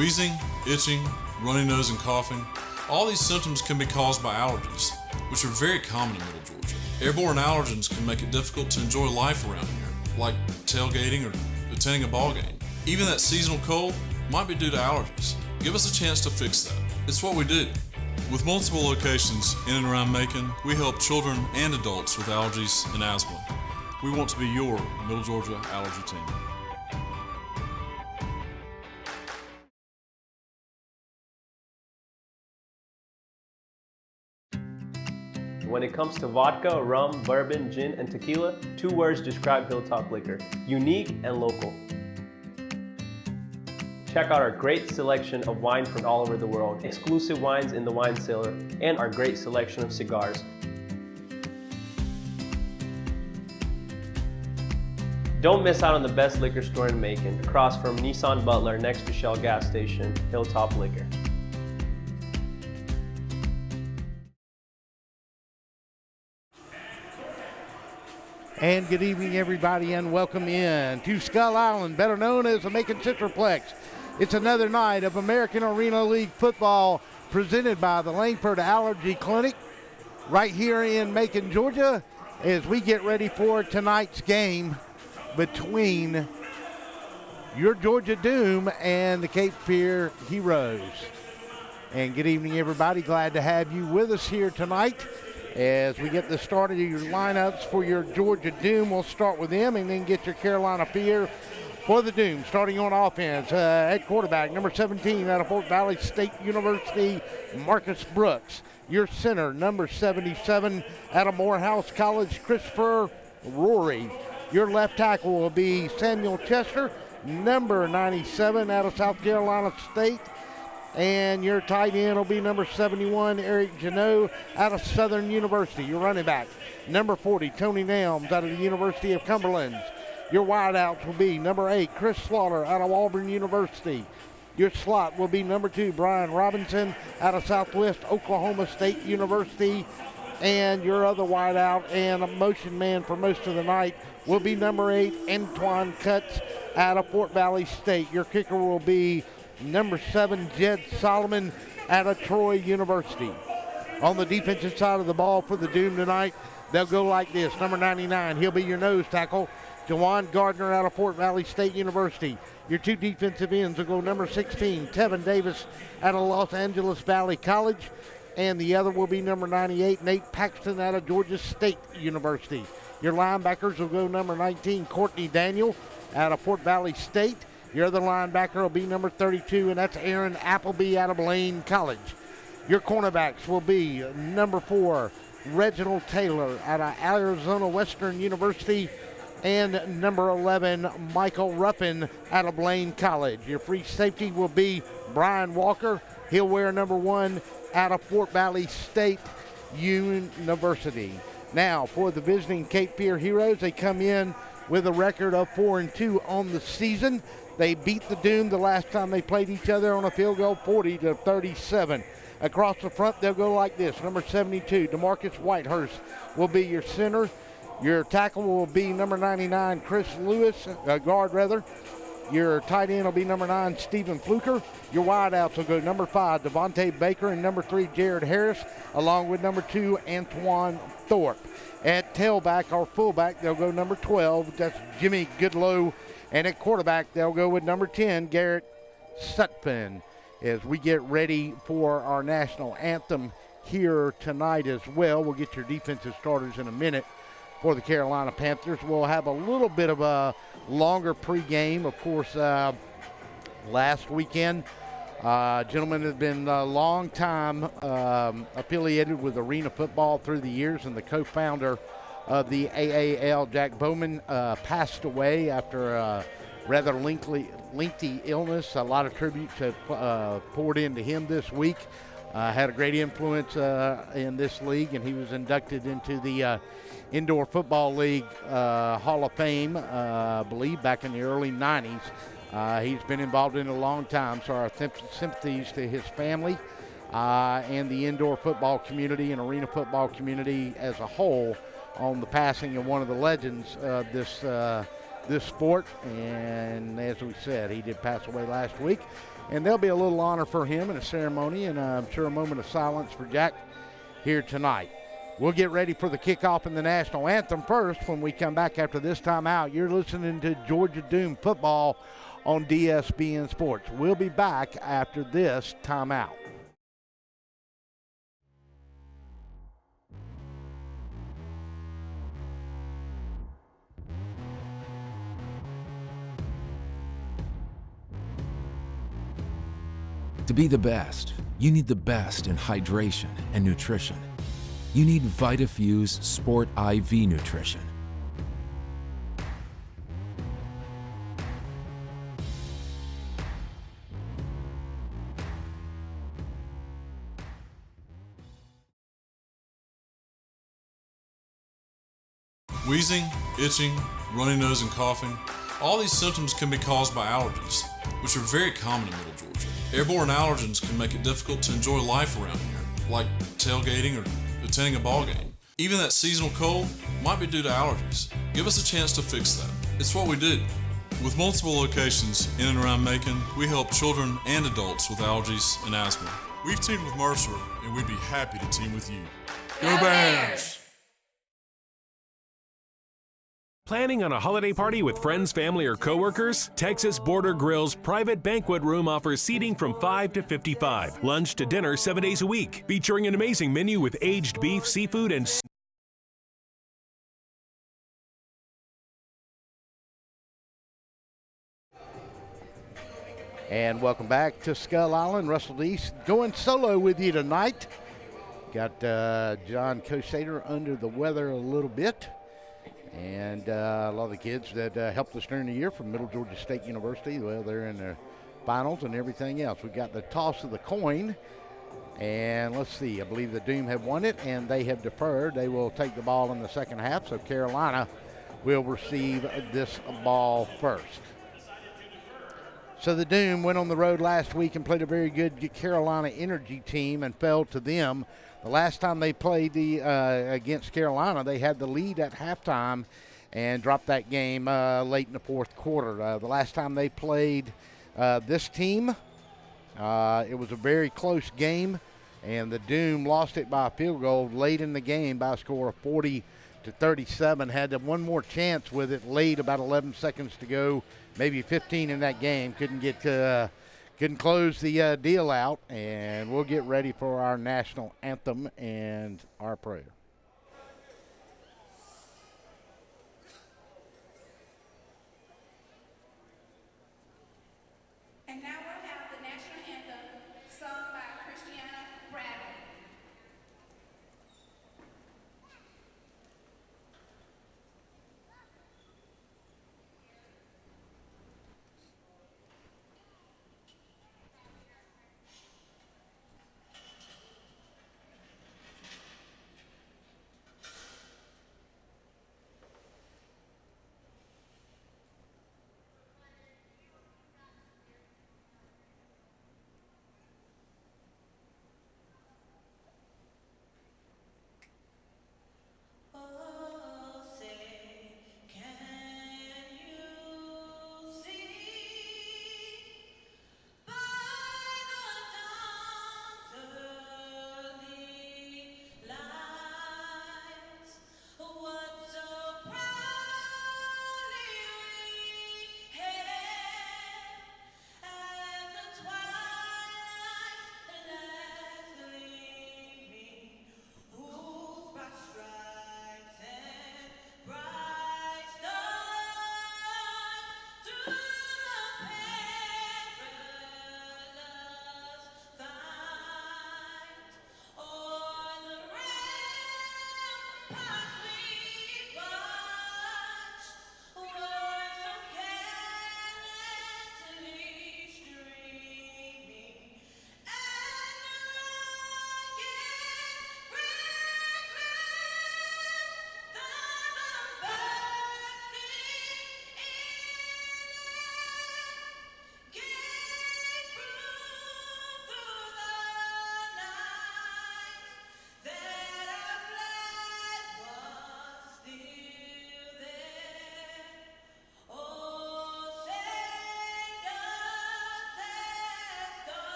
Wheezing, itching, runny nose, and coughing, all these symptoms can be caused by allergies, which are very common in Middle Georgia. Airborne allergens can make it difficult to enjoy life around here, like tailgating or attending a ball game. Even that seasonal cold might be due to allergies. Give us a chance to fix that. It's what we do. With multiple locations in and around Macon, we help children and adults with allergies and asthma. We want to be your Middle Georgia allergy team. When it comes to vodka, rum, bourbon, gin, and tequila, 2 words describe Hilltop Liquor: unique and local. Check out our great selection of wine from all over the world, exclusive wines in the wine cellar, and our great selection of cigars. Don't miss out on the best liquor store in Macon, across from Nissan Butler next to Shell gas station, Hilltop Liquor. And good evening, everybody, and welcome in to Skull Island, better known as the Macon Citraplex. It's another night of American Arena League football presented by the Langford Allergy Clinic right here in Macon, Georgia, as we get ready for tonight's game between your Georgia Doom and the Cape Fear Heroes. And good evening, everybody. Glad to have you with us here tonight. As we get the start of your lineups for your Georgia Doom, we'll start with them and then get your Carolina Fear for the Doom. Starting on offense, at quarterback, number 17 out of Fort Valley State University, Marcus Brooks. Your center, number 77 out of Morehouse College, Christopher Rory. Your left tackle will be Samuel Chester, number 97 out of South Carolina State. And your tight end will be number 71, Eric Janot, out of Southern University. Your running back, number 40, Tony Nelms, out of the University of Cumberland. Your wideouts will be number 8, Chris Slaughter, out of Auburn University. Your slot will be number 2, Brian Robinson, out of Southwest Oklahoma State University. And your other wideout and a motion man for most of the night will be number 8, Antoine Cutts, out of Fort Valley State. Your kicker will be number 7, Jed Solomon, out of Troy University. On the defensive side of the ball for the Doom tonight, they'll go like this. Number 99, he'll be your nose tackle, Jawan Gardner, out of Fort Valley State University. Your 2 defensive ends will go number 16, Tevin Davis, out of Los Angeles Valley College. And the other will be number 98, Nate Paxton, out of Georgia State University. Your linebackers will go number 19, Courtney Daniel, out of Fort Valley State. Your other linebacker will be number 32, and that's Aaron Appleby, out of Blaine College. Your cornerbacks will be number 4, Reginald Taylor, out of Arizona Western University, and number 11, Michael Ruffin, out of Blaine College. Your free safety will be Brian Walker. He'll wear number 1, out of Fort Valley State University. Now, for the visiting Cape Fear Heroes, they come in with a record of 4-2 on the season. They beat the Doom the last time they played each other on a field goal, 40-37. Across the front, they'll go like this. Number 72, DeMarcus Whitehurst, will be your center. Your tackle will be number 99, Chris Lewis, guard rather. Your tight end will be number 9, Stephen Fluker. Your wideouts will go number 5, Devontae Baker, and number 3, Jared Harris, along with number 2, Antoine Thorpe. At tailback or fullback, they'll go number 12, that's Jimmy Goodlow. And at quarterback, they'll go with number 10, Garrett Sutphin, as we get ready for our national anthem here tonight as well. We'll get your defensive starters in a minute for the Carolina Panthers. We'll have a little bit of a longer pregame. Of course, last weekend, gentlemen have been a long time affiliated with Arena Football through the years, and the co-founder of the AAL, Jack Bowman, passed away after a rather lengthy illness. A lot of tributes have poured into him this week. Had a great influence in this league, and he was inducted into the Indoor Football League Hall of Fame, I believe, back in the early 90s. He's been involved in it a long time, so our sympathies to his family and the indoor football community and arena football community as a whole on the passing of one of the legends of this sport. And as we said, he did pass away last week. And there'll be a little honor for him in a ceremony, and I'm sure a moment of silence for Jack here tonight. We'll get ready for the kickoff in the national anthem first when we come back after this timeout. You're listening to Georgia Doom football on DSBN Sports. We'll be back after this timeout. To be the best, you need the best in hydration and nutrition. You need VitaFuse Sport IV Nutrition. Wheezing, itching, runny nose, and coughing. All these symptoms can be caused by allergies, which are very common in Middle Georgia. Airborne allergens can make it difficult to enjoy life around here, like tailgating or attending a ball game. Even that seasonal cold might be due to allergies. Give us a chance to fix that. It's what we do. With multiple locations in and around Macon, we help children and adults with allergies and asthma. We've teamed with Mercer, and we'd be happy to team with you. Go Bears! Planning on a holiday party with friends, family, or coworkers? Texas Border Grill's private banquet room offers seating from 5 to 55. Lunch to dinner 7 days a week. Featuring an amazing menu with aged beef, seafood, and And welcome back to Skull Island. Russell East going solo with you tonight. Got John Kosader under the weather a little bit. And a lot of the kids that helped us during the year from Middle Georgia State University, well, they're in their finals and everything else. We've got the toss of the coin. And let's see, I believe the Doom have won it, and they have deferred. They will take the ball in the second half, so Carolina will receive this ball first. So the Doom went on the road last week and played a very good Carolina Energy team and fell to them. The last time they played against Carolina, they had the lead at halftime and dropped that game late in the fourth quarter. The last time they played this team, it was a very close game, and the Doom lost it by a field goal late in the game by a score of 40-37. Had one more chance with it late, about 11 seconds to go, maybe 15 in that game. Couldn't close the deal out, and we'll get ready for our national anthem and our prayer. And now we'll have the national anthem sung by Christiana Bradley.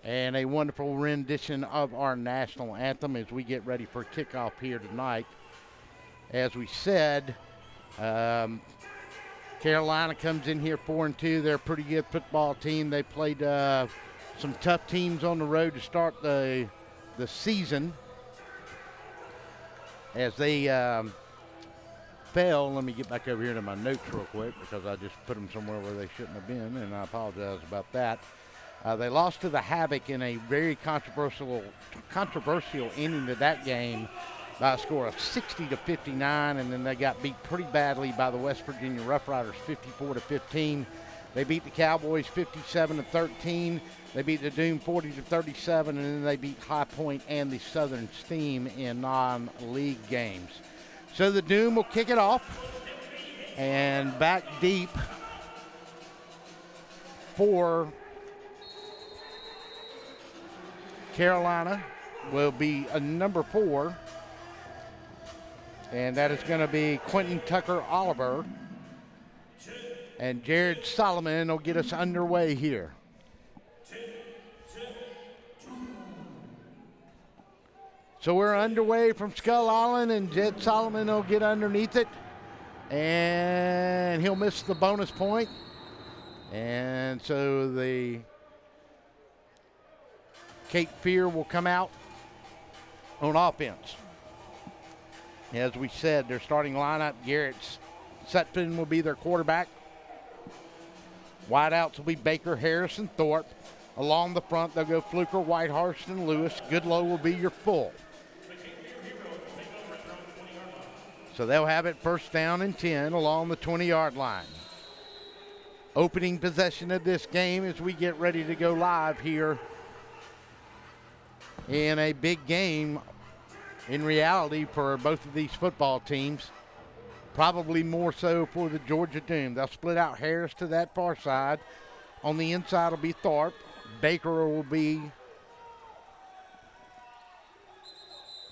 and a wonderful rendition of our national anthem as we get ready for kickoff here tonight. As we said, Carolina comes in here 4-2. They're a pretty good football team. They played some tough teams on the road to start the season. As they fell, let me get back over here to my notes real quick because I just put them somewhere where they shouldn't have been, and I apologize about that. They lost to the Havoc in a very controversial ending to that game by a score of 60-59, and then they got beat pretty badly by the West Virginia Rough Riders 54-15. They beat the Cowboys 57-13. They beat the Doom 40-37, and then they beat High Point and the Southern Steam in non-league games. So the Doom will kick it off, and back deep for Carolina will be a number 4, and that is going to be Quentin Tucker Oliver, and Jared Solomon will get us underway here. So we're underway from Skull Island, and Jed Solomon will get underneath it, and he'll miss the bonus point. And so the Cape Fear will come out on offense. As we said, their starting lineup, Garrett Sutphin will be their quarterback. Wideouts will be Baker, Harrison, Thorpe. Along the front, they'll go Fluker, Whitehurst, and Lewis. Goodlow will be your full. So they'll have it first down and 10 along the 20-yard line. Opening possession of this game as we get ready to go live here in a big game in reality for both of these football teams. Probably more so for the Georgia Doom. They'll split out Harris to that far side. On the inside will be Thorpe. Baker will be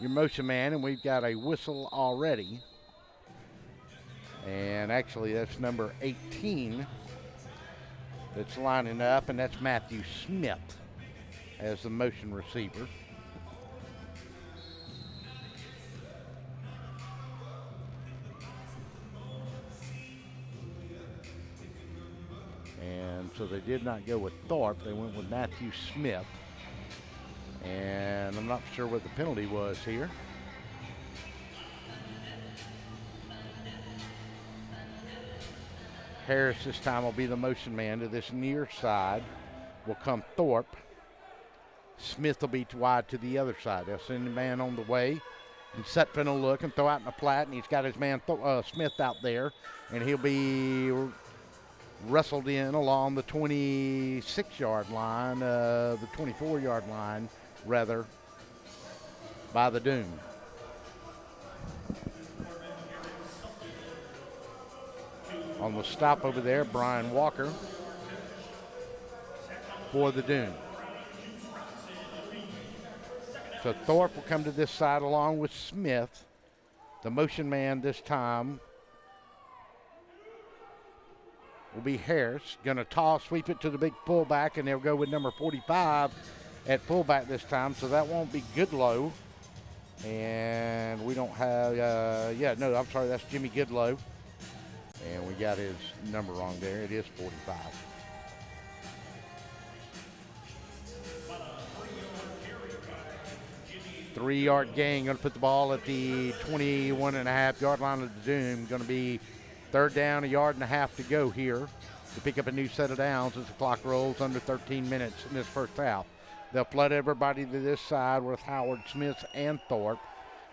your motion man, and we've got a whistle already. And actually that's number 18 that's lining up, and that's Matthew Smith as the motion receiver. And so they did not go with Thorpe. They went with Matthew Smith. And I'm not sure what the penalty was here. Harris this time will be the motion man. To this near side will come Thorpe. Smith will be wide to the other side. They'll send the man on the way. And Sutphin will look and throw out in the flat, and he's got his man Smith out there. And he'll be wrestled in along the 26-yard line, the 24-yard line, rather, by the Doom. On the stop over there, Brian Walker for the Doom. So Thorpe will come to this side along with Smith. The motion man this time will be Harris. Going to toss, sweep it to the big fullback, and they'll go with number 45 at fullback this time. So that won't be Goodlow. And we don't have, I'm sorry, that's Jimmy Goodlow. And we got his number wrong there. It is 45. Three-yard gain. Going to put the ball at the 21.5-yard line of the Doom. Going to be third down, 1.5 yards to go here to pick up a new set of downs as the clock rolls under 13 minutes in this first half. They'll flood everybody to this side with Howard, Smith, and Thorpe.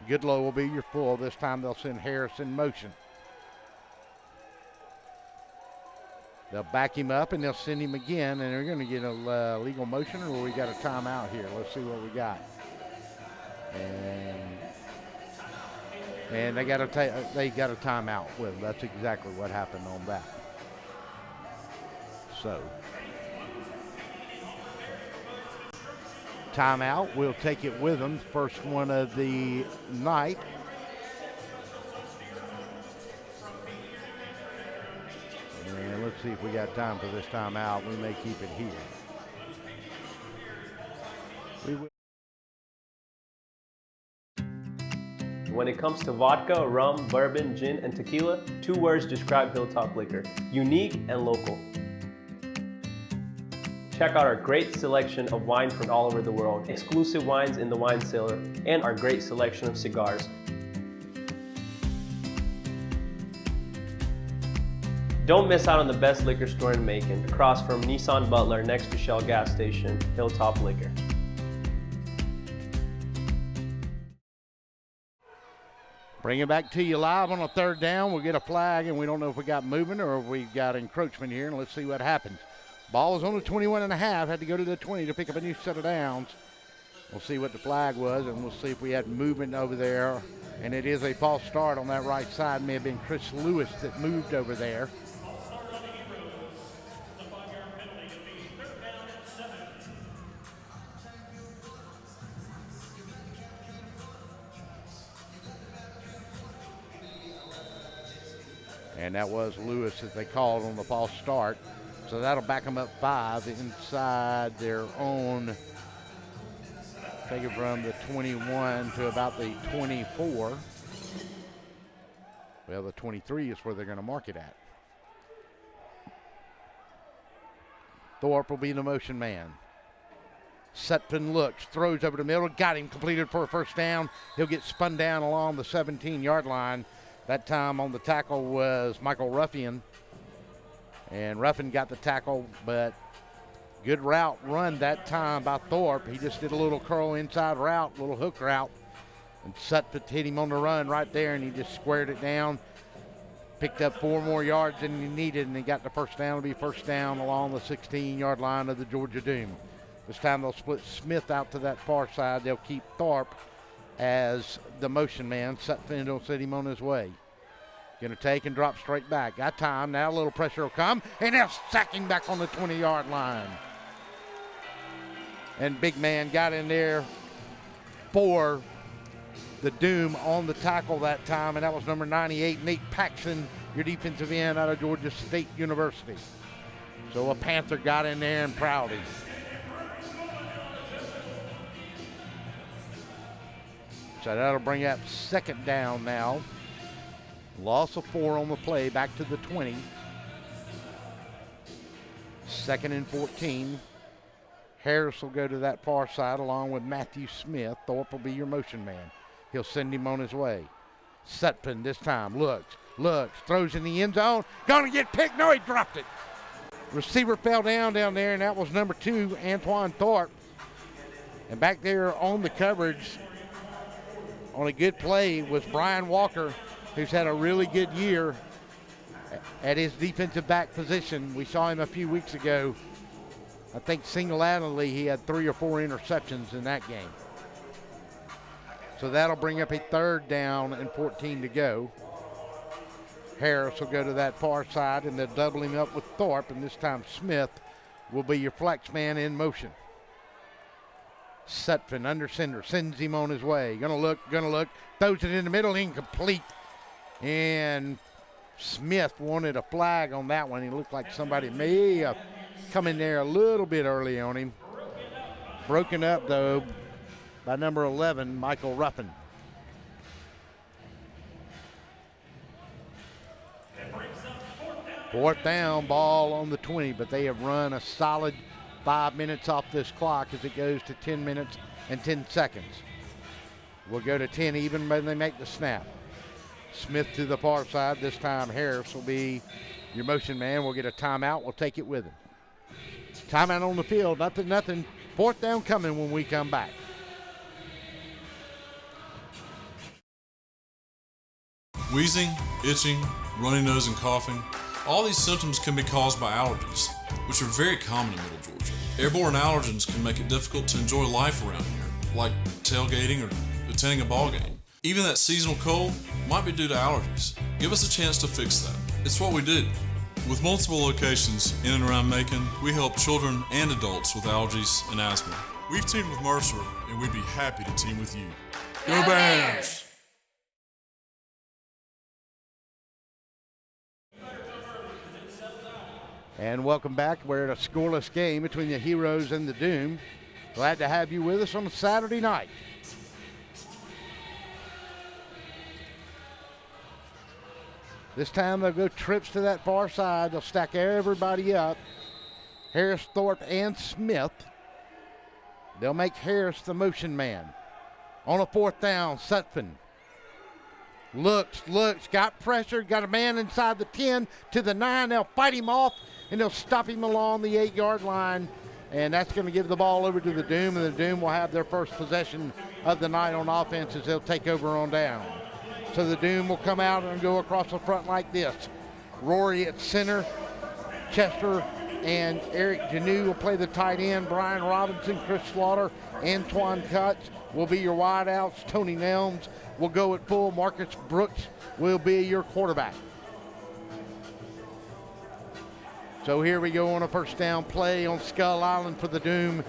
Goodlow will be your full. This time they'll send Harris in motion. They'll back him up, and they'll send him again, and they're going to get a legal motion, or we got a timeout here. Let's see what we got. And they got a timeout with them. That's exactly what happened on that. So, timeout. We'll take it with them. First one of the night. And let's see if we got time for this timeout. We may keep it here. When it comes to vodka, rum, bourbon, gin, and tequila, 2 words describe Hilltop Liquor: unique and local. Check out our great selection of wine from all over the world, exclusive wines in the wine cellar, and our great selection of cigars. Don't miss out on the best liquor store in Macon, across from Nissan Butler next to Shell gas station, Hilltop Liquor. Bring it back to you live on a 3rd down. We'll get a flag, and we don't know if we got movement or if we got encroachment here, and let's see what happens. Ball is on the 21.5, had to go to the 20 to pick up a new set of downs. We'll see what the flag was, and we'll see if we had movement over there. And it is a false start on that right side. May have been Chris Lewis that moved over there. And that was Lewis that they called on the false start. So that'll back them up 5 inside their own. Take it from the 21 to about the 24. Well, the 23 is where they're going to mark it at. Thorpe will be the motion man. Sutphin looks, throws over the middle, got him completed for a 1st down. He'll get spun down along the 17-yard line. That time on the tackle was Michael Ruffin. And Ruffin got the tackle, but good route run that time by Thorpe. He just did a little curl inside route, little hook route. And Sutphin hit him on the run right there, and he just squared it down. Picked up 4 more yards than he needed, and he got the 1st down. It'll be 1st down along the 16-yard line of the Georgia Doom. This time they'll split Smith out to that far side. They'll keep Thorpe as the motion man. Sutphin will set him on his way. Going to take and drop straight back. Got time. Now a little pressure will come. And they'll sack him back on the 20-yard line. And big man got in there for the Doom on the tackle that time. And that was number 98, Nate Paxton, your defensive end out of Georgia State University. So a Panther got in there and prowled him. So that'll bring up 2nd down now. Loss of 4 on the play, back to the 20. 2nd and 14. Harris will go to that far side along with Matthew Smith. Thorpe will be your motion man. He'll send him on his way. Sutphin this time looks, throws in the end zone. Gonna get picked. No, he dropped it. Receiver fell down there, and that was number 2, Antoine Thorpe. And back there on the coverage on a good play was Brian Walker, who's had a really good year at his defensive back position. We saw him a few weeks ago. I think single-handedly he had 3 or 4 interceptions in that game. So that'll bring up a 3rd down and 14 to go. Harris will go to that far side, and they'll double him up with Thorpe, and this time Smith will be your flex man in motion. Sutphin under center, sends him on his way. Gonna look, throws it in the middle, incomplete. And Smith wanted a flag on that one. He looked like somebody may have come in there a little bit early on him. Broken up, though, by number 11, Michael Ruffin. Fourth down, ball on the 20, but they have run a solid 5 minutes off this clock as it goes to 10 minutes and 10 seconds. We'll go to 10 even when they make the snap. Smith to the far side. This time Harris will be your motion man. We'll get a timeout. We'll take it with him. Timeout on the field. Nothing. 4th down coming when we come back. Wheezing, itching, runny nose, and coughing. All these symptoms can be caused by allergies, which are very common in Middle Georgia. Airborne allergens can make it difficult to enjoy life around here, like tailgating or attending a ball game. Even that seasonal cold might be due to allergies. Give us a chance to fix that. It's what we do. With multiple locations in and around Macon, we help children and adults with allergies and asthma. We've teamed with Mercer, and we'd be happy to team with you. Go Bears! And welcome back. We're at a scoreless game between the Heroes and the Doom. Glad to have you with us on a Saturday night. This time they'll go trips to that far side. They'll stack everybody up. Harris, Thorpe, and Smith. They'll make Harris the motion man. On a 4th down, Sutphin looks, got pressure, got a man inside the 10 to the 9. They'll fight him off, and they'll stop him along the 8-yard line. And that's going to give the ball over to the Doom, and the Doom will have their first possession of the night on offense as they'll take over on down. So the Doom will come out and go across the front like this. Rory at center, Chester and Eric Janu will play the tight end. Brian Robinson, Chris Slaughter, Antoine Cutts will be your wideouts. Tony Nelms will go at full. Marcus Brooks will be your quarterback. So here we go on a first down play on Skull Island for the Doom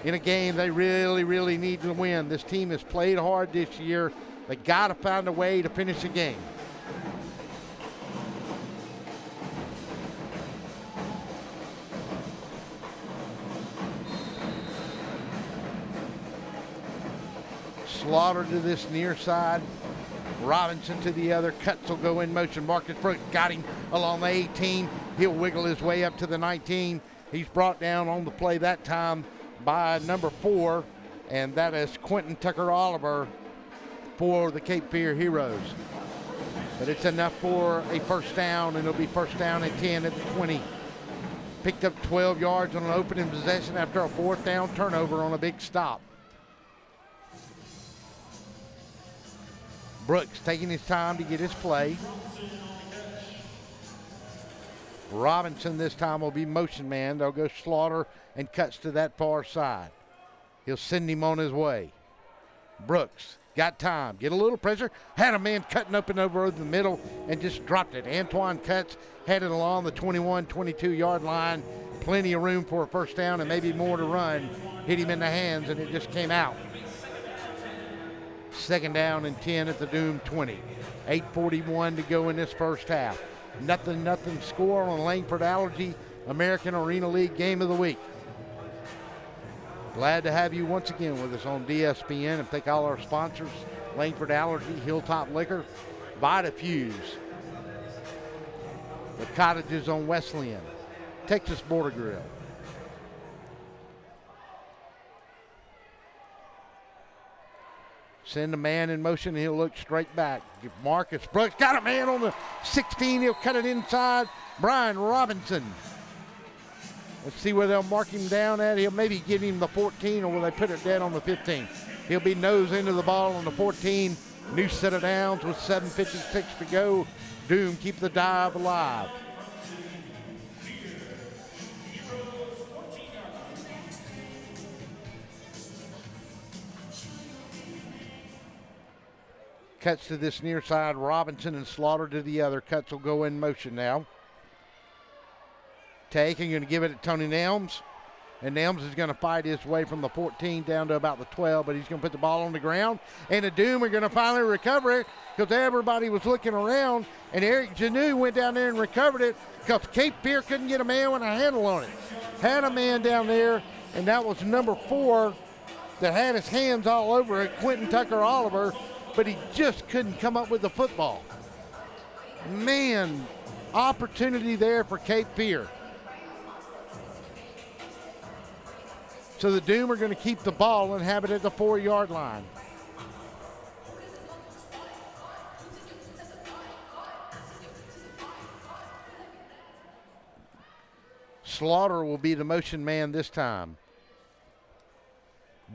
in a game they really, really need to win. This team has played hard this year. They got to find a way to finish the game. Slaughter to this near side. Robinson to the other. Cutts will go in motion. Marcus Brooks got him along the 18. He'll wiggle his way up to the 19. He's brought down on the play that time by number 4, and that is Quentin Tucker Oliver for the Cape Fear Heroes. But it's enough for a first down, and it'll be first down and 10 at the 20. Picked up 12 yards on an opening possession after a 4th down turnover on a big stop. Brooks taking his time to get his play. Robinson this time will be motion man. They'll go Slaughter and Cuts to that far side. He'll send him on his way. Brooks got time, get a little pressure, had a man cutting up and over the middle and just dropped it. Antoine Cutts had it along the 21, 22-yard line. Plenty of room for a first down and maybe more to run. Hit him in the hands and it just came out. 2nd down and 10 at the Doom 20. 8:41 to go in this first half. Nothing score on Langford Allergy American Arena League Game of the Week. Glad to have you once again with us on DSPN, and thank all our sponsors: Langford Allergy, Hilltop Liquor, VitaFuse, the Cottages on Wesleyan, Texas Border Grill. Send a man in motion, and he'll look straight back. Marcus Brooks got a man on the 16. He'll cut it inside. Brian Robinson. Let's see where they'll mark him down at. He'll maybe give him the 14, or will they put it dead on the 15? He'll be nose into the ball on the 14. New set of downs with 7:56 to go. Doom keep the dive alive. Cuts to this near side. Robinson and Slaughter to the other. Cuts will go in motion now. Take and going to give it to Tony Nelms. And Nelms is going to fight his way from the 14 down to about the 12, but he's going to put the ball on the ground. And the Doom are going to finally recover it because everybody was looking around. And Eric Janu went down there and recovered it because Cape Fear couldn't get a man with a handle on it. Had a man down there, and that was number 4 that had his hands all over it, Quentin Tucker Oliver, but he just couldn't come up with the football. Man, opportunity there for Cape Fear. So the Doom are going to keep the ball and have it at the 4-yard line. Slaughter will be the motion man this time.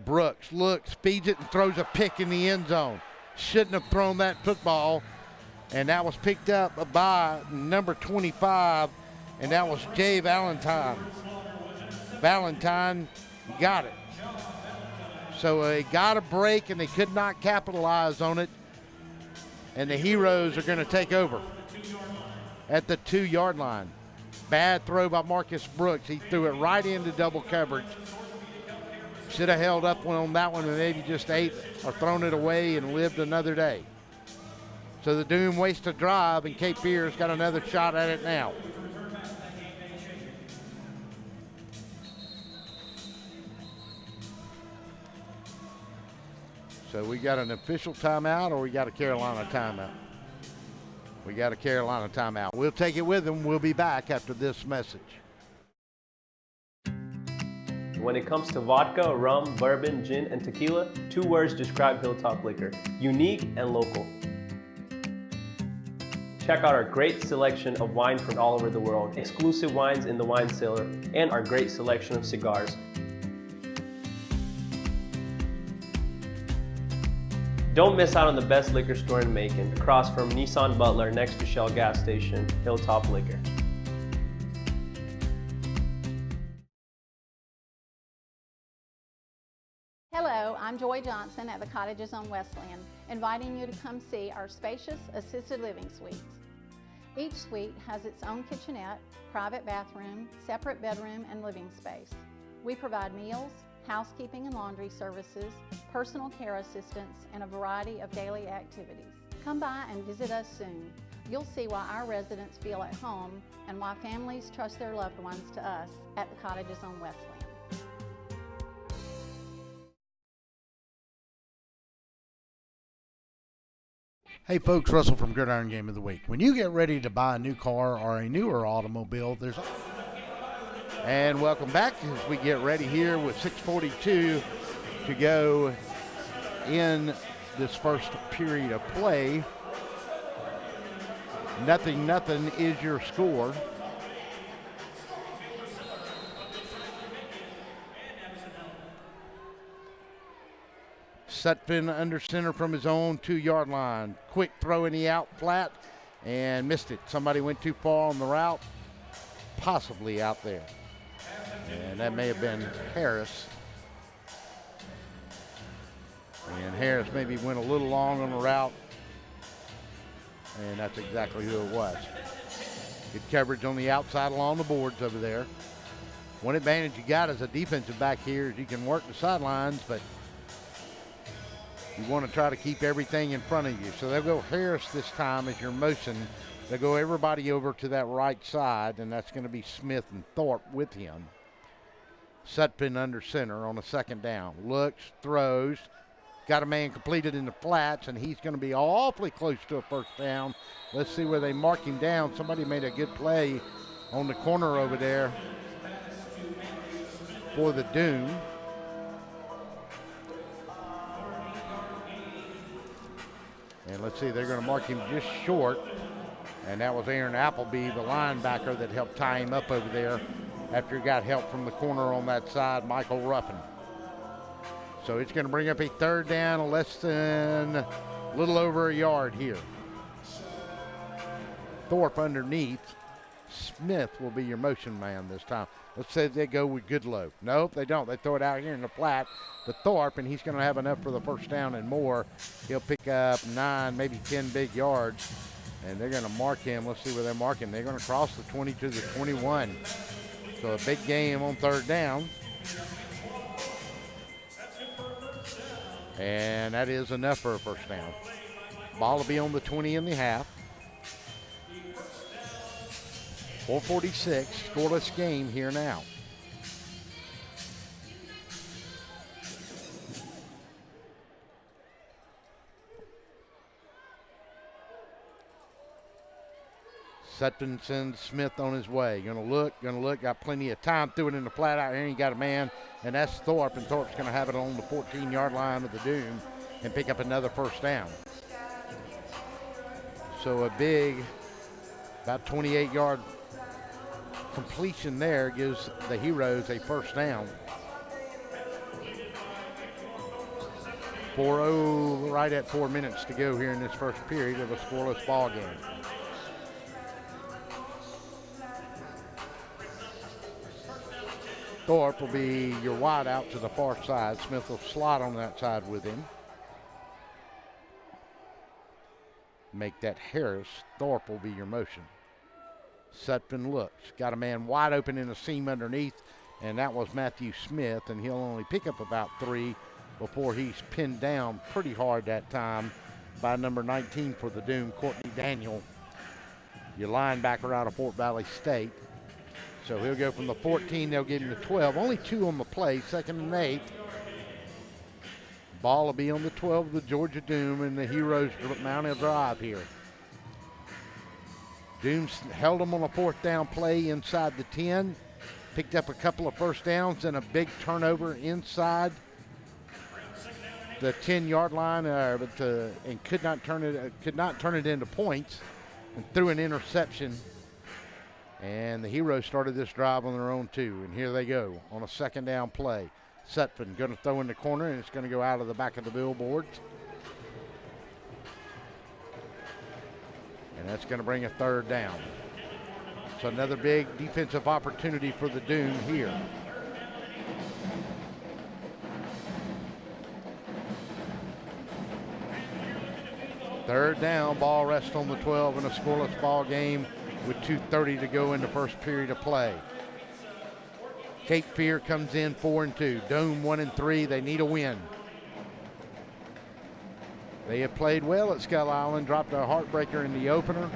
Brooks looks, feeds it, and throws a pick in the end zone. Shouldn't have thrown that football, and that was picked up by number 25, and that was Jay Valentine. Valentine got it. So they got a break, and they could not capitalize on it, and the Heroes are going to take over at the 2-yard line. Bad throw by Marcus Brooks. He threw it right into double coverage. Should have held up on that one and maybe just ate or thrown it away and lived another day. So the Doom wastes a drive, and Cape Fear's got another shot at it now. So we got an official timeout, or we got a Carolina timeout? We got a Carolina timeout. We'll take it with them. We'll be back after this message. When it comes to vodka, rum, bourbon, gin, and tequila, 2 words describe Hilltop Liquor: unique and local. Check out our great selection of wine from all over the world, exclusive wines in the wine cellar, and our great selection of cigars. Don't miss out on the best liquor store in Macon, across from Nissan Butler next to Shell gas station, Hilltop Liquor. Hello, I'm Joy Johnson at the Cottages on Westland, inviting you to come see our spacious assisted living suites. Each suite has its own kitchenette, private bathroom, separate bedroom, and living space. We provide meals, housekeeping and laundry services, personal care assistance, and a variety of daily activities. Come by and visit us soon. You'll see why our residents feel at home and why families trust their loved ones to us at the Cottages on Westland. Hey folks, Russell from Gridiron Game of the Week. When you get ready to buy a new car or a newer automobile, and welcome back as we get ready here with 6:42 to go in this first period of play. Nothing is your score. Sutphin under center from his own 2-yard line. Quick throw in the out flat and missed it. Somebody went too far on the route, possibly out there. And that may have been Harris. And Harris maybe went a little long on the route. And that's exactly who it was. Good coverage on the outside along the boards over there. One advantage you got as a defensive back here is you can work the sidelines, but you want to try to keep everything in front of you. So they'll go Harris this time as your motion. They'll go everybody over to that right side, and that's going to be Smith and Thorpe with him. Sutphin under center on a 2nd down. Looks, throws, got a man completed in the flats, and he's going to be awfully close to a 1st down. Let's see where they mark him down. Somebody made a good play on the corner over there for the Doom. And let's see, they're going to mark him just short. And that was Aaron Appleby, the linebacker, that helped tie him up over there after he got help from the corner on that side, Michael Ruffin. So it's going to bring up a 3rd down, less than a little over a yard here. Thorpe underneath. Smith will be your motion man this time. Let's say they go with Goodlow. Nope, they don't. They throw it out here in the flat to Thorpe, and he's going to have enough for the 1st down and more. He'll pick up 9, maybe 10 big yards, and they're going to mark him. Let's see where they're marking. They're going to cross the 20 to the 21. So a big game on 3rd down. And that is enough for a 1st down. Ball will be on the 20 in the half. 4:46, scoreless game here now. Sutphin sends Smith on his way. Gonna look, got plenty of time, threw it in the flat out here, he got a man, and that's Thorpe, and Thorpe's gonna have it on the 14-yard line of the Doom and pick up another 1st down. So a big, about 28-yard completion there gives the Heroes a 1st down. 4-0, right at 4 minutes to go here in this first period of a scoreless ball game. Thorpe will be your wide out to the far side. Smith will slot on that side with him. Make that Harris. Thorpe will be your motion. Sutphin looks. Got a man wide open in the seam underneath, and that was Matthew Smith, and he'll only pick up about 3 before he's pinned down pretty hard that time by number 19 for the Doom, Courtney Daniel, your linebacker out of Fort Valley State. So he'll go from the 14, they'll give him the 12. Only 2 on the play, 2nd and 8. Ball will be on the 12 of the Georgia Doom, and the Heroes mount a drive here. Dooms held them on a 4th down play inside the 10, picked up a couple of first downs and a big turnover inside the 10-yard line, and could not turn it into points, and threw an interception. And the Heroes started this drive on their own too, and here they go on a 2nd down play. Sutphin going to throw in the corner, and it's going to go out of the back of the billboards. And that's going to bring a 3rd down. So another big defensive opportunity for the Doom here. Third down, ball rests on the 12 in a scoreless ball game with 2:30 to go in the first period of play. Cape Fear comes in 4-2. Dome 1-3. They need a win. They have played well at Skull Island, dropped a heartbreaker in the opener,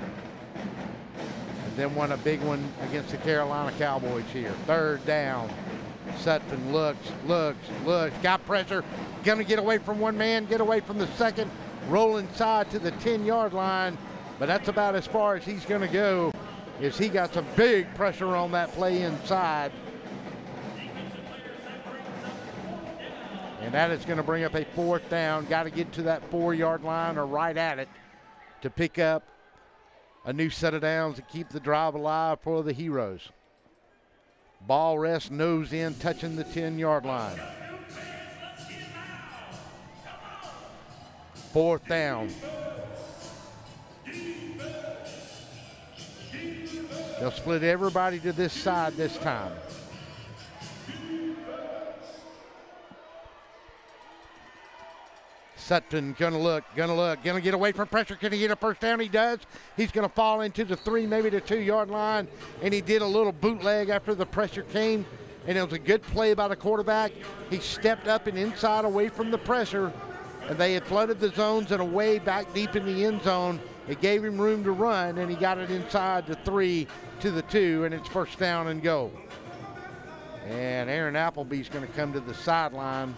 and then won a big one against the Carolina Cowboys here. 3rd down. Sutphin looks, got pressure, gonna get away from one man, get away from the second, roll inside to the 10-yard line, but that's about as far as he's gonna go, as he got some big pressure on that play inside. And that is going to bring up a 4th down. Got to get to that 4-yard line or right at it to pick up a new set of downs to keep the drive alive for the Heroes. Ball rest, nose in, touching the 10-yard line. 4th down. They'll split everybody to this side this time. Sutton gonna look, gonna get away from pressure. Can he get a first down? He does. He's gonna fall into the 3, maybe the 2-yard line, and he did a little bootleg after the pressure came, and it was a good play by the quarterback. He stepped up and inside away from the pressure, and they had flooded the zones and away back deep in the end zone. It gave him room to run, and he got it inside the 3 to the 2, and it's 1st down and goal. And Aaron Appleby's gonna come to the sideline.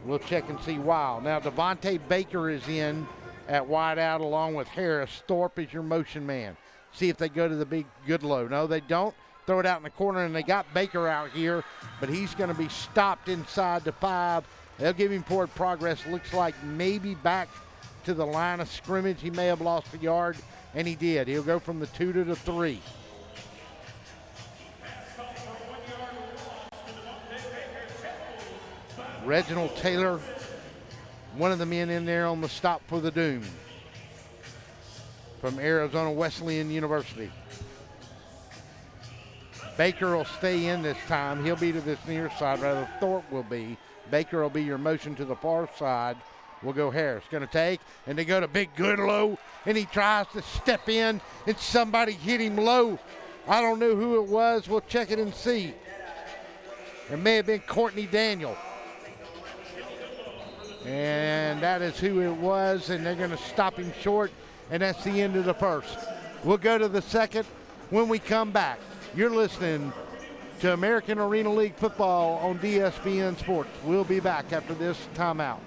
We'll check and see why. Now, Devontae Baker is in at wideout along with Harris. Thorpe is your motion man. See if they go to the big good low. No, they don't. Throw it out in the corner, and they got Baker out here, but he's going to be stopped inside the 5. They'll give him forward progress. Looks like maybe back to the line of scrimmage. He may have lost a yard, and he did. He'll go from the 2 to the 3. Reginald Taylor, one of the men in there on the stop for the Doom from Arizona Wesleyan University. Baker will stay in this time. He'll be to this near side, rather Thorpe will be. Baker will be your motion to the far side. We'll go Harris. Going to take, and they go to Big Goodlow, and he tries to step in, and somebody hit him low. I don't know who it was. We'll check it and see. It may have been Courtney Daniel. And that is who it was, and they're going to stop him short, and that's the end of the first. We'll go to the second when we come back. You're listening to American Arena League football on DSBN Sports. We'll be back after this timeout.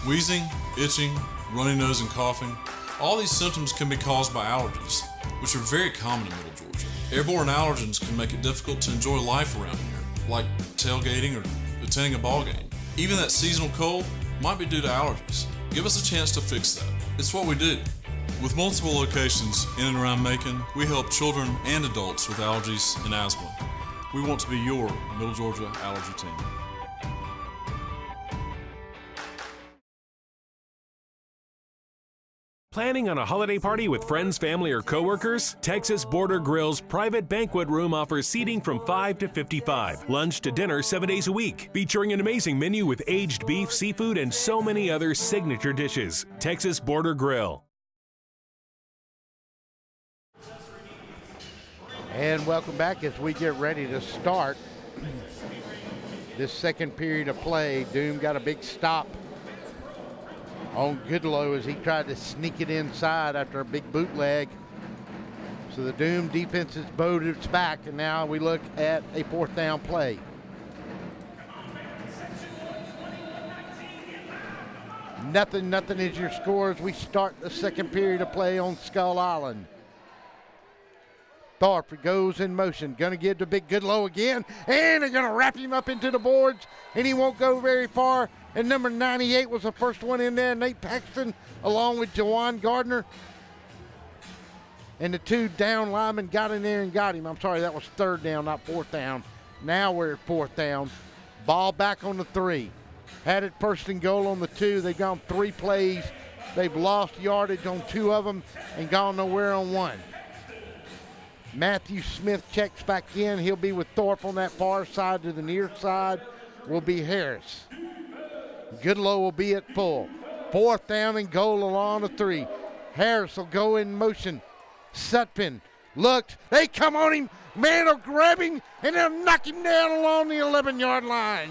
Wheezing, itching, runny nose, and coughing. All these symptoms can be caused by allergies, which are very common in Middle Georgia. Airborne allergens can make it difficult to enjoy life around here, like tailgating or attending a ball game. Even that seasonal cold might be due to allergies. Give us a chance to fix that. It's what we do. With multiple locations in and around Macon, we help children and adults with allergies and asthma. We want to be your Middle Georgia allergy team. Planning on a holiday party with friends, family, or coworkers? Texas Border Grill's private banquet room offers seating from 5 to 55. Lunch to dinner 7 days a week. Featuring an amazing menu with aged beef, seafood, and so many other signature dishes. Texas Border Grill. And welcome back as we get ready to start this second period of play. Doom got a big stop on Goodlow as he tried to sneak it inside after a big bootleg. So the Doom defense has bowed its back, and now we look at a 4th down play. Nothing is your score as we start the second period of play on Skull Island. Thorpe goes in motion, gonna give to Big Goodlow again, and they're gonna wrap him up into the boards, and he won't go very far. And number 98 was the first one in there, Nate Paxton, along with Jawan Gardner. And the two down linemen got in there and got him. I'm sorry, that was third down, not fourth down. Now we're at fourth down. Ball back on the 3. Had it first and goal on the 2. They've gone 3 plays. They've lost yardage on 2 of them and gone nowhere on 1. Matthew Smith checks back in. He'll be with Thorpe on that far side. To the near side will be Harris. Goodlow will be at full. Fourth down and goal along the 3. Harris will go in motion. Sutphin looked. They come on him. Man will grab him, and they'll knock him down along the 11-yard line.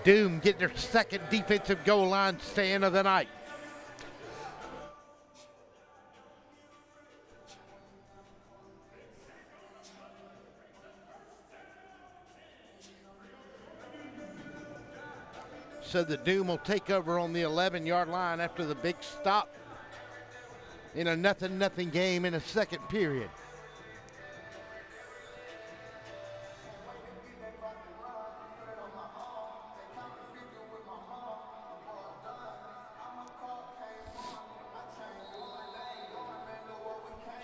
Doom get their second defensive goal line stand of the night. So the Doom will take over on the 11-yard line after the big stop in a nothing game in the second period.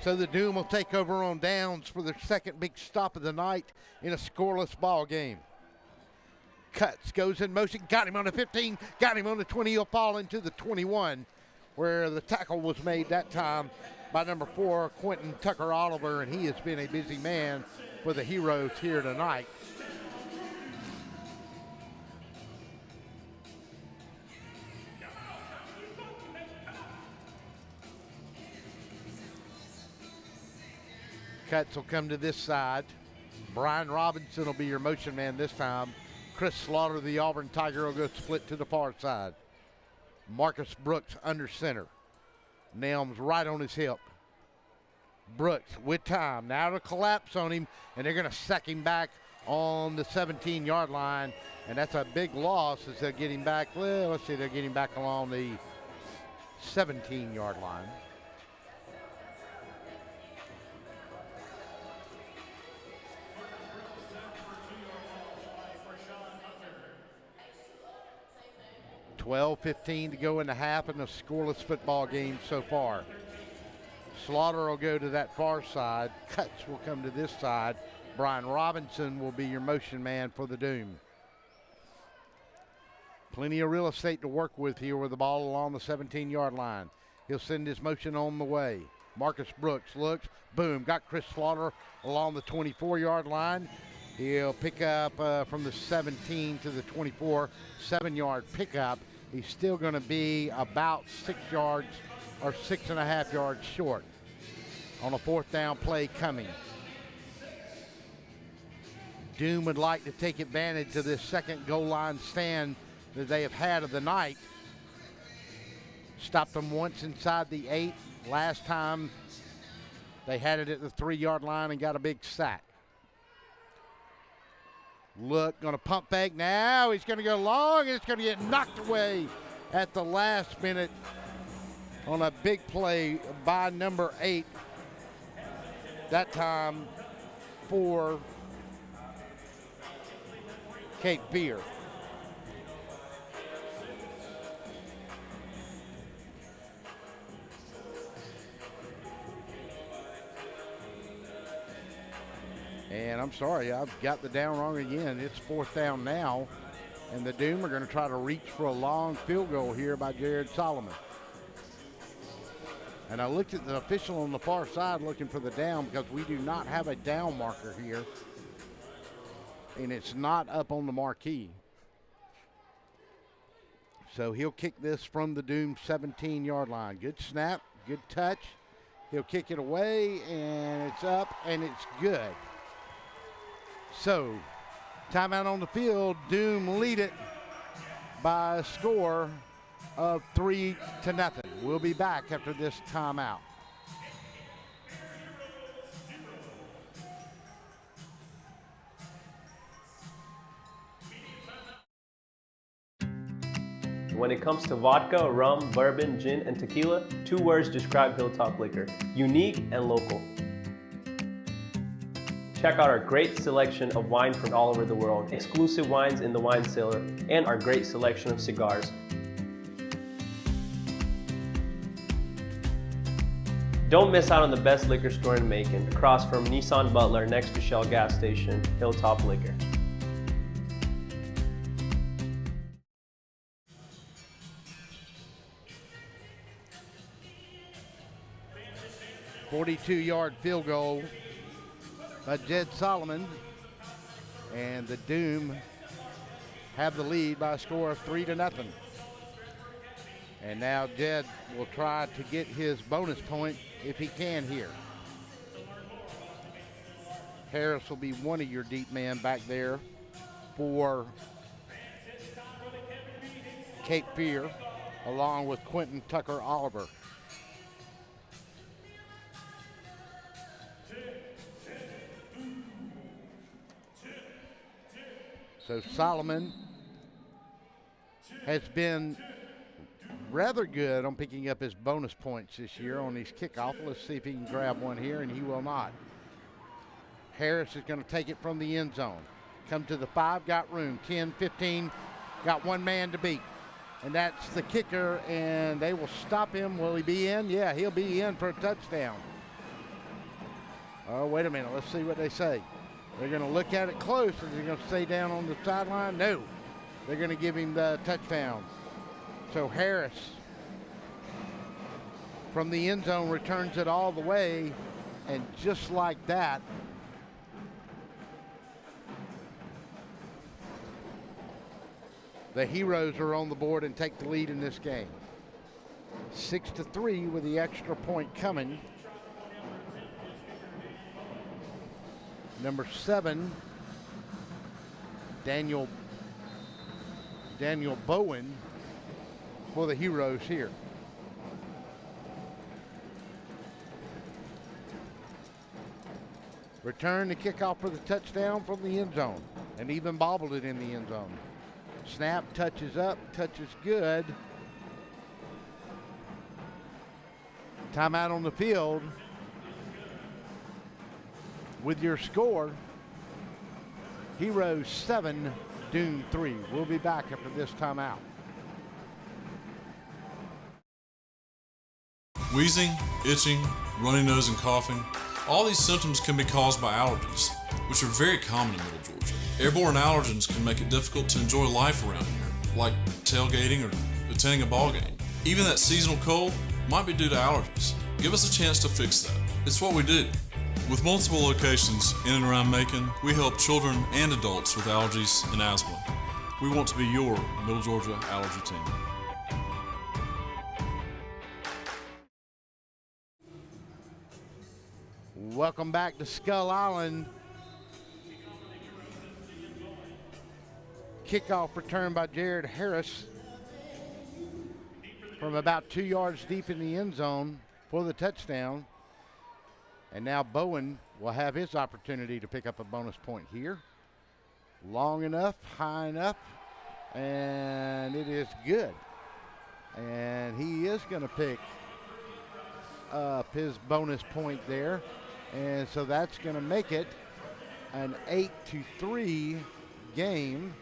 So the Doom will take over on downs for their second big stop of the night in a scoreless ball game. Cuts, goes in motion, got him on the 15, got him on the 20. He'll fall into the 21, where the tackle was made that time by number 4, Quentin Tucker Oliver, and he has been a busy man for the Heroes here tonight. Cuts will come to this side. Brian Robinson will be your motion man this time. Chris Slaughter, the Auburn Tiger, will go split to the far side. Marcus Brooks under center. Nelms right on his hip. Brooks with time. Now to collapse on him, and they're going to sack him back on the 17-yard line, and that's a big loss as they'll get him back. Well, let's see, they'll get him back along the 17-yard line. .12:15 to go in the half in a scoreless football game so far. Slaughter will go to that far side. Cuts will come to this side. Brian Robinson will be your motion man for the Doom. Plenty of real estate to work with here with the ball along the 17-yard line. He'll send his motion on the way. Marcus Brooks looks, boom, got Chris Slaughter along the 24-yard line. He'll pick up from the 17 to the 24, 7-yard pickup. He's still going to be about 6 yards or 6.5 yards short on a fourth down play coming. Doom would like to take advantage of this second goal line stand that they have had of the night. Stopped them once inside the 8. Last time they had it at the 3-yard line and got a big sack. Look, going to pump back now. He's going to go long, and it's going to get knocked away at the last minute on a big play by number 8. That time for Kate Beer. And I'm sorry, I've got the down wrong again. It's fourth down now, and the Doom are going to try to reach for a long field goal here by Jared Solomon. And I looked at the official on the far side looking for the down because we do not have a down marker here, and it's not up on the marquee. So he'll kick this from the Doom 17-yard line. Good snap, good touch. He'll kick it away, and it's up, and it's good. So, timeout on the field. Doom lead it by a score of 3-0. We'll be back after this timeout. When it comes to vodka, rum, bourbon, gin, and tequila, 2 words describe Hilltop Liquor: unique and local. Check out our great selection of wine from all over the world, exclusive wines in the wine cellar, and our great selection of cigars. Don't miss out on the best liquor store in Macon, across from Nissan Butler next to Shell gas station, Hilltop Liquor. .42-yard field goal by Jed Solomon, and the Doom have the lead by a score of 3-0. And now Jed will try to get his bonus point if he can here. Harris will be one of your deep men back there for Cape Fear, along with Quentin Tucker Oliver. So Solomon has been rather good on picking up his bonus points this year on these kickoffs. Let's see if he can grab one here, and he will not. Harris is going to take it from the end zone. Come to the 5, got room, 10, 15, got one man to beat. And that's the kicker, and they will stop him. Will he be in? Yeah, he'll be in for a touchdown. Oh, wait a minute. Let's see what they say. They're going to look at it close. Is he going to stay down on the sideline? No. They're going to give him the touchdown. So Harris from the end zone returns it all the way, and just like that, the Heroes are on the board and take the lead in this game. 6-3 with the extra point coming. Number 7, Daniel Bowen for the Heroes here. Return the kickoff for the touchdown from the end zone, and even bobbled it in the end zone. Snap, touches up, touches good. Timeout on the field. With your score, Heroes 7, Doom 3. We'll be back after this timeout. Wheezing, itching, runny nose, and coughing. All these symptoms can be caused by allergies, which are very common in Middle Georgia. Airborne allergens can make it difficult to enjoy life around here, like tailgating or attending a ball game. Even that seasonal cold might be due to allergies. Give us a chance to fix that. It's what we do. With multiple locations in and around Macon, we help children and adults with allergies and asthma. We want to be your Middle Georgia allergy team. Welcome back to Skull Island. Kickoff return by Jared Harris from about 2 yards deep in the end zone for the touchdown. And now Bowen will have his opportunity to pick up a bonus point here. Long enough, high enough, and it is good. And he is going to pick up his bonus point there. And so that's going to make it an 8-3 game.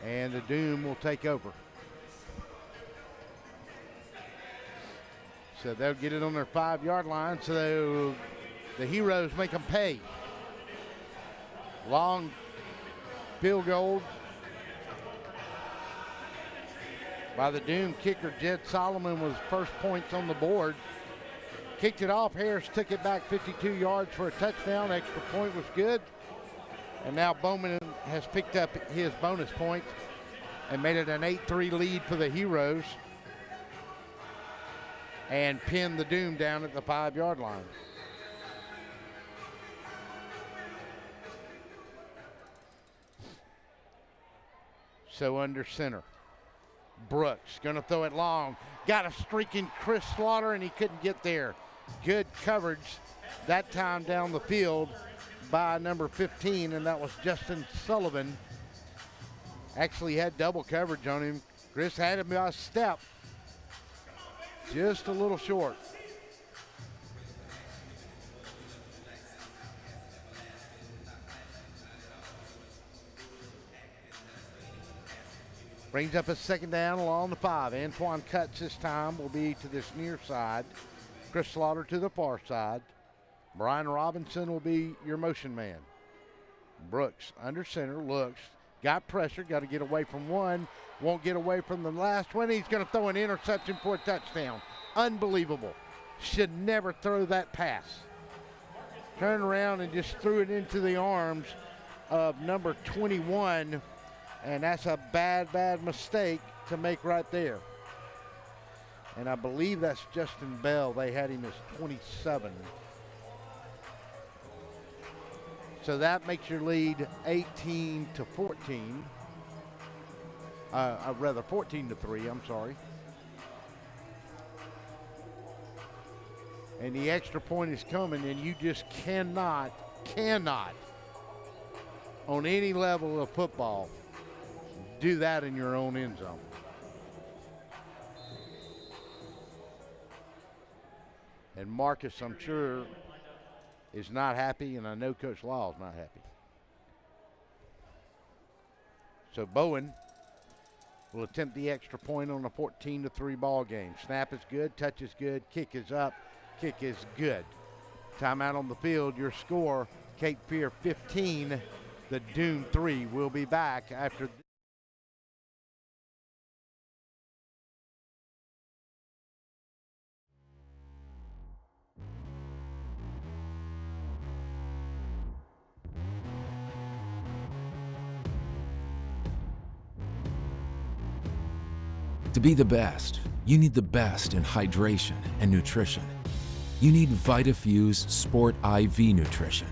And the Doom will take over. So they'll get it on their 5-yard line. So the Heroes make them pay. Long field goal by the Doom kicker. Jed Solomon was first points on the board. Kicked it off. Harris took it back 52 yards for a touchdown. Extra point was good. And now Bowman has picked up his bonus point and made it an 8-3 lead for the Heroes, and pinned the Doom down at the 5-yard line. So under center, Brooks gonna throw it long. Got a streaking Chris Slaughter, and he couldn't get there. Good coverage that time down the field by number 15, and that was Justin Sullivan. Actually had double coverage on him. Chris had him by a step, just a little short. Brings up a second down along the 5. Antoine Cutts this time will be to this near side. Chris Slaughter to the far side. Brian Robinson will be your motion man. Brooks under center, looks, got pressure, got to get away from one, won't get away from the last one. He's going to throw an interception for a touchdown. Unbelievable. Should never throw that pass. Turned around and just threw it into the arms of number 21. And that's a bad, bad mistake to make right there. And I believe that's Justin Bell. They had him as 27. So that makes your lead 18-14. Rather 14-3, I'm sorry. And the extra point is coming, and you just cannot, on any level of football, do that in your own end zone. And Marcus, I'm sure, is not happy, and I know Coach Law is not happy. So Bowen will attempt the extra point on a 14-3 ball game. Snap is good, touch is good, kick is up, kick is good. Timeout on the field, your score, Cape Fear 15, the Doom 3. We'll be back after To be the best, you need the best in hydration and nutrition. You need VitaFuse Sport IV Nutrition.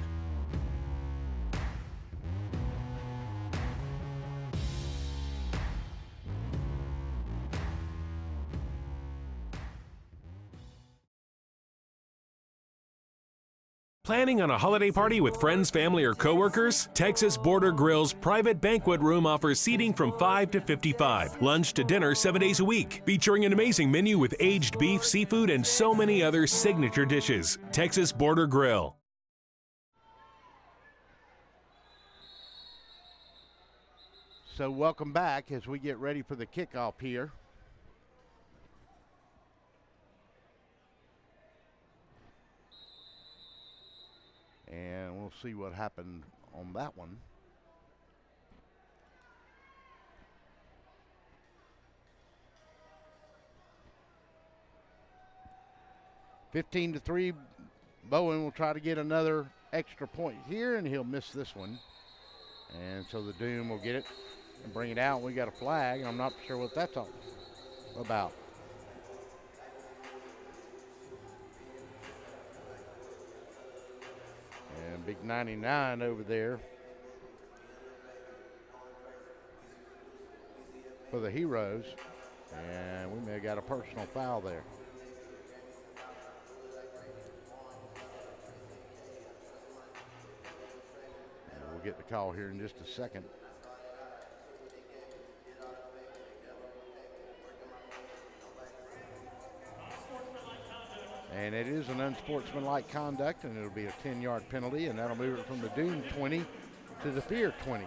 Planning on a holiday party with friends, family, or coworkers? Texas Border Grill's private banquet room offers seating from 5 to 55. Lunch to dinner 7 days a week. Featuring an amazing menu with aged beef, seafood, and so many other signature dishes. Texas Border Grill. So welcome back as we get ready for the kickoff here. And we'll see what happened on that one. (15-3). Bowen will try to get another extra point here, and he'll miss this one. And so the Doom will get it and bring it out. We got a flag, and I'm not sure what that's all about. And big 99 over there for the Heroes. And we may have got a personal foul there. And we'll get the call here in just a second. And it is an unsportsmanlike conduct, and it'll be a 10-yard penalty, and that'll move it from the Doom 20 to the Fear 20.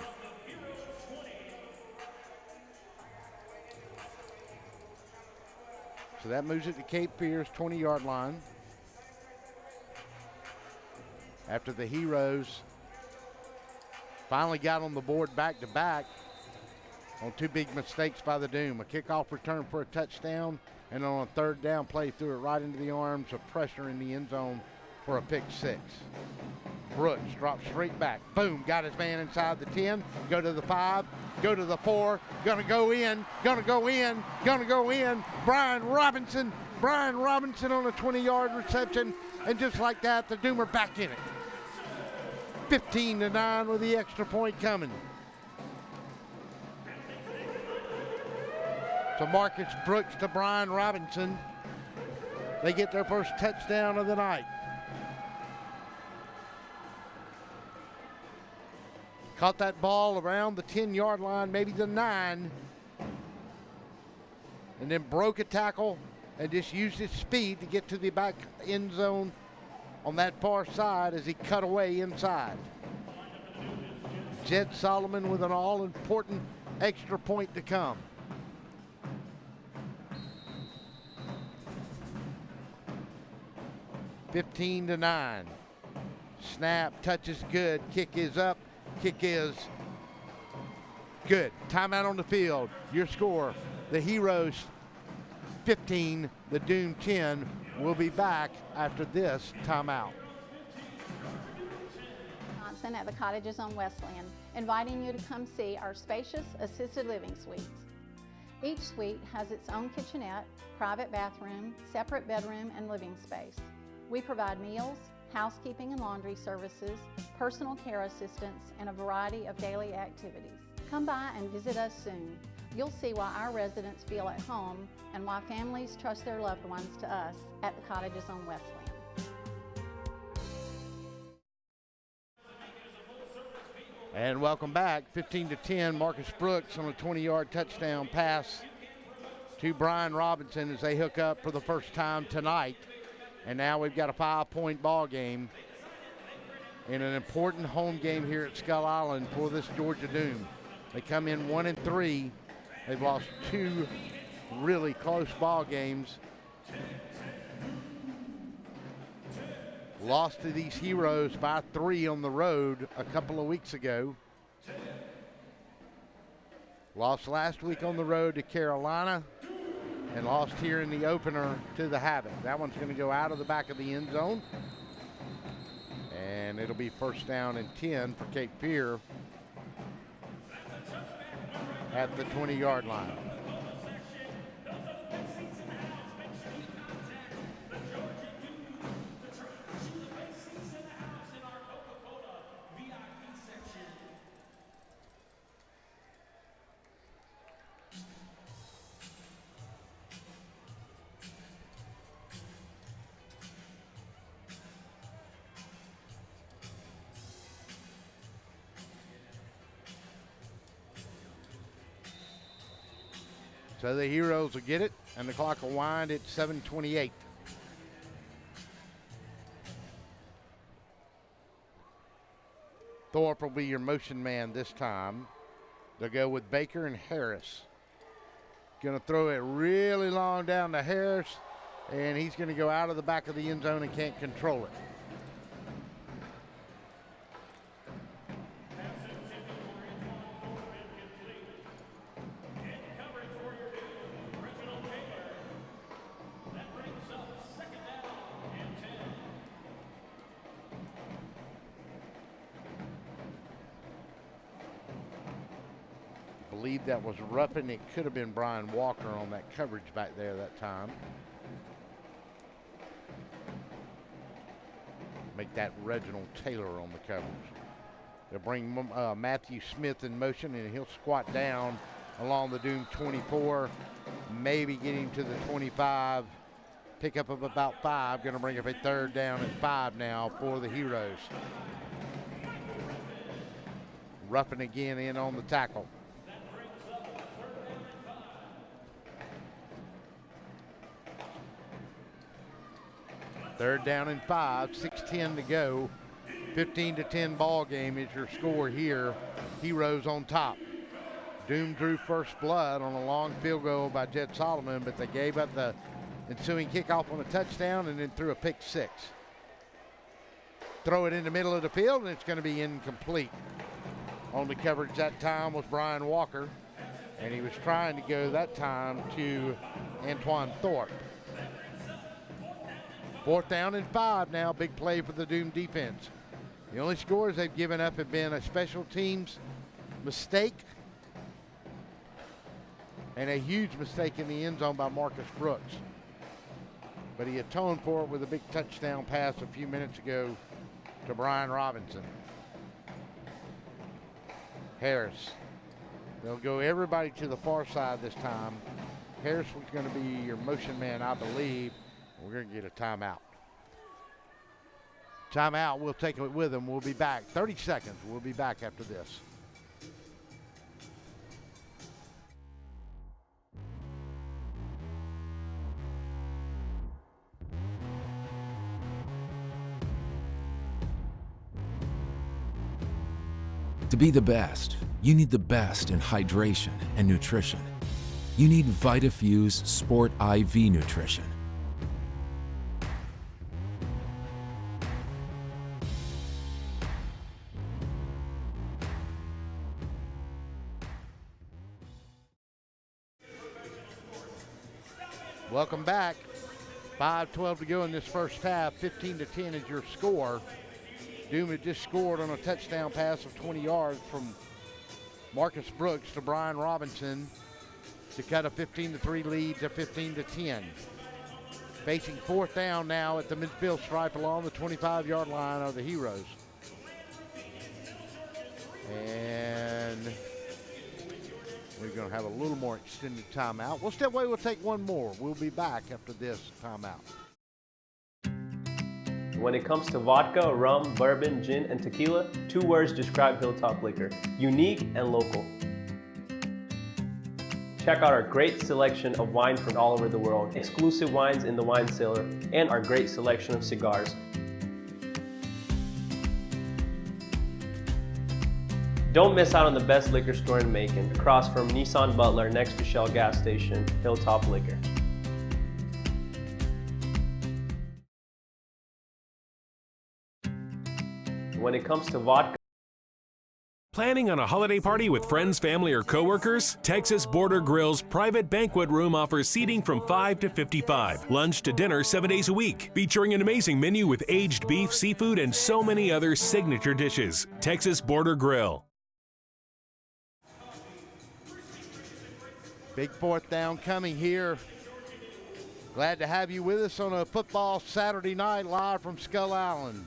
So that moves it to Cape Fear's 20-yard line. After the Heroes finally got on the board back-to-back on two big mistakes by the Doom. A kickoff return for a touchdown, and on a third down play threw it right into the arms of pressure in the end zone for a pick six. Brooks drops straight back. Boom, got his man inside the 10, go to the 5, go to the 4, gonna go in. Brian Robinson on a 20-yard reception, and just like that, the Doom are back in it. 15-9 with the extra point coming. So Marcus Brooks to Brian Robinson. They get their first touchdown of the night. Caught that ball around the 10-yard line, maybe the 9, and then broke a tackle and just used his speed to get to the back end zone on that far side as he cut away inside. Jed Solomon with an all-important extra point to come. (15-9). Snap, touch is good, kick is up, kick is good. Timeout on the field. Your score, the Heroes 15, the Doom 10. We'll be back after this timeout. Johnson at the Cottages on Wesleyan, inviting you to come see our spacious assisted living suites. Each suite has its own kitchenette, private bathroom, separate bedroom, and living space. We provide meals, housekeeping and laundry services, personal care assistance, and a variety of daily activities. Come by and visit us soon. You'll see why our residents feel at home and why families trust their loved ones to us at the Cottages on Wesleyan. And welcome back. 15-10, Marcus Brooks on a 20-yard touchdown pass to Brian Robinson as they hook up for the first time tonight. And now we've got a 5-point ball game in an important home game here at Skull Island for this Georgia Doom. They come in 1-3. They've lost 2 really close ball games. Lost to these Heroes by 3 on the road a couple of weeks ago. Lost last week on the road to Carolina and lost here in the opener to the Havoc. That one's going to go out of the back of the end zone. And it'll be first down and 10 for Cape Fear at the 20-yard line. So the Heroes will get it, and the clock will wind at 7:28. Thorpe will be your motion man this time. They'll go with Baker and Harris. Going to throw it really long down to Harris, and he's going to go out of the back of the end zone and can't control it. That was roughing. It could have been Brian Walker on that coverage back there that time. Make that Reginald Taylor on the coverage. They'll bring Matthew Smith in motion, and he'll squat down along the Doom 24, maybe get him to the 25. Pickup of about 5, going to bring up a 3rd down and 5 now for the Heroes. Roughing again in on the tackle. Third down and 5, 6:10 to go. 15-10 ball game is your score here. Heroes on top. Doom drew first blood on a long field goal by Jed Solomon, but they gave up the ensuing kickoff on a touchdown and then threw a pick 6. Throw it in the middle of the field, and it's going to be incomplete. On the coverage that time was Brian Walker, and he was trying to go that time to Antoine Thorpe. 4th down and 5 now. Big play for the Doom defense. The only scores they've given up have been a special teams mistake and a huge mistake in the end zone by Marcus Brooks. But he atoned for it with a big touchdown pass a few minutes ago to Brian Robinson. Harris. They'll go everybody to the far side this time. Harris was going to be your motion man, I believe. We're going to get a timeout. Timeout, we'll take it with them. We'll be back. 30 seconds. We'll be back after this. To be the best, you need the best in hydration and nutrition. You need VitaFuse Sport IV Nutrition. Welcome back. 5:12 to go in this first half. 15-10 is your score. Doom had just scored on a touchdown pass of 20 yards from Marcus Brooks to Brian Robinson to cut a 15-3 lead to 15-10. Facing fourth down now at the midfield stripe along the 25-yard line are the Heroes. And we're going to have a little more extended timeout. We'll step away. We'll take one more. We'll be back after this timeout. When it comes to vodka, rum, bourbon, gin, and tequila, 2 words describe Hilltop Liquor: unique and local. Check out our great selection of wine from all over the world, exclusive wines in the wine cellar, and our great selection of cigars. Don't miss out on the best liquor store in Macon, across from Nissan Butler next to Shell gas station, Hilltop Liquor. When it comes to vodka, Planning on a holiday party with friends, family, or coworkers? Texas Border Grill's private banquet room offers seating from 5 to 55. Lunch to dinner 7 days a week, featuring an amazing menu with aged beef, seafood, and so many other signature dishes. Texas Border Grill. Big fourth down coming here. Glad to have you with us on a football Saturday night live from Skull Island.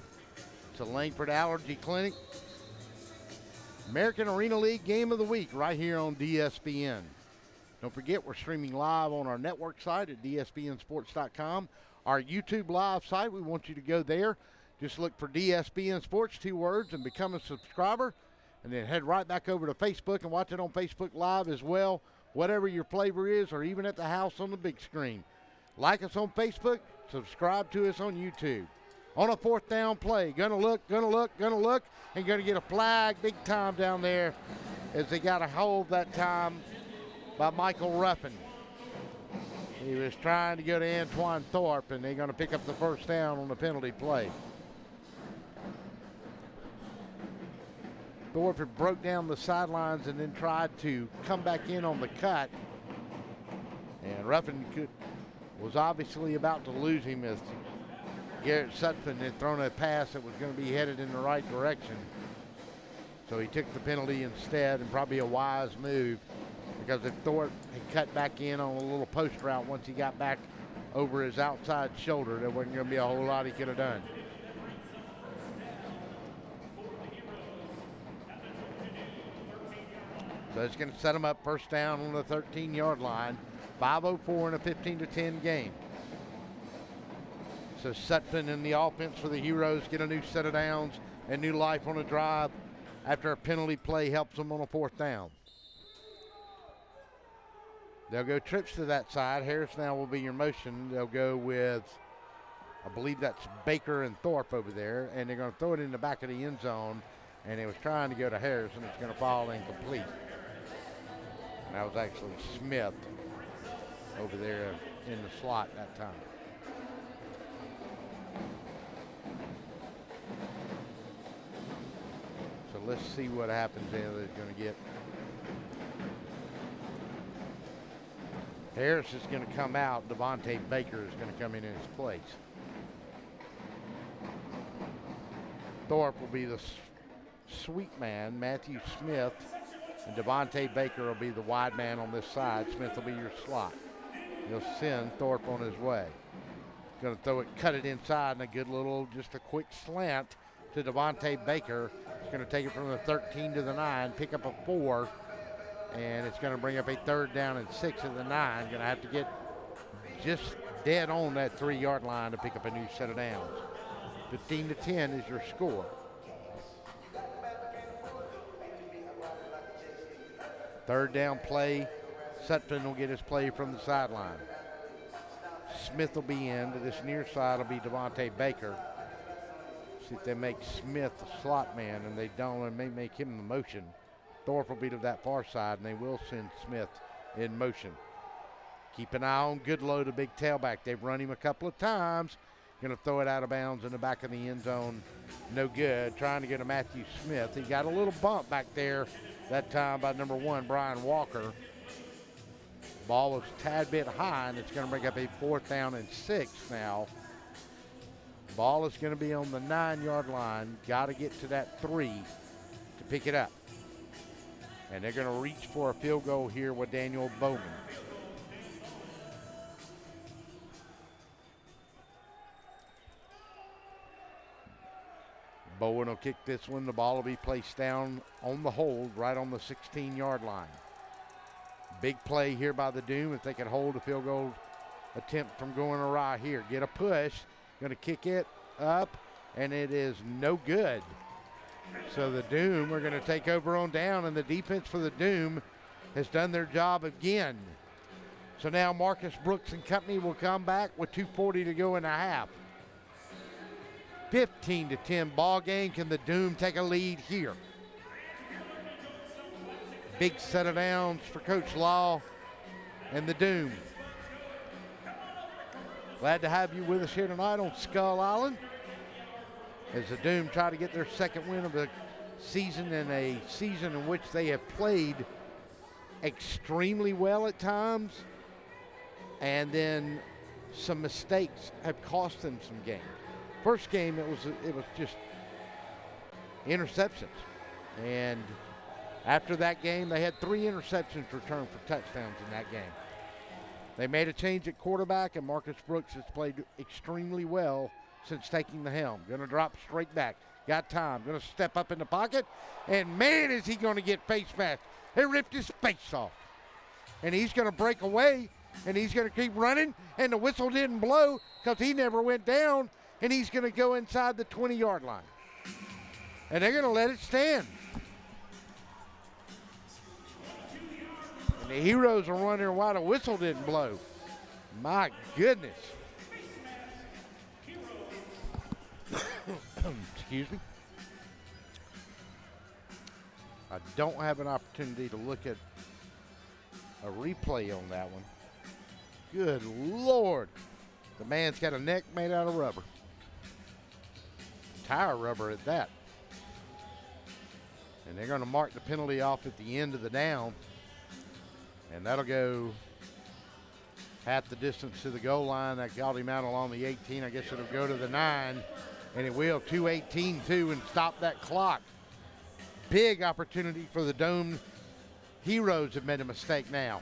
It's a Langford Allergy Clinic. American Arena League Game of the Week right here on DSBN. Don't forget, we're streaming live on our network site at dsbnsports.com. Our YouTube live site, we want you to go there. Just look for DSBN Sports, 2 words, and become a subscriber. And then head right back over to Facebook and watch it on Facebook Live as well, whatever your flavor is, or even at the house on the big screen. Like us on Facebook, subscribe to us on YouTube. On a fourth down play, gonna look, and gonna get a flag big time down there as they got a hold that time by Michael Ruffin. He was trying to go to Antoine Thorpe, and they're gonna pick up the first down on the penalty play. Thorpe had broke down the sidelines and then tried to come back in on the cut. And Ruffin was obviously about to lose him as Garrett Sutphin had thrown a pass that was going to be headed in the right direction. So he took the penalty instead, and probably a wise move, because if Thorpe had cut back in on a little post route once he got back over his outside shoulder, there wasn't going to be a whole lot he could have done. So it's going to set him up first down on the 13-yard line. 5:04 in a 15-10 game. So Sutphin and the offense for the Heroes get a new set of downs and new life on a drive after a penalty play helps them on a fourth down. They'll go trips to that side. Harris now will be your motion. They'll go with, I believe that's Baker and Thorpe over there, and they're going to throw it in the back of the end zone, and it was trying to go to Harris, and it's going to fall incomplete. And that was actually Smith over there in the slot that time. So let's see what happens there. They're going to get. Harris is going to come out. Devontae Baker is going to come in his place. Thorpe will be the sweet man. Matthew Smith and Devontae Baker will be the wide man on this side. Smith will be your slot. He'll send Thorpe on his way. Going to throw it, cut it inside, and a good little, just a quick slant to Devontae Baker. He's going to take it from the 13 to the 9, pick up a 4, and it's going to bring up a 3rd down and 6 at the 9. Going to have to get just dead on that 3-yard line to pick up a new set of downs. 15-10 is your score. Third down play. Sutphin will get his play from the sideline. Smith will be in. To this near side will be Devontae Baker. See if they make Smith the slot man, and they don't, and may make him the motion. Thorpe will be to that far side, and they will send Smith in motion. Keep an eye on Goodlow, the big tailback. They've run him a couple of times. Going to throw it out of bounds in the back of the end zone. No good. Trying to get a Matthew Smith. He got a little bump back there that time by number 1, Brian Walker. Ball was a tad bit high, and it's going to bring up a 4th down and 6 now. Ball is going to be on the 9-yard line. Got to get to that 3 to pick it up. And they're going to reach for a field goal here with Daniel Bowman. Bowen will kick this one. The ball will be placed down on the hold right on the 16-yard line. Big play here by the Doom if they can hold a field goal attempt from going awry here. Get a push. Going to kick it up, and it is no good. So the Doom are going to take over on down, and the defense for the Doom has done their job again. So now Marcus Brooks and company will come back with 2:40 to go in the half. 15-10 ball game. Can the Doom take a lead here? Big set of downs for Coach Law and the Doom. Glad to have you with us here tonight on Skull Island as the Doom try to get their second win of the season, in a season in which they have played extremely well at times, and then some mistakes have cost them some games. First game, it was just interceptions. And after that game, they had 3 interceptions returned for touchdowns in that game. They made a change at quarterback, and Marcus Brooks has played extremely well since taking the helm. Going to drop straight back. Got time. Going to step up in the pocket. And, man, is he going to get face masked. They ripped his face off. And he's going to break away, and he's going to keep running, and the whistle didn't blow because he never went down. And he's going to go inside the 20-yard line. And they're going to let it stand. And the Heroes are wondering why the whistle didn't blow. My goodness. Excuse me. I don't have an opportunity to look at a replay on that one. Good Lord. The man's got a neck made out of rubber. Tire rubber at that. And they're going to mark the penalty off at the end of the down. And that'll go half the distance to the goal line. That got him out along the 18. I guess it'll go to the 9. And it will. 2:18 too, and stop that clock. Big opportunity for the Dome. Heroes have made a mistake now.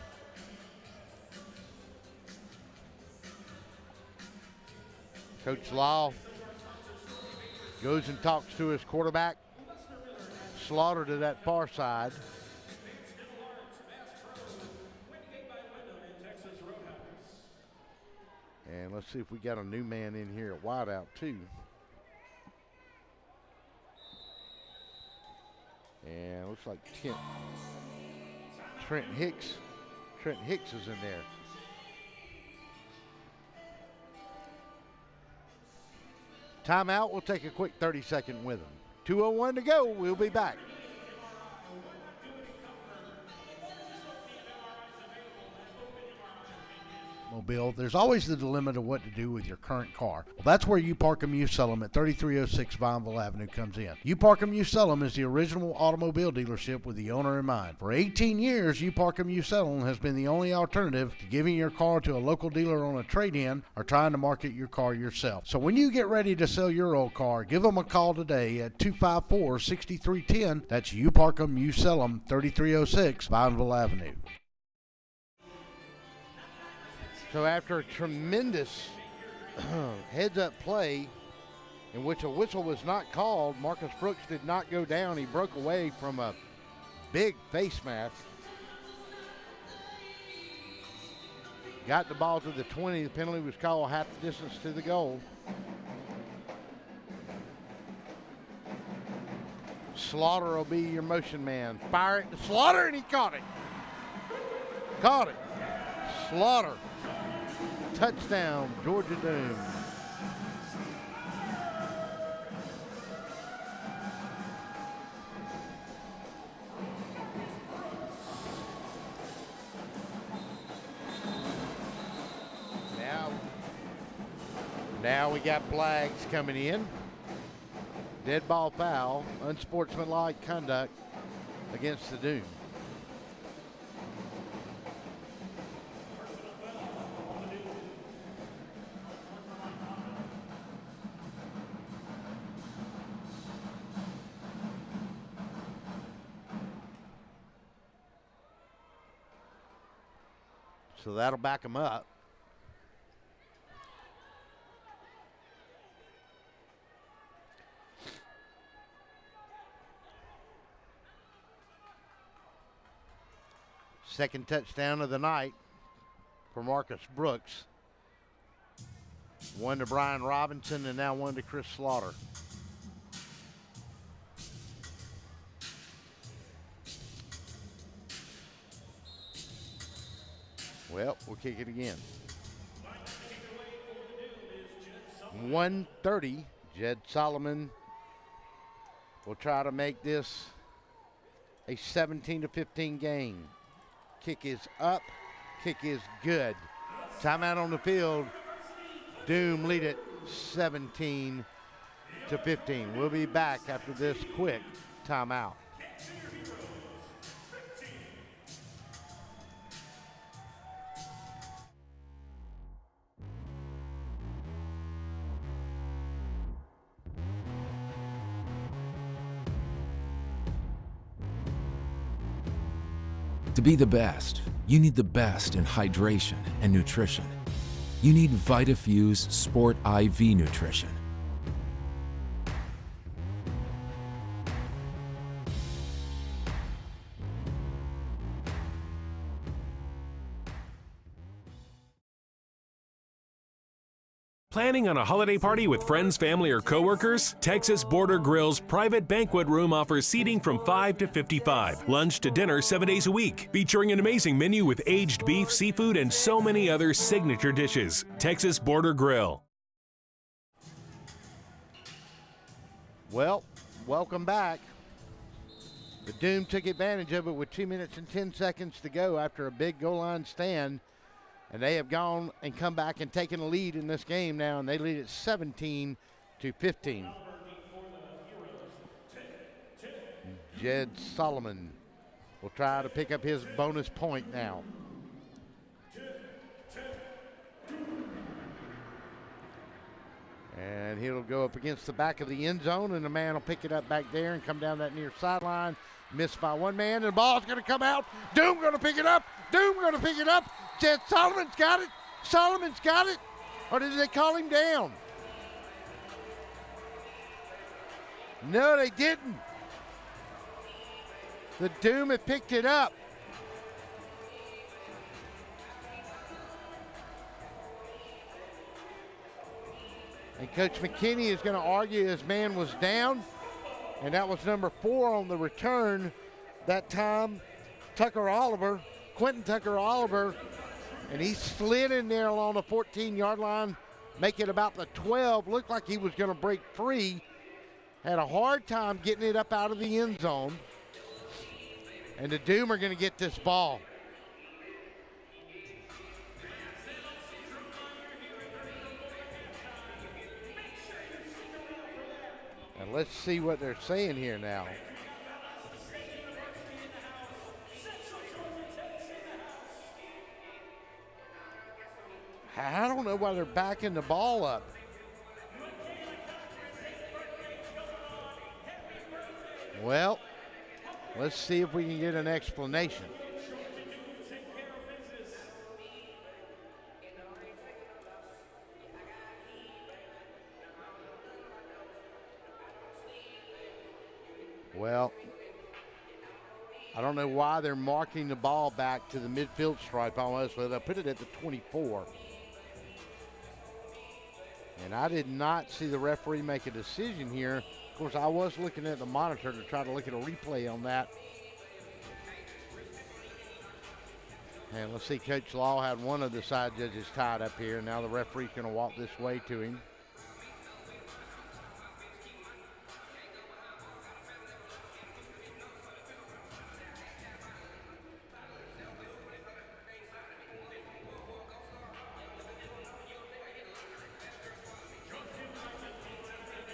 Coach Law goes and talks to his quarterback. Slaughter to that far side. And let's see if we got a new man in here at wideout too. And looks like Trent Hicks. Trent Hicks is in there. Timeout. We'll take a quick 30-second with them. 2:01 to go. We'll be back. Mobile, there's always the dilemma of what to do with your current car. Well, that's where You Park 'Em, You Sell 'Em at 3306 Vineville Avenue comes in. You Park 'Em, You Sell 'Em is the original automobile dealership with the owner in mind. For 18 years, You Park 'Em, You Sell 'Em has been the only alternative to giving your car to a local dealer on a trade-in or trying to market your car yourself. So when you get ready to sell your old car, give them a call today at 254-6310. That's You Park 'Em, You Sell 'Em, 3306 Vineville Avenue. So after a tremendous heads-up play in which a whistle was not called, Marcus Brooks did not go down. He broke away from a big face mask. Got the ball to the 20. The penalty was called half the distance to the goal. Slaughter will be your motion man. Fire it to Slaughter, and he caught it. Caught it. Slaughter. Touchdown, Georgia Doom. Now we got flags coming in. Dead ball foul, unsportsmanlike conduct against the Doom. So that'll back them up. Second touchdown of the night for Marcus Brooks. One to Brian Robinson and now one to Chris Slaughter. Well, we'll kick it again. 1:30. Jed Solomon will try to make this a 17-15 game. Kick is up. Kick is good. Timeout on the field. Doom lead it 17-15. We'll be back after this quick timeout. To be the best, you need the best in hydration and nutrition. You need VitaFuse Sport IV Nutrition. Planning on a holiday party with friends, family, or coworkers? Texas Border Grill's private banquet room offers seating from 5 to 55. Lunch to dinner 7 days a week. Featuring an amazing menu with aged beef, seafood, and so many other signature dishes. Texas Border Grill. Well, welcome back. The Doom took advantage of it with 2 minutes and 10 seconds to go after a big goal line stand. And they have gone and come back and taken a lead in this game now, and they lead it 17-15. Jed Solomon will try to pick up his bonus point now. And he'll go up against the back of the end zone, and the man will pick it up back there and come down that near sideline. Missed by one man, and the ball's going to come out. Doom going to pick it up. Doom going to pick it up. Jed Solomon's got it. Solomon's got it. Or did they call him down? No, they didn't. The Doom had picked it up. And Coach McKinney is going to argue his man was down. And that was number 4 on the return that time. Quentin Tucker Oliver. And he slid in there along the 14-yard line, make it about the 12. Looked like he was going to break free. Had a hard time getting it up out of the end zone. And the Doom are going to get this ball. And let's see what they're saying here now. I don't know why they're backing the ball up. Well, let's see if we can get an explanation. Well, I don't know why they're marking the ball back to the midfield stripe almost, but they'll put it at the 24. And I did not see the referee make a decision here. Of course, I was looking at the monitor to try to look at a replay on that. And let's see, Coach Law had one of the side judges tied up here. Now the referee's going to walk this way to him.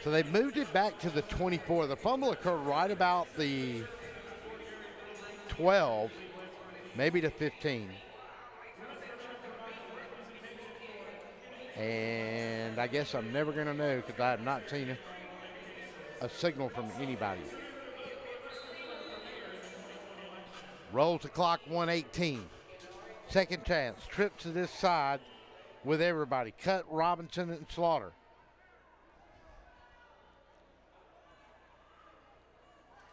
So they've moved it back to the 24. The fumble occurred right about the 12, maybe to 15. And I guess I'm never going to know because I have not seen a signal from anybody. Rolls the clock, 1:18. Second chance, trip to this side with everybody. Cut, Robinson, and Slaughter.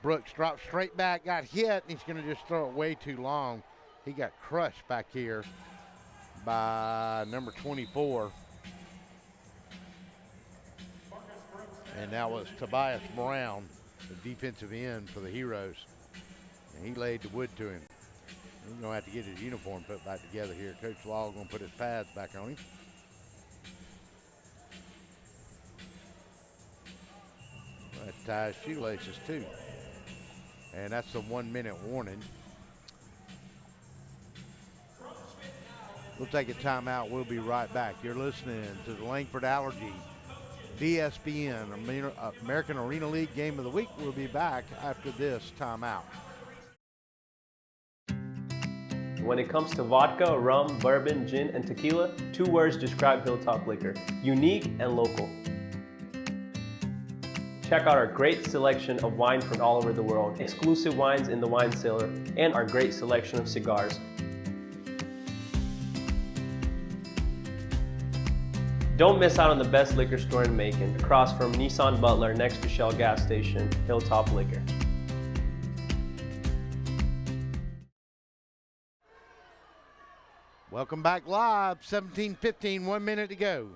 Brooks dropped straight back, got hit, and he's going to just throw it way too long. He got crushed back here by number 24. And that was Tobias Brown, the defensive end for the Heroes. And he laid the wood to him. He's going to have to get his uniform put back together here. Coach Law going to put his pads back on him. That ties shoelaces too. And that's the 1 minute warning. We'll take a timeout. We'll be right back. You're listening to the Langford Allergy BSBN American Arena League Game of the Week. We'll be back after this timeout. When it comes to vodka, rum, bourbon, gin, and tequila, 2 words describe Hilltop Liquor: unique and local. Check out our great selection of wine from all over the world, exclusive wines in the wine cellar, and our great selection of cigars. Don't miss out on the best liquor store in Macon, across from Nissan Butler next to Shell gas station, Hilltop Liquor. Welcome back live, 17-15, 1 minute to go.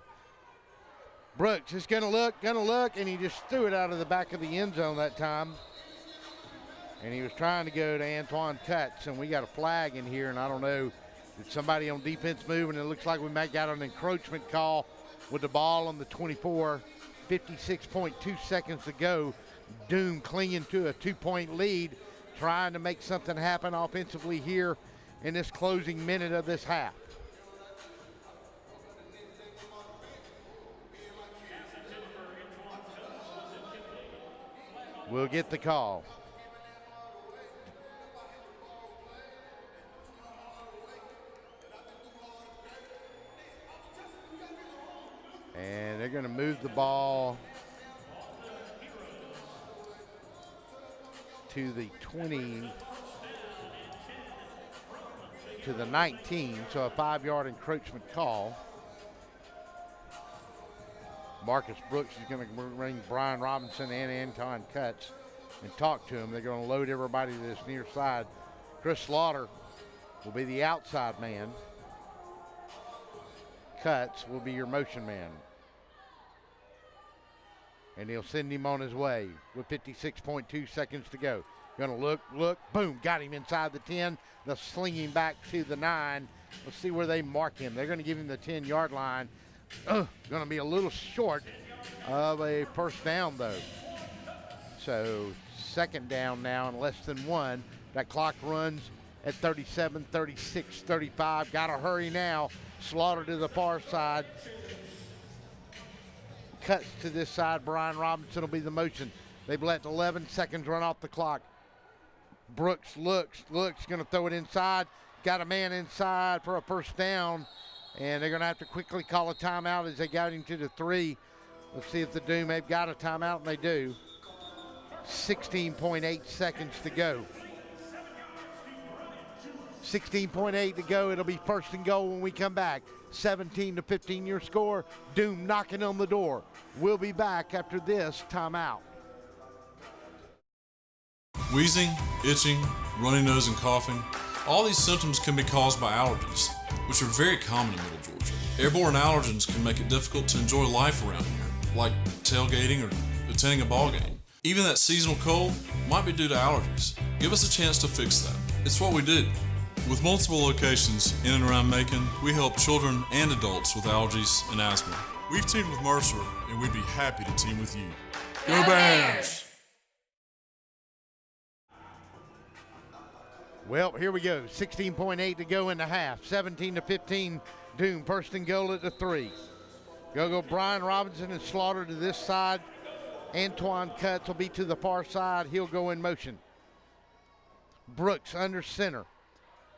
Brooks is gonna look, and he just threw it out of the back of the end zone that time. And he was trying to go to Antoine Cutts, and we got a flag in here, and I don't know, did somebody on defense move, and it looks like we might got an encroachment call with the ball on the 24, 56.2 seconds to go. Doom clinging to a 2-point lead, trying to make something happen offensively here in this closing minute of this half. We'll get the call. And they're going to move the ball to the 20, to the 19, so a 5-yard encroachment call. Marcus Brooks is going to bring Brian Robinson and Anton Cutts and talk to him. They're going to load everybody to this near side. Chris Slaughter will be the outside man. Cutts will be your motion man. And he'll send him on his way with 56.2 seconds to go. Going to look, boom, got him inside the 10. They'll sling him back to the 9. Let's see where they mark him. They're going to give him the 10-yard line. Going to be a little short of a first down, though. So second down now and less than 1. That clock runs at 37, 36, 35. Got to hurry now. Slaughter to the far side. Cuts to this side. Brian Robinson will be the motion. They've let 11 seconds run off the clock. Brooks looks, going to throw it inside. Got a man inside for a first down. And they're going to have to quickly call a timeout as they got him to the 3. Let's see if the Doom have got a timeout, and they do. 16.8 seconds to go. 16.8 to go. It'll be first and goal when we come back. 17-15 your score. Doom knocking on the door. We'll be back after this timeout. Wheezing, itching, runny nose, and coughing. All these symptoms can be caused by allergies, which are very common in Middle Georgia. Airborne allergens can make it difficult to enjoy life around here, like tailgating or attending a ball game. Even that seasonal cold might be due to allergies. Give us a chance to fix that. It's what we do. With multiple locations in and around Macon, we help children and adults with allergies and asthma. We've teamed with Mercer, and we'd be happy to team with you. Go Bears! Well, here we go. 16.8 to go in the half. 17-15. Doom first and goal at the 3. Go Brian Robinson and Slaughter to this side Antoine Cutts will be to the far side. He'll go in motion. Brooks under center.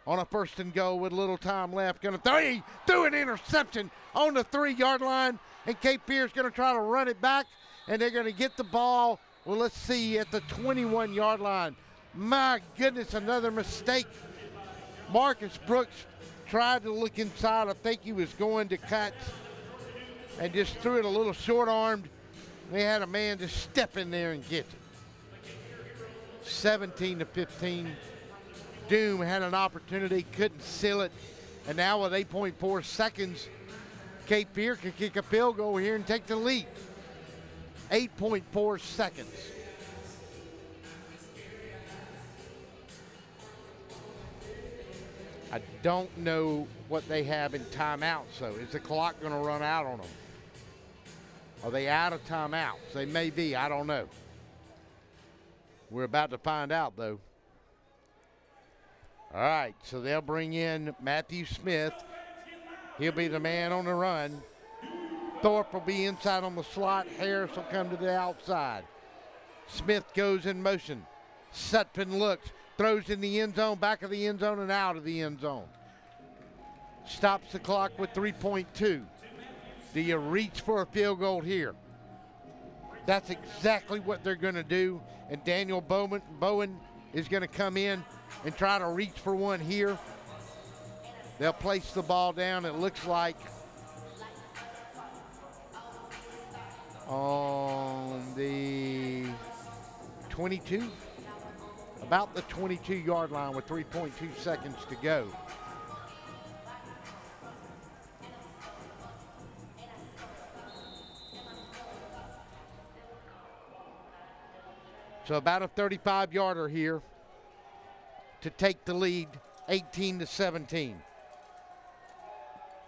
On a first and goal with a little time left. Going to throw an interception on the 3-yard line. And Cape Fear's going to try to run it back. And they're going to get the ball, well, let's see, at the 21-yard line. My goodness, another mistake. Marcus Brooks tried to look inside. I think he was going to cut and just threw it a little short-armed. They had a man just step in there and get it. 17-15. Doom had an opportunity, couldn't seal it. And now with 8.4 seconds, Cape Fear can kick a field goal here and take the lead. 8.4 seconds. I don't know what they have in timeouts, though. Is the clock going to run out on them? Are they out of timeouts? They may be. I don't know. We're about to find out, though. All right, so they'll bring in Matthew Smith. He'll be the man on the run. Thorpe will be inside on the slot. Harris will come to the outside. Smith goes in motion. Sutphin looks, throws in the end zone, back of the end zone and out of the end zone. Stops the clock with 3.2. Do you reach for a field goal here? That's exactly what they're going to do. And Daniel Bowen is going to come in and try to reach for one here. They'll place the ball down, it looks like, on the 22, about the 22-yard line with 3.2 seconds to go. So about a 35-yarder here to take the lead, 18-17.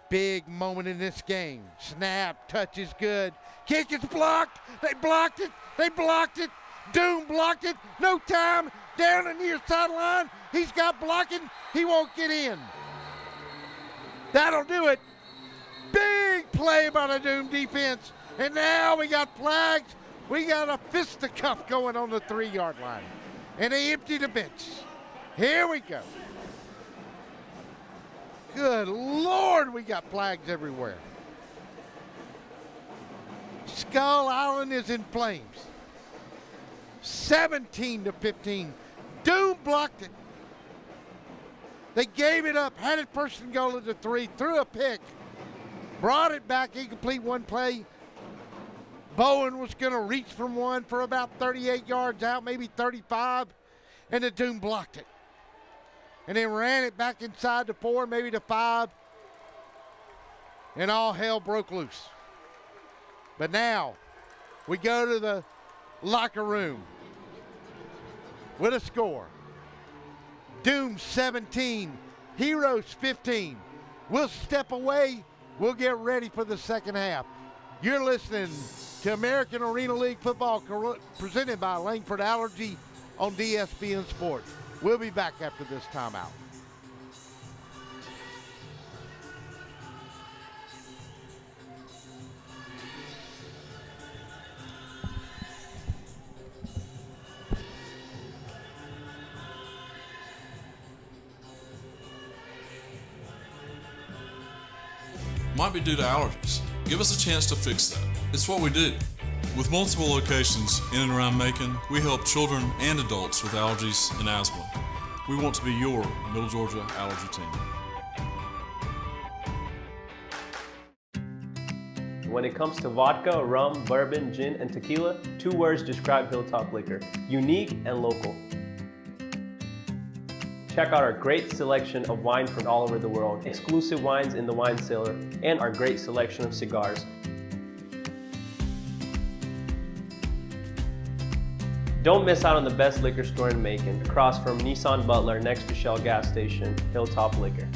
Big moment in this game. Snap, touch is good. Kick is blocked. They blocked it. They blocked it. Doom blocked it. No time. Down the near sideline. He's got blocking. He won't get in. That'll do it. Big play by the Doom defense. And now we got flags. We got a fisticuff going on the 3-yard line. And they empty the bench. Here we go. Good Lord, we got flags everywhere. Skull Island is in flames. 17-15. Doom blocked it. They gave it up, had it first and goal at the 3, threw a pick, brought it back, incomplete one play. Bowen was going to reach from one for about 38 yards out, maybe 35, and the Doom blocked it. And then ran it back inside the 4, maybe the 5, and all hell broke loose. But now we go to the locker room with a score. Doom 17, Heroes 15. We'll step away. We'll get ready for the second half. You're listening to American Arena League football presented by Langford Allergy on DSBN Sports. We'll be back after this timeout. Might be due to allergies. Give us a chance to fix that. It's what we do. With multiple locations in and around Macon, we help children and adults with allergies and asthma. We want to be your Middle Georgia allergy team. When it comes to vodka, rum, bourbon, gin, and tequila, 2 words describe Hilltop Liquor: unique and local. Check out our great selection of wine from all over the world, exclusive wines in the wine cellar, and our great selection of cigars. Don't miss out on the best liquor store in Macon, across from Nissan Butler next to Shell gas station, Hilltop Liquor.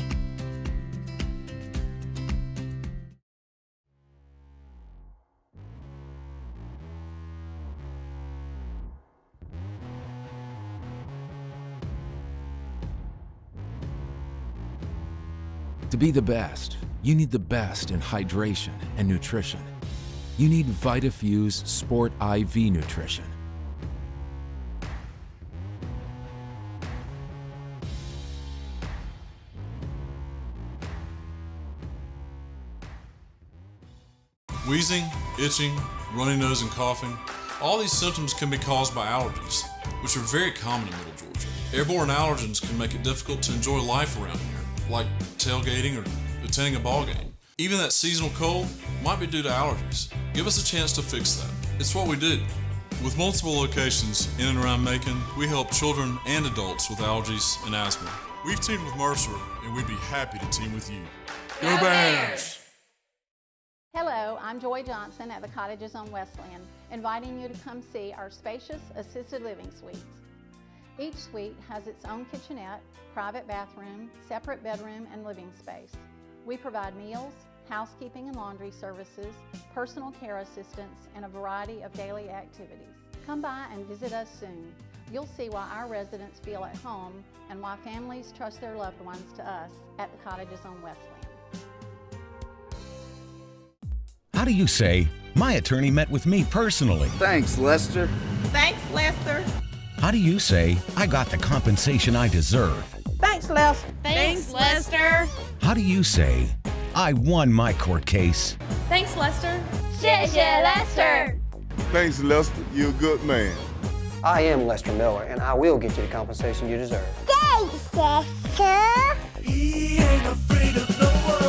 To be the best, you need the best in hydration and nutrition. You need VitaFuse Sport IV Nutrition. Wheezing, itching, runny nose, and coughing. All these symptoms can be caused by allergies, which are very common in Middle Georgia. Airborne allergens can make it difficult to enjoy life around here, like tailgating or attending a ball game. Even that seasonal cold might be due to allergies. Give us a chance to fix that. It's what we do. With multiple locations in and around Macon, we help children and adults with allergies and asthma. We've teamed with Mercer, and we'd be happy to team with you. Go Bears! Hello, I'm Joy Johnson at the Cottages on Westland, inviting you to come see our spacious assisted living suites. Each suite has its own kitchenette, private bathroom, separate bedroom, and living space. We provide meals, housekeeping and laundry services, personal care assistance, and a variety of daily activities. Come by and visit us soon. You'll see why our residents feel at home and why families trust their loved ones to us at the Cottages on Westland. How do you say, my attorney met with me personally? Thanks, Lester. Thanks, Lester. How do you say, I got the compensation I deserve? Thanks, Lester. Thanks, Lester. How do you say, I won my court case? Thanks, Lester. 谢谢 Lester. Thanks, Lester. You're a good man. I am Lester Miller, and I will get you the compensation you deserve. Thanks, Lester. He ain't afraid of no one.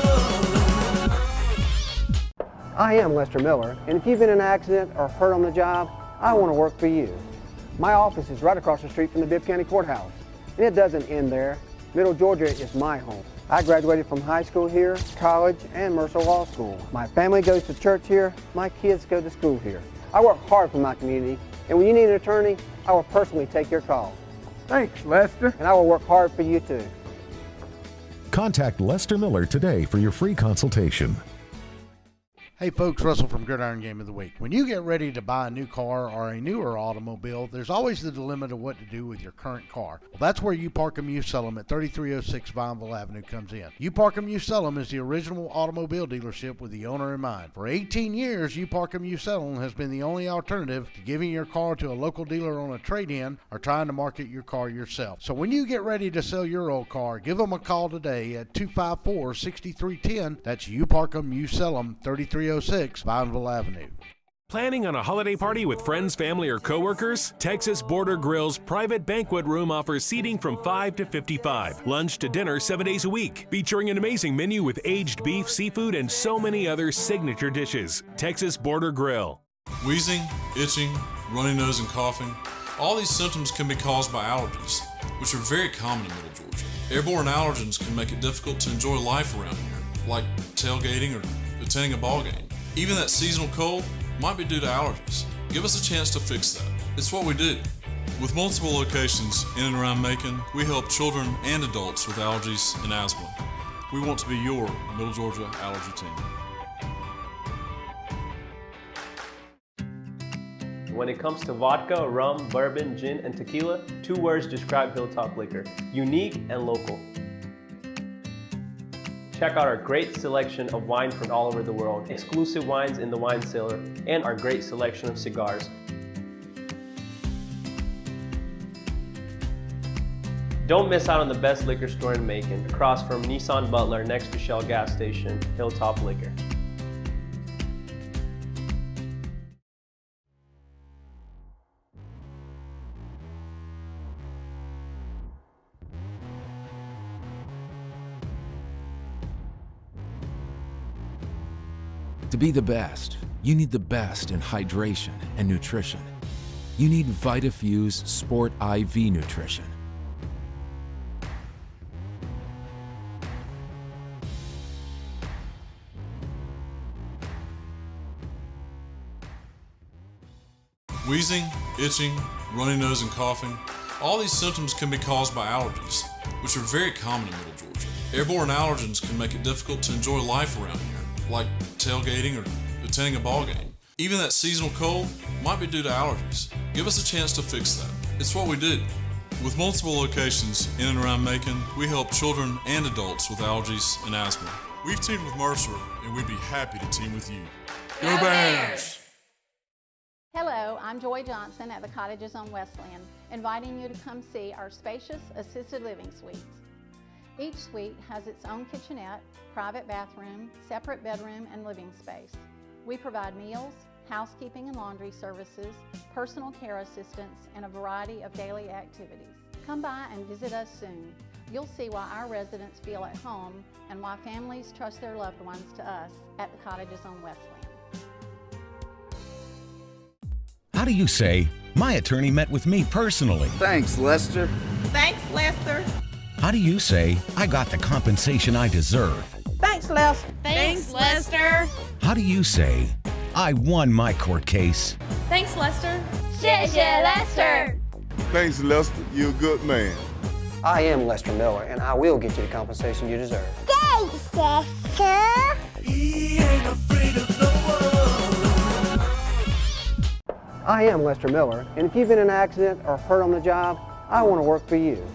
I am Lester Miller, and if you've been in an accident or hurt on the job, I want to work for you. My office is right across the street from the Bibb County Courthouse, and it doesn't end there. Middle Georgia is my home. I graduated from high school here, college, and Mercer Law School. My family goes to church here. My kids go to school here. I work hard for my community, and when you need an attorney, I will personally take your call. Thanks, Lester. And I will work hard for you too. Contact Lester Miller today for your free consultation. Hey folks, Russell from Gridiron Game of the Week. When you get ready to buy a new car or a newer automobile, there's always the dilemma of what to do with your current car. Well, that's where You Park 'Em, You Sell 'Em at 3306 Vineville Avenue comes in. You Park 'Em, You Sell 'Em is the original automobile dealership with the owner in mind. For 18 years, You Park 'Em, You Sell 'Em has been the only alternative to giving your car to a local dealer on a trade-in or trying to market your car yourself. So when you get ready to sell your old car, give them a call today at 254-6310. That's You Park 'Em, You Sell 'Em, 3306 Vineville Avenue. Planning on a holiday party with friends, family, or coworkers? Texas Border Grill's private banquet room offers seating from 5 to 55. Lunch to dinner 7 days a week, featuring an amazing menu with aged beef, seafood, and so many other signature dishes. Texas Border Grill. Wheezing, itching, runny nose, and coughing. All these symptoms can be caused by allergies, which are very common in Middle Georgia. Airborne allergens can make it difficult to enjoy life around here, like tailgating or attending a ball game. Even that seasonal cold might be due to allergies. Give us a chance to fix that. It's what we do. With multiple locations in and around Macon, we help children and adults with allergies and asthma. We want to be your Middle Georgia allergy team. When it comes to vodka, rum, bourbon, gin, and tequila, 2 words describe Hilltop Liquor: unique and local. Check out our great selection of wine from all over the world, exclusive wines in the wine cellar, and our great selection of cigars. Don't miss out on the best liquor store in Macon, across from Nissan Butler next to Shell gas station, Hilltop Liquor. To be the best, you need the best in hydration and nutrition. You need VitaFuse Sport IV Nutrition. Wheezing, itching, runny nose, and coughing. All these symptoms can be caused by allergies, which are very common in Middle Georgia. Airborne allergens can make it difficult to enjoy life around here, like tailgating or attending a ball game. Even that seasonal cold might be due to allergies. Give us a chance to fix that. It's what we do. With multiple locations in and around Macon, we help children and adults with allergies and asthma. We've teamed with Mercer, and we'd be happy to team with you. Go Bears! Hello, I'm Joy Johnson at the Cottages on Wesleyan, inviting you to come see our spacious assisted living suites. Each suite has its own kitchenette, private bathroom, separate bedroom, and living space. We provide meals, housekeeping and laundry services, personal care assistance, and a variety of daily activities. Come by and visit us soon. You'll see why our residents feel at home and why families trust their loved ones to us at the Cottages on Wesleyan. How do you say, my attorney met with me personally? Thanks, Lester. Thanks, Lester. How do you say, I got the compensation I deserve? Thanks, Lester. Thanks, Lester. How do you say, I won my court case? Thanks, Lester. 谢谢 Lester. Thanks, Lester. You're a good man. I am Lester Miller, and I will get you the compensation you deserve. Thanks, Lester. He ain't afraid of no one. I am Lester Miller, and if you've been in an accident or hurt on the job, I want to work for you.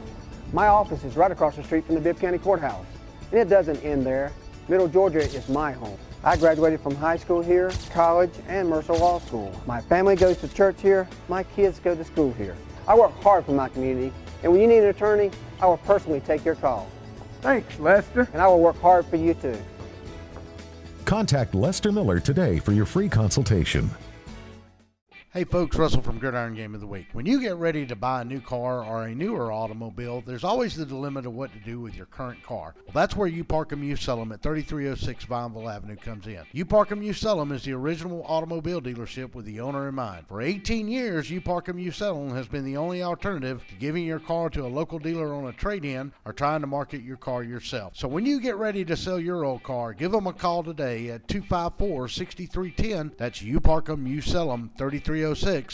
My office is right across the street from the Bibb County Courthouse, and it doesn't end there. Middle Georgia is my home. I graduated from high school here, college, and Mercer Law School. My family goes to church here. My kids go to school here. I work hard for my community, and when you need an attorney, I will personally take your call. Thanks, Lester. And I will work hard for you too. Contact Lester Miller today for your free consultation. Hey folks, Russell from Gridiron Game of the Week. When you get ready to buy a new car or a newer automobile, there's always the dilemma of what to do with your current car. Well, that's where You Park 'Em, You Sell 'Em at 3306 Vineville Avenue comes in. You Park 'Em, You Sell 'Em is the original automobile dealership with the owner in mind. For 18 years, You Park 'Em, You Sell 'Em has been the only alternative to giving your car to a local dealer on a trade-in or trying to market your car yourself. So when you get ready to sell your old car, give them a call today at 254-6310. That's You Park 'Em, You Sell 'Em, 3306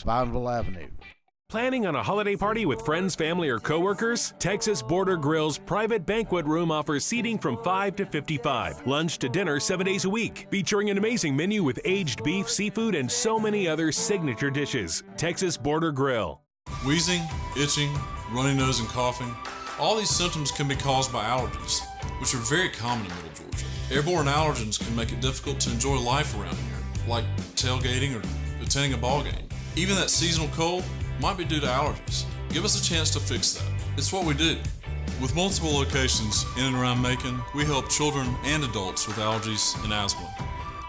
Vineville Avenue. Planning on a holiday party with friends, family, or coworkers? Texas Border Grill's private banquet room offers seating from 5 to 55. Lunch to dinner 7 days a week, featuring an amazing menu with aged beef, seafood, and so many other signature dishes. Texas Border Grill. Wheezing, itching, runny nose, and coughing. All these symptoms can be caused by allergies, which are very common in Middle Georgia. Airborne allergens can make it difficult to enjoy life around here, like tailgating or attending a ball game. Even that seasonal cold might be due to allergies. Give us a chance to fix that. It's what we do. With multiple locations in and around Macon, we help children and adults with allergies and asthma.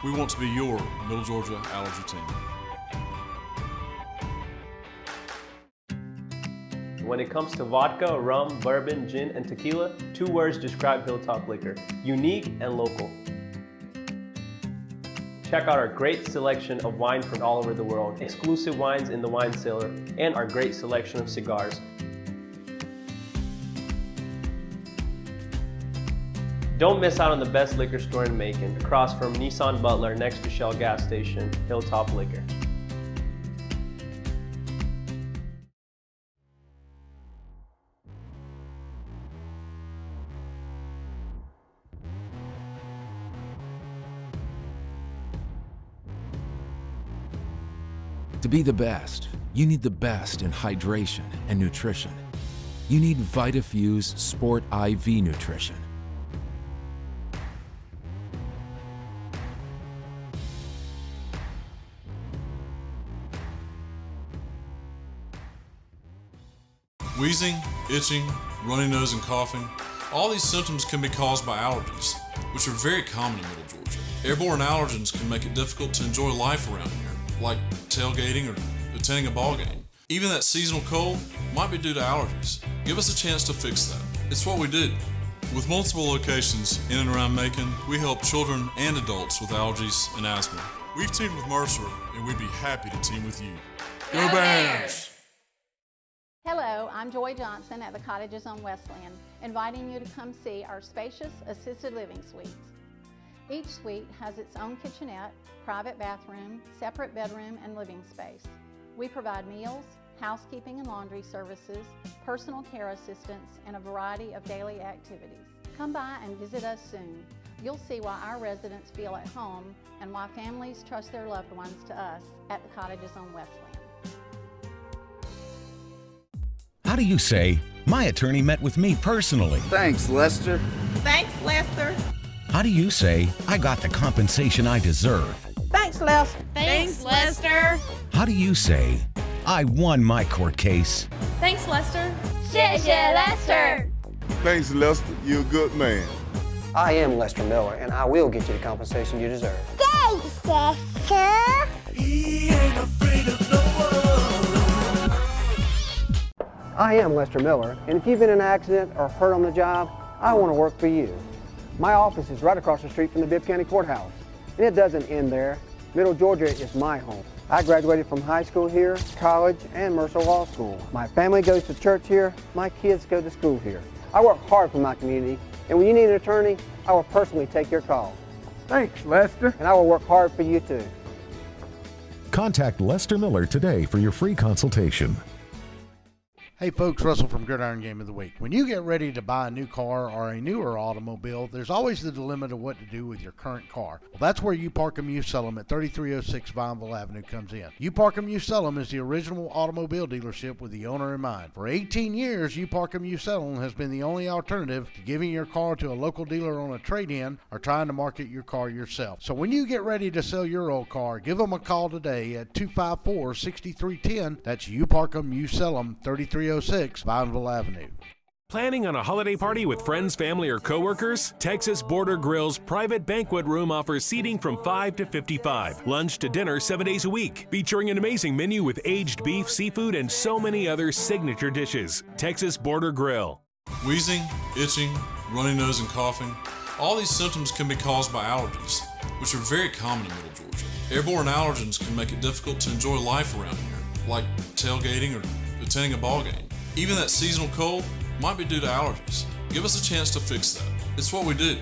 We want to be your Middle Georgia allergy team. When it comes to vodka, rum, bourbon, gin, and tequila, 2 words describe Hilltop Liquor: unique and local. Check out our great selection of wine from all over the world, exclusive wines in the wine cellar, and our great selection of cigars. Don't miss out on the best liquor store in Macon, across from Nissan Butler next to Shell gas station, Hilltop Liquor. To be the best, you need the best in hydration and nutrition. You need VitaFuse Sport IV Nutrition. Wheezing, itching, runny nose, and coughing. All these symptoms can be caused by allergies, which are very common in Middle Georgia. Airborne allergens can make it difficult to enjoy life around here, like tailgating or attending a ball game. Even that seasonal cold might be due to allergies. Give us a chance to fix that. It's what we do. With multiple locations in and around Macon, we help children and adults with allergies and asthma. We've teamed with Mercer, and we'd be happy to team with you. Go Bears! Hello, I'm Joy Johnson at the Cottages on Wesleyan, inviting you to come see our spacious assisted living suites. Each suite has its own kitchenette, private bathroom, separate bedroom, and living space. We provide meals, housekeeping and laundry services, personal care assistance, and a variety of daily activities. Come by and visit us soon. You'll see why our residents feel at home and why families trust their loved ones to us at the Cottages on Wesleyan. How do you say, my attorney met with me personally? Thanks, Lester. Thanks, Lester. How do you say, I got the compensation I deserve? Thanks, Thanks, Lester. Thanks, Lester. How do you say, I won my court case? Thanks, Lester. 谢谢 Lester. Thanks, Lester. You're a good man. I am Lester Miller, and I will get you the compensation you deserve. Thanks, Lester. He ain't afraid of no one. I am Lester Miller, and if you've been in an accident or hurt on the job, I want to work for you. My office is right across the street from the Bibb County Courthouse, and it doesn't end there. Middle Georgia is my home. I graduated from high school here, college, and Mercer Law School. My family goes to church here. My kids go to school here. I work hard for my community, and when you need an attorney, I will personally take your call. Thanks, Lester. And I will work hard for you too. Contact Lester Miller today for your free consultation. Hey folks, Russell from Gridiron Game of the Week. When you get ready to buy a new car or a newer automobile, there's always the dilemma of what to do with your current car. Well, that's where You Park 'Em, You Sell 'Em at 3306 Vineville Avenue comes in. You Park 'Em, You Sell 'Em is the original automobile dealership with the owner in mind. For 18 years, You Park 'Em, You Sell 'Em has been the only alternative to giving your car to a local dealer on a trade-in or trying to market your car yourself. So when you get ready to sell your old car, give them a call today at 254-6310. That's You Park 'Em, You Sell 'Em, 3306 Vineville Avenue. Planning on a holiday party with friends, family, or coworkers? Texas Border Grill's private banquet room offers seating from 5 to 55. Lunch to dinner 7 days a week, featuring an amazing menu with aged beef, seafood, and so many other signature dishes. Texas Border Grill. Wheezing, itching, runny nose, and coughing. All these symptoms can be caused by allergies, which are very common in Middle Georgia. Airborne allergens can make it difficult to enjoy life around here, like tailgating or attending a ball game. Even that seasonal cold might be due to allergies. Give us a chance to fix that. It's what we do.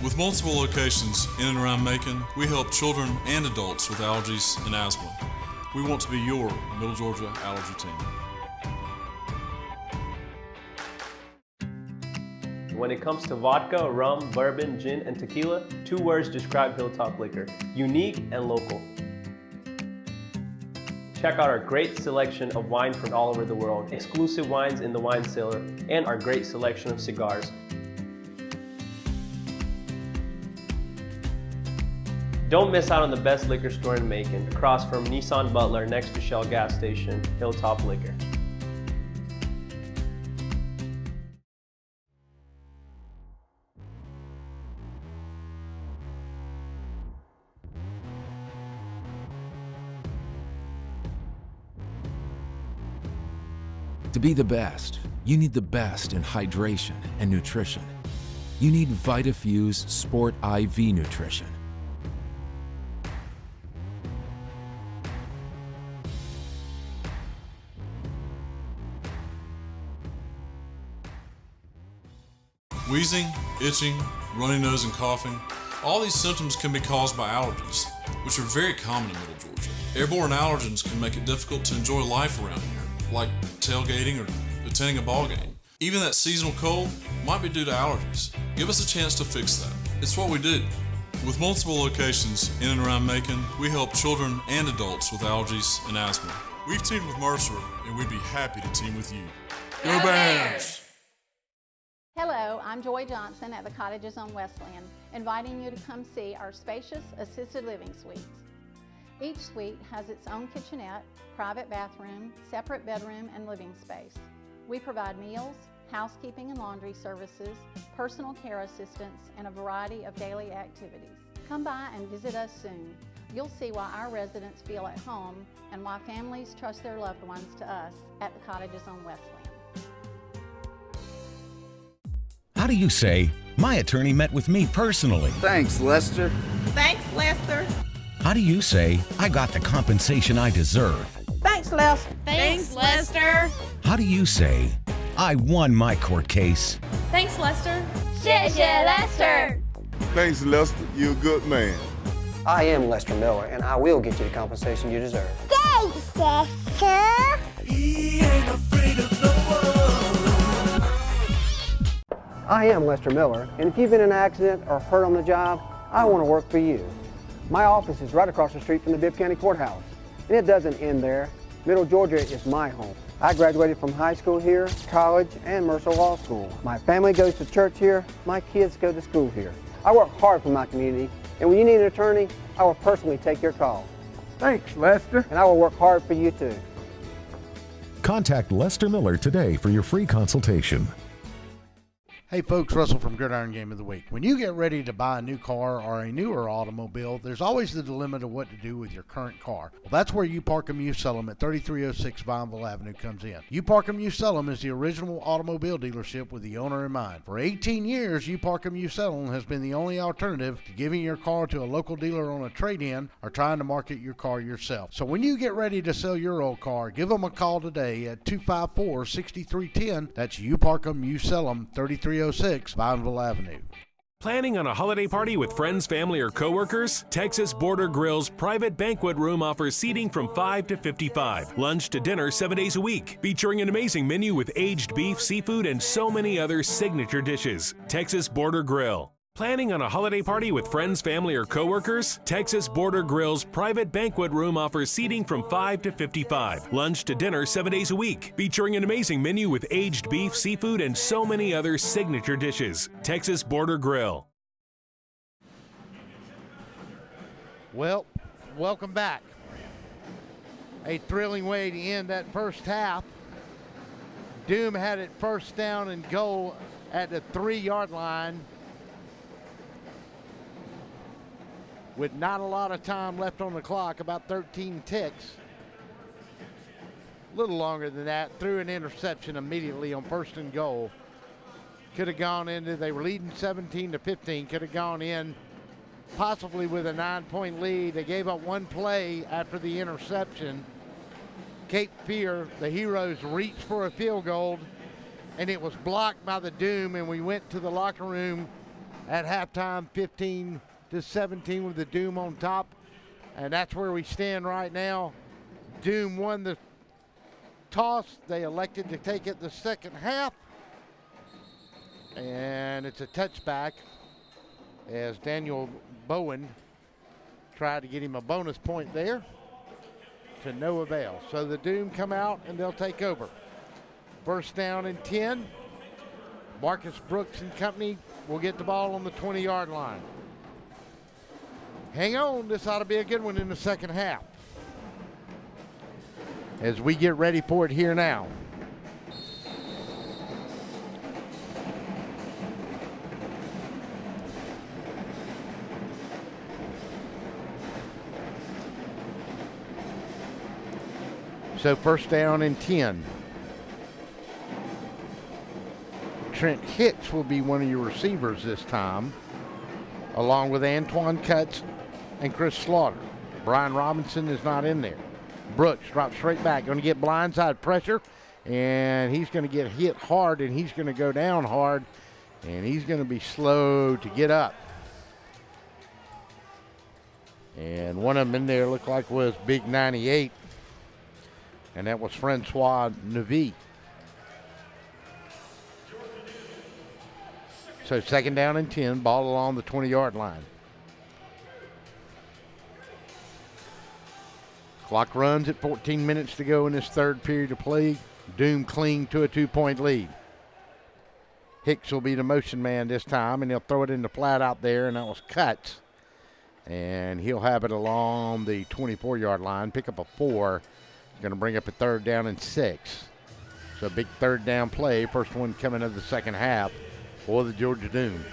With multiple locations in and around Macon, we help children and adults with allergies and asthma. We want to be your Middle Georgia allergy team. When it comes to vodka, rum, bourbon, gin, and tequila, 2 words describe Hilltop Liquor: unique and local. Check out our great selection of wine from all over the world, exclusive wines in the wine cellar, and our great selection of cigars. Don't miss out on the best liquor store in Macon, across from Nissan Butler next to Shell gas station, Hilltop Liquor. To be the best, you need the best in hydration and nutrition. You need VitaFuse Sport IV Nutrition. Wheezing, itching, runny nose, and coughing. All these symptoms can be caused by allergies, which are very common in Middle Georgia. Airborne allergens can make it difficult to enjoy life around here, like tailgating or attending a ball game. Even that seasonal cold might be due to allergies. Give us a chance to fix that. It's what we do. With multiple locations in and around Macon, we help children and adults with allergies and asthma. We've teamed with Mercer, and we'd be happy to team with you. Go Bears! Hello, I'm Joy Johnson at the Cottages on Wesleyan, inviting you to come see our spacious assisted living suites. Each suite has its own kitchenette, private bathroom, separate bedroom, and living space. We provide meals, housekeeping and laundry services, personal care assistance, and a variety of daily activities. Come by and visit us soon. You'll see why our residents feel at home and why families trust their loved ones to us at the Cottages on Wesleyan. How do you say, my attorney met with me personally? Thanks, Lester. Thanks, Lester. How do you say, I got the compensation I deserve? Thanks, Lester. Thanks, Lester. How do you say, I won my court case? Thanks, Lester. 谢谢 Lester. Thanks, Lester. You're a good man. I am Lester Miller, and I will get you the compensation you deserve. Thanks, Lester. He ain't afraid of no one. I am Lester Miller, and if you've been in an accident or hurt on the job, I want to work for you. My office is right across the street from the Bibb County Courthouse, and it doesn't end there. Middle Georgia is my home. I graduated from high school here, college, and Mercer Law School. My family goes to church here. My kids go to school here. I work hard for my community, and when you need an attorney, I will personally take your call. Thanks, Lester. And I will work hard for you too. Contact Lester Miller today for your free consultation. Hey folks, Russell from Gridiron Game of the Week. When you get ready to buy a new car or a newer automobile, there's always the dilemma of what to do with your current car. Well, that's where You Park 'Em, You Sell 'Em at 3306 Vineville Avenue comes in. You Park 'Em, You Sell 'Em is the original automobile dealership with the owner in mind. For 18 years, You Park 'Em, You Sell 'Em has been the only alternative to giving your car to a local dealer on a trade-in or trying to market your car yourself. So when you get ready to sell your old car, give them a call today at 254-6310. That's You Park 'Em, You Sell 'Em, 3306 Vineville Avenue. Planning on a holiday party with friends, family, or coworkers? Texas Border Grill's private banquet room offers seating from 5 to 55. Lunch to dinner 7 days a week, featuring an amazing menu with aged beef, seafood, and so many other signature dishes. Texas Border Grill. Planning on a holiday party with friends, family, or coworkers? Texas Border Grill's private banquet room offers seating from 5 to 55. Lunch to dinner 7 days a week, featuring an amazing menu with aged beef, seafood, and so many other signature dishes. Texas Border Grill. Well, welcome back. A thrilling way to end that first half. Doom had it first down and goal at the 3-yard line, with not a lot of time left on the clock, about 13 ticks. A little longer than that. Threw an interception immediately on first and goal. Could have gone into, they were leading 17-15, could have gone in possibly with a 9-point lead. They gave up one play after the interception. Cape Fear, the Heroes, reached for a field goal, and it was blocked by the Doom, and we went to the locker room at halftime 15-17 with the Doom on top, and that's where we stand right now. Doom won the toss. They elected to take it the second half, and it's a touchback as Daniel Bowen tried to get him a bonus point there, to no avail. So the Doom come out and they'll take over. First down and 10. Marcus Brooks and company will get the ball on the 20-yard line. Hang on, this ought to be a good one in the second half, as we get ready for it here now. So first down and 10. Trent Hicks will be one of your receivers this time, along with Antoine Cutts and Chris Slaughter. Brian Robinson is not in there. Brooks drops straight back, going to get blindside pressure, and he's going to get hit hard, and he's going to go down hard, and he's going to be slow to get up. And one of them in there looked like was big 98, and that was Francois Nevis. So second down and 10, ball along the 20-yard line. Clock runs at 14 minutes to go in this third period of play. Doom cling to a 2-point lead. Hicks will be the motion man this time, and he'll throw it in the flat out there, and that was Cutts. And he'll have it along the 24-yard line, pick up a 4. He's going to bring up a third down and 6. So a big third down play, first one coming of the second half for the Georgia Doom.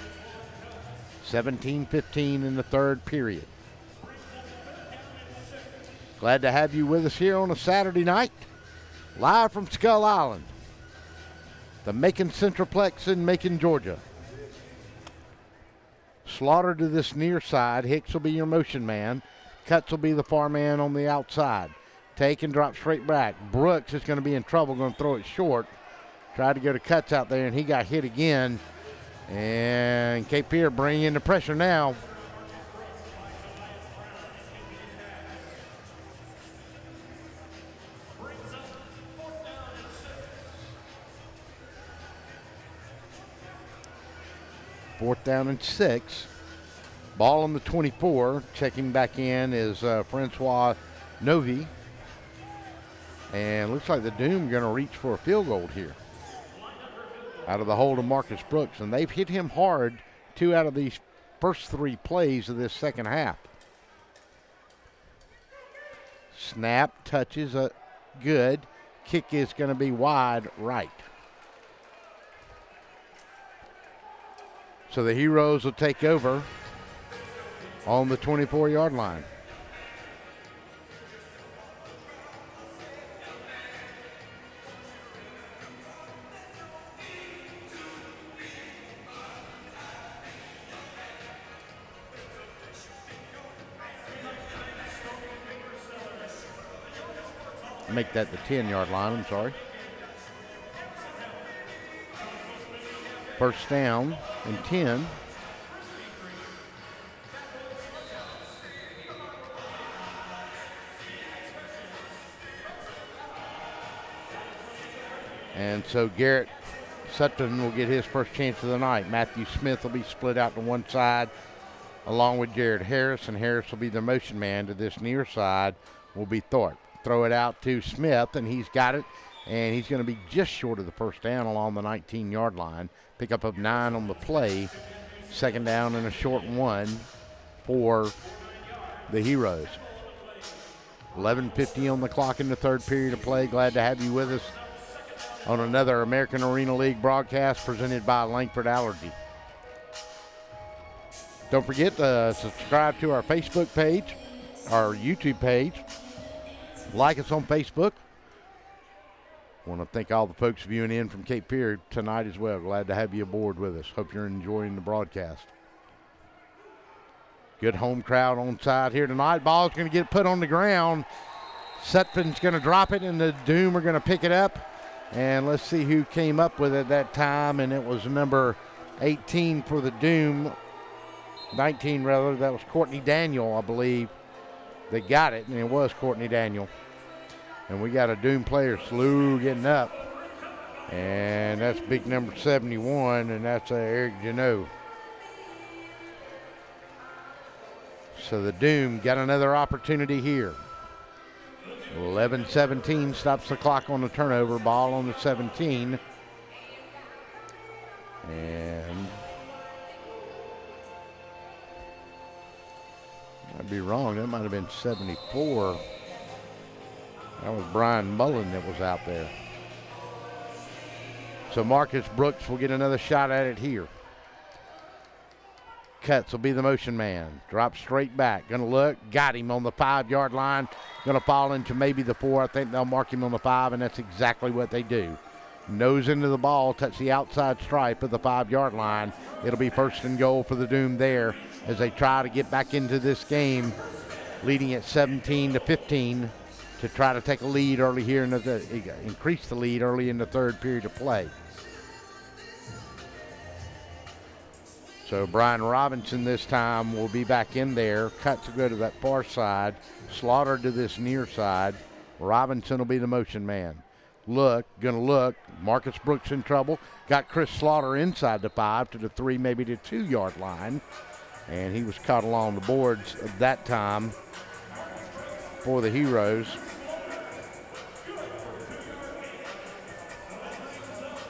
17-15 in the third period. Glad to have you with us here on a Saturday night, live from Skull Island, the Macon Centroplex in Macon, Georgia. Slaughter to this near side. Hicks will be your motion man. Cutts will be the far man on the outside. Take and drop straight back. Brooks is going to be in trouble, going to throw it short. Tried to go to Cutts out there, and he got hit again. And Cape Fear bringing in the pressure now. Fourth down and 6. Ball on the 24. Checking back in is Francois Novi. And looks like the Doom going to reach for a field goal here out of the hold of Marcus Brooks. And they've hit him hard 2 out of these first 3 plays of this second half. Snap, touches, good. Kick is going to be wide right. So the Heroes will take over on the 24-yard line. Make that the 10-yard line, I'm sorry. First down and 10. And so Garrett Sutton will get his first chance of the night. Matthew Smith will be split out to one side along with Jared Harris, and Harris will be the motion man. To this near side will be Thorpe. Throw it out to Smith, and he's got it, and he's going to be just short of the first down along the 19-yard line. Pickup of 9 on the play. Second down and a short 1 for the Heroes. 11:50 on the clock in the third period of play. Glad to have you with us on another American Arena League broadcast presented by Langford Allergy. Don't forget to subscribe to our Facebook page, our YouTube page. Like us on Facebook. Want to thank all the folks viewing in from Cape Fear tonight as well. Glad to have you aboard with us. Hope you're enjoying the broadcast. Good home crowd on side here tonight. Ball's going to get put on the ground. Sutphen's going to drop it, and the Doom are going to pick it up. And let's see who came up with it that time, and it was number 18 for the Doom. 19 rather. That was Courtney Daniel, I believe. They got it, and it was Courtney Daniel. And we got a Doom player, Slew, getting up. And that's big number 71, and that's Eric Janot. So the Doom got another opportunity here. 11-17 stops the clock on the turnover. Ball on the 17. And I'd be wrong. That might have been 74. That was Brian Mullen that was out there. So Marcus Brooks will get another shot at it here. Cutts will be the motion man. Drop straight back. Going to look. Got him on the 5-yard line. Going to fall into maybe the 4. I think they'll mark him on the 5, and that's exactly what they do. Nose into the ball. Touch the outside stripe of the 5-yard line. It'll be first and goal for the Doom there as they try to get back into this game, leading at 17-15 to try to take a lead early here in increase the lead early in the third period of play. So Brian Robinson this time will be back in there. Cuts to go to that far side. Slaughter to this near side. Robinson will be the motion man. Gonna look. Marcus Brooks in trouble. Got Chris Slaughter inside the 5 to the 3, maybe the 2-yard line. And he was caught along the boards at that time for the Heroes.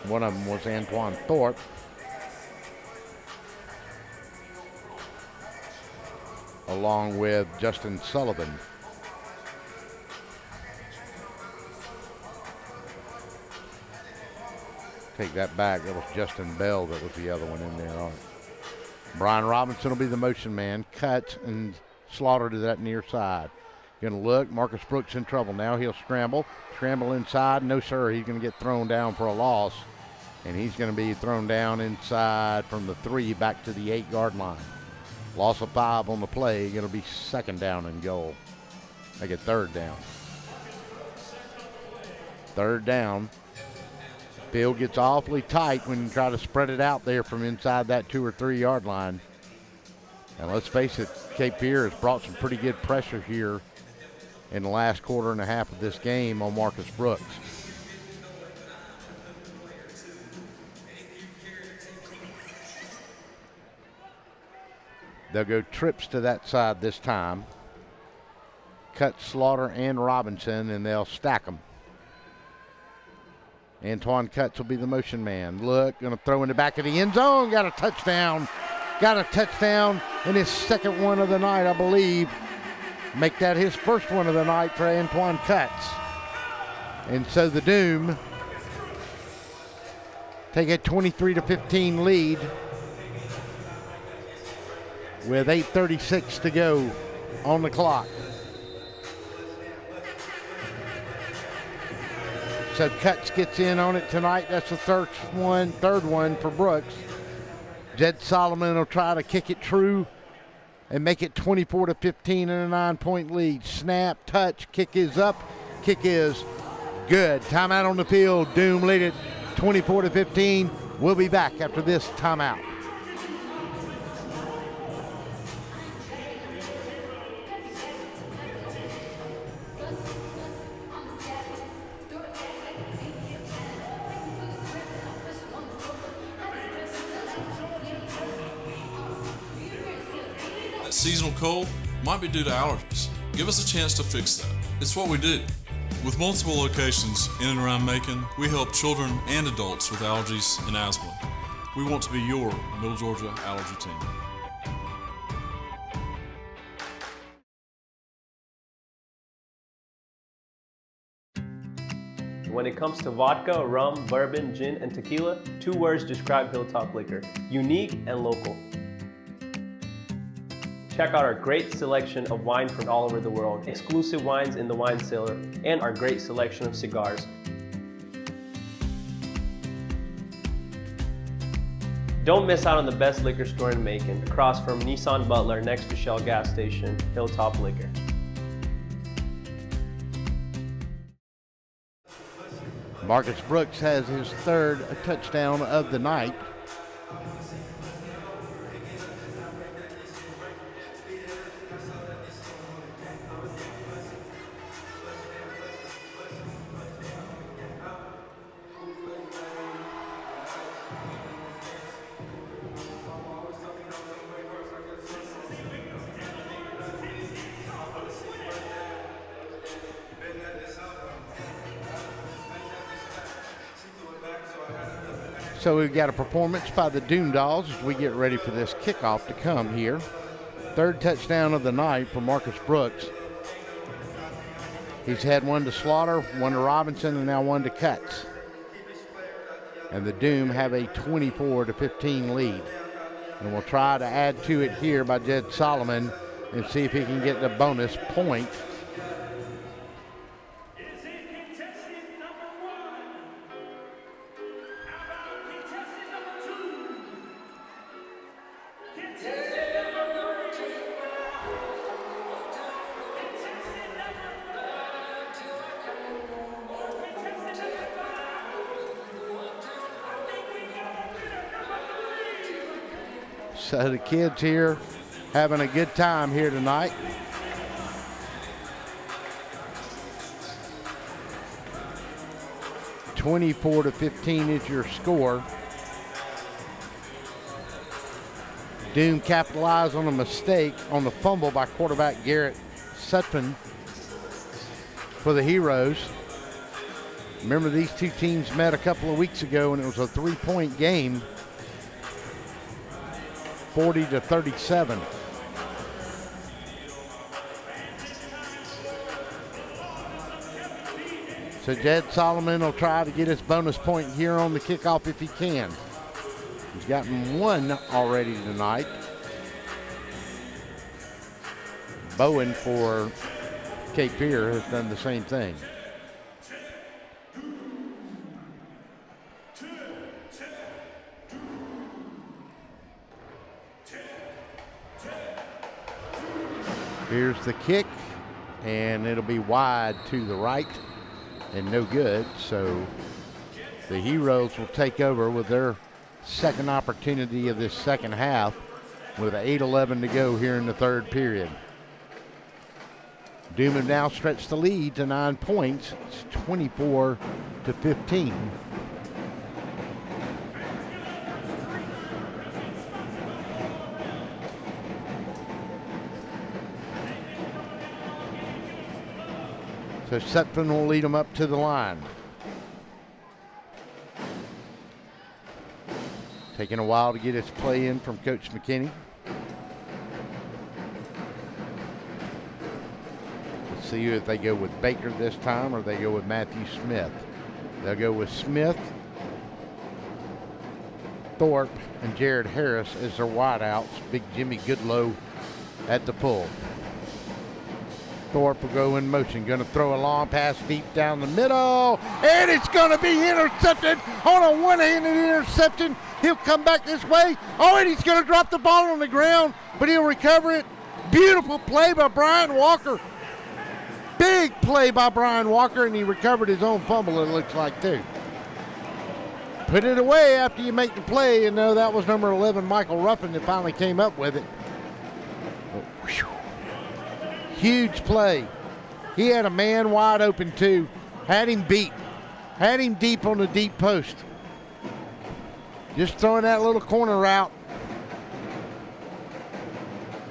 One of them was Antoine Thorpe. Along with Justin Sullivan. Take that back. That was Justin Bell that was the other one in there. All right. Brian Robinson will be the motion man. Cuts and Slaughter to that near side. Going to look. Marcus Brooks in trouble. Now he'll scramble. Scramble inside. No, sir. He's going to get thrown down for a loss. And he's going to be thrown down inside from the 3 back to the 8-yard line. Loss of 5 on the play. Going to be second down and goal. Make it third down. Third down. Field gets awfully tight when you try to spread it out there from inside that 2 or 3 yard line. And let's face it, Cape Fear has brought some pretty good pressure here in the last quarter and a half of this game on Marcus Brooks. They'll go trips to that side this time. Cut Slaughter and Robinson, and they'll stack them. Antoine Cutts will be the motion man. Look, going to throw in the back of the end zone. Got a touchdown got a touchdown in his second one of the night, I believe. Make that his first one of the night for Antoine Cutts. And so the Doom take a 23-15 lead with 8:36 to go on the clock. So Cutts gets in on it tonight. That's the third one for Brooks. Jed Solomon will try to kick it true and make it 24-15 and a 9-point lead. Snap, touch, kick is up, kick is good. Timeout on the field. Doom lead it 24-15. We'll be back after this timeout. Seasonal cold might be due to allergies. Give us a chance to fix that. It's what we do. With multiple locations in and around Macon, we help children and adults with allergies and asthma. We want to be your Middle Georgia allergy team. When it comes to vodka, rum, bourbon, gin, and tequila, 2 words describe Hilltop Liquor: unique and local. Check out our great selection of wine from all over the world, exclusive wines in the wine cellar, and our great selection of cigars. Don't miss out on the best liquor store in Macon, across from Nissan Butler next to Shell gas station, Hilltop Liquor. Marcus Brooks has his third touchdown of the night. So we've got a performance by the Doom Dolls as we get ready for this kickoff to come here. Third touchdown of the night for Marcus Brooks. He's had one to Slaughter, one to Robinson, and now one to Cutts. And the Doom have a 24-15 lead. And we'll try to add to it here by Jed Solomon and see if he can get the bonus point. So the kids here having a good time here tonight. (24-15) is your score. Doom capitalized on a mistake on the fumble by quarterback Garrett Sutphin for the Heroes. Remember, these two teams met a couple of weeks ago and it was a 3-point game. 40-37. So Jed Solomon will try to get his bonus point here on the kickoff if he can. He's gotten one already tonight. Bowen for Cape Fear has done the same thing. Here's the kick, and it'll be wide to the right and no good. So the Heroes will take over with their second opportunity of this second half with 8:11 to go here in the third period. Doom have now stretched the lead to 9 points. It's 24-15. So Sutphin will lead them up to the line. Taking a while to get his play in from Coach McKinney. Let's see if they go with Baker this time or they go with Matthew Smith. They'll go with Smith, Thorpe, and Jared Harris as their wideouts. Big Jimmy Goodlow at the pull. Thorpe will go in motion. Going to throw a long pass deep down the middle. And it's going to be intercepted on a one-handed interception. He'll come back this way. Oh, and he's going to drop the ball on the ground, but he'll recover it. Beautiful play by Brian Walker. Big play by Brian Walker, and he recovered his own fumble, it looks like, too. Put it away after you make the play, and no, that was number 11, Michael Ruffin, that finally came up with it. Huge play. He had a man wide open, too. Had him beat. Had him deep on the deep post. Just throwing that little corner route.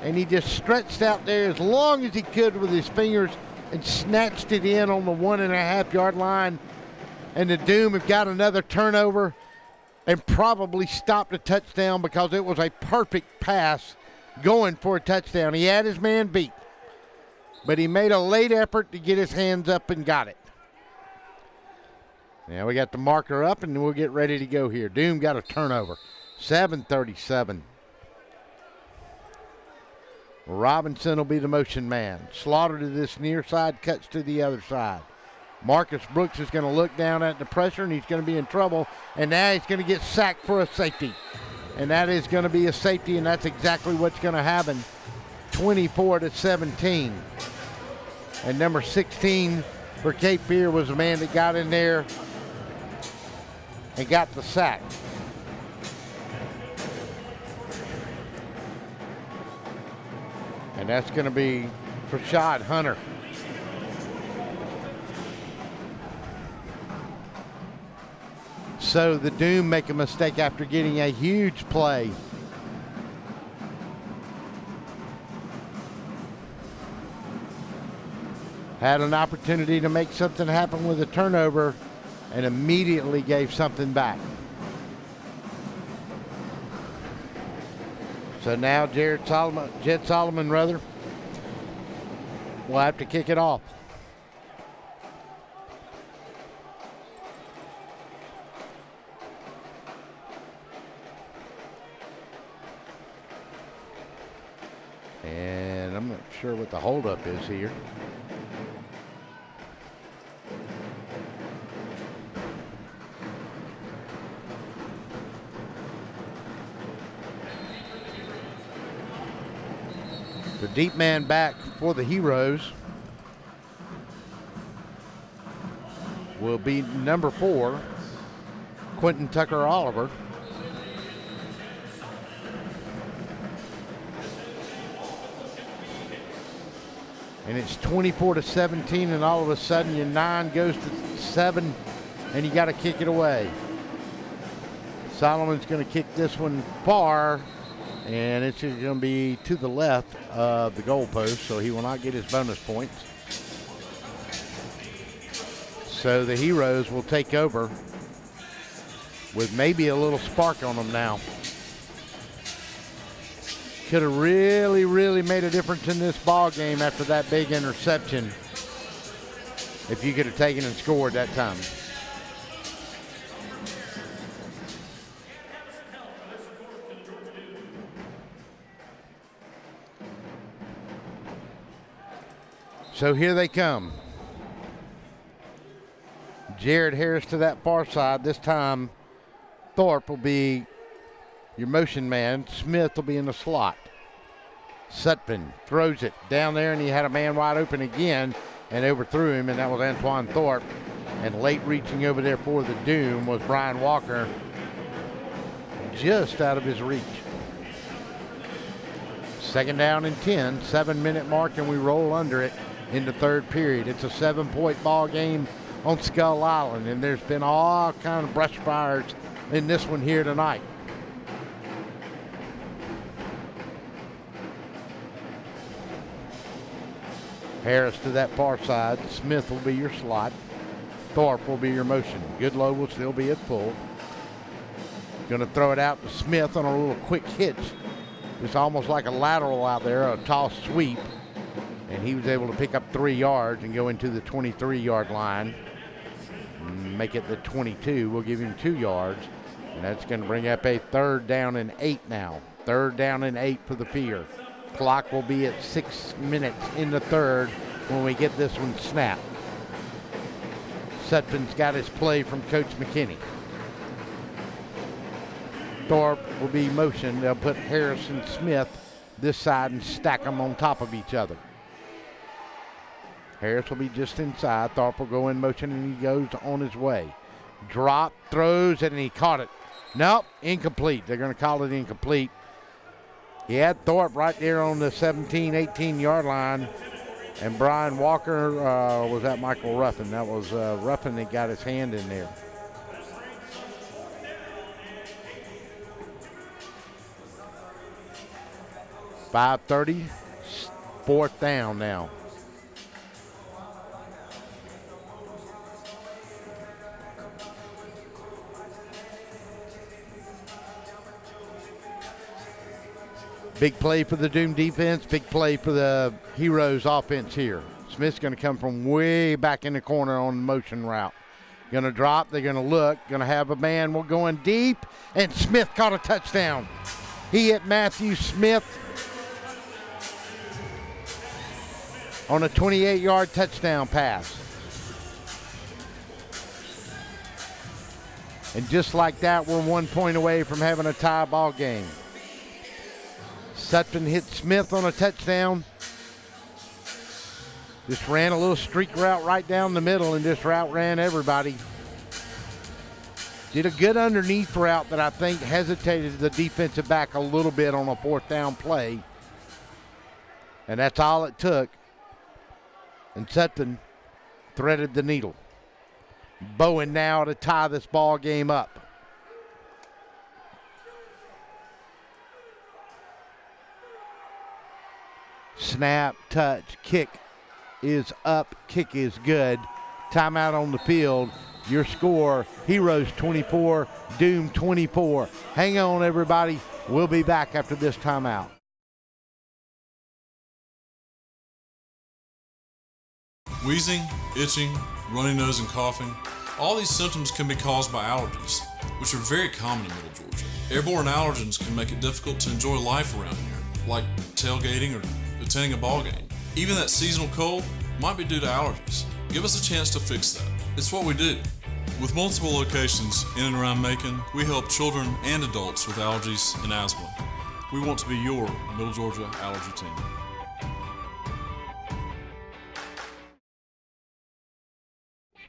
And he just stretched out there as long as he could with his fingers and snatched it in on the 1.5-yard line. And the Doom have got another turnover and probably stopped a touchdown because it was a perfect pass going for a touchdown. He had his man beat, but he made a late effort to get his hands up and got it. Now we got the marker up and we'll get ready to go here. Doom got a turnover. 7:37. Robinson will be the motion man. Slaughter to this near side, cuts to the other side. Marcus Brooks is going to look down at the pressure and he's going to be in trouble. And now he's going to get sacked for a safety. And that is going to be a safety, and that's exactly what's going to happen. 24-17. And number 16 for Cape Fear was the man that got in there and got the sack. And that's going to be Rashad Hunter. So the Doom make a mistake after getting a huge play. Had an opportunity to make something happen with a turnover and immediately gave something back. So now Jed Solomon will have to kick it off. And I'm not sure what the holdup is here. The deep man back for the Heroes will be number 4, Quentin Tucker Oliver. And it's 24-17, and all of a sudden your 9 goes to 7, and you got to kick it away. Solomon's going to kick this one far, and it's going to be to the left of the goalpost, so he will not get his bonus points. So the Heroes will take over with maybe a little spark on them now. Could have really, really made a difference in this ball game after that big interception if you could have taken and scored that time. So here they come. Jared Harris to that far side. This time Thorpe will be your motion man. Smith will be in the slot. Sutphin throws it down there, and he had a man wide open again and overthrew him, and that was Antoine Thorpe. And late reaching over there for the Doom was Brian Walker, just out of his reach. 2nd down and 10, 7-minute mark, and we roll under it in the third period. It's a 7-point ball game on Skull Island, and there's been all kind of brush fires in this one here tonight. Harris to that far side. Smith will be your slot. Thorpe will be your motion. Goodlow will still be at full. Going to throw it out to Smith on a little quick hitch. It's almost like a lateral out there, a toss sweep. And he was able to pick up 3 yards and go into the 23-yard line. Make it the 22. We'll give him 2 yards. And that's going to bring up a 3rd down and 8 now. 3rd down and 8 for the Pier. Clock will be at 6 minutes in the 3rd when we get this one snapped. Sutphen's got his play from Coach McKinney. Thorpe will be motioned. They'll put Harris and Smith this side and stack them on top of each other. Harris will be just inside. Thorpe will go in motion, and he goes on his way. Drop, throws, and he caught it. Nope, incomplete. They're going to call it incomplete. He had Thorpe right there on the 17, 18-yard line. And Brian Walker, was that Michael Ruffin? That was Ruffin that got his hand in there. .530, 4th down now. Big play for the Doom defense, big play for the Heroes offense here. Smith's going to come from way back in the corner on the motion route. Going to drop, they're going to look, going to have a man, we're going deep, and Smith caught a touchdown. He hit Matthew Smith on a 28-yard touchdown pass. And just like that, we're 1 point away from having a tie ball game. Sutphen hit Smith on a touchdown. Just ran a little streak route right down the middle and just route ran everybody. Did a good underneath route that I think hesitated the defensive back a little bit on a 4th down play. And that's all it took. And Sutphen threaded the needle. Bowen now to tie this ball game up. Snap, touch, kick is up, kick is good. Timeout on the field. Your score, Heroes 24, Doom 24. Hang on, everybody. We'll be back after this timeout. Wheezing, itching, runny nose, and coughing. All these symptoms can be caused by allergies, which are very common in Middle Georgia. Airborne allergens can make it difficult to enjoy life around here, like tailgating or attending a ball game. Even that seasonal cold might be due to allergies. Give us a chance to fix that. It's what we do. With multiple locations in and around Macon, we help children and adults with allergies and asthma. We want to be your Middle Georgia allergy team.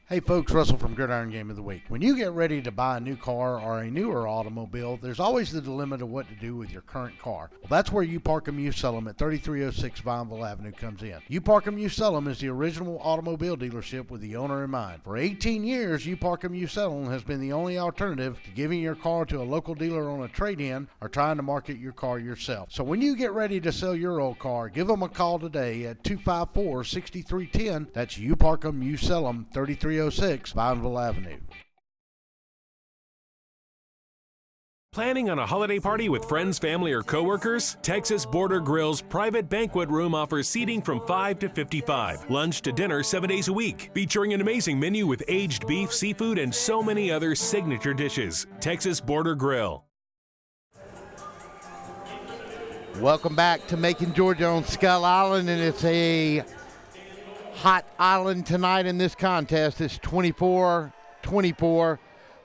Hey folks, Russell from Gridiron Game of the Week. When you get ready to buy a new car or a newer automobile, there's always the dilemma of what to do with your current car. Well, that's where You Park 'Em, You Sell 'Em at 3306 Vineville Avenue comes in. You Park 'Em, You Sell 'Em is the original automobile dealership with the owner in mind. For 18 years, You Park 'Em, You Sell 'Em has been the only alternative to giving your car to a local dealer on a trade-in or trying to market your car yourself. So when you get ready to sell your old car, give them a call today at 254-6310. That's You Park 'Em, You Sell 'Em, 3306 Vineville Avenue. Planning on a holiday party with friends, family, or coworkers? Texas Border Grill's private banquet room offers seating from 5 to 55. Lunch to dinner 7 days a week. Featuring an amazing menu with aged beef, seafood, and so many other signature dishes. Texas Border Grill. Welcome back to Macon, Georgia on Skull Island, and it's a hot island tonight in this contest. It's 24-24.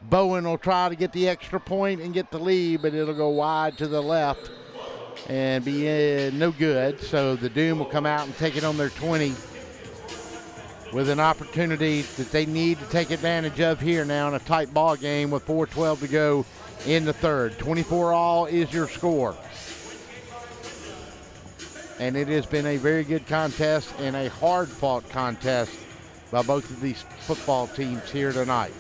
Bowen will try to get the extra point and get the lead, but it'll go wide to the left and be no good. So the Doom will come out and take it on their 20 with an opportunity that they need to take advantage of here now in a tight ball game with 4:12 to go in the third. 24-all is your score. And it has been a very good contest and a hard-fought contest by both of these football teams here tonight.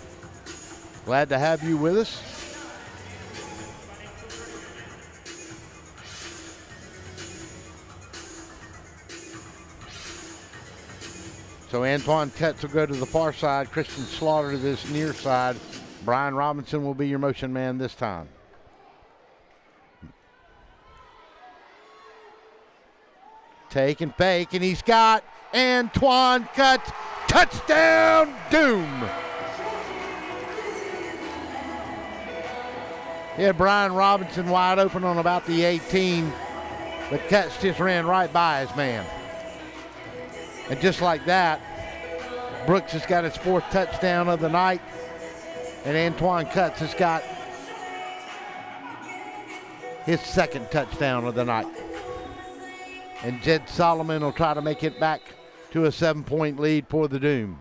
Glad to have you with us. So Antoine Cutts will go to the far side. Christian Slaughter to this near side. Brian Robinson will be your motion man this time. Take and fake, and he's got Antoine Cuts. Touchdown, Doom. He had Brian Robinson wide open on about the 18, but Cuts just ran right by his man. And just like that, Brooks has got his 4th touchdown of the night, and Antoine Cuts has got his 2nd touchdown of the night. And Jed Solomon will try to make it back to a 7-point lead for the Doom.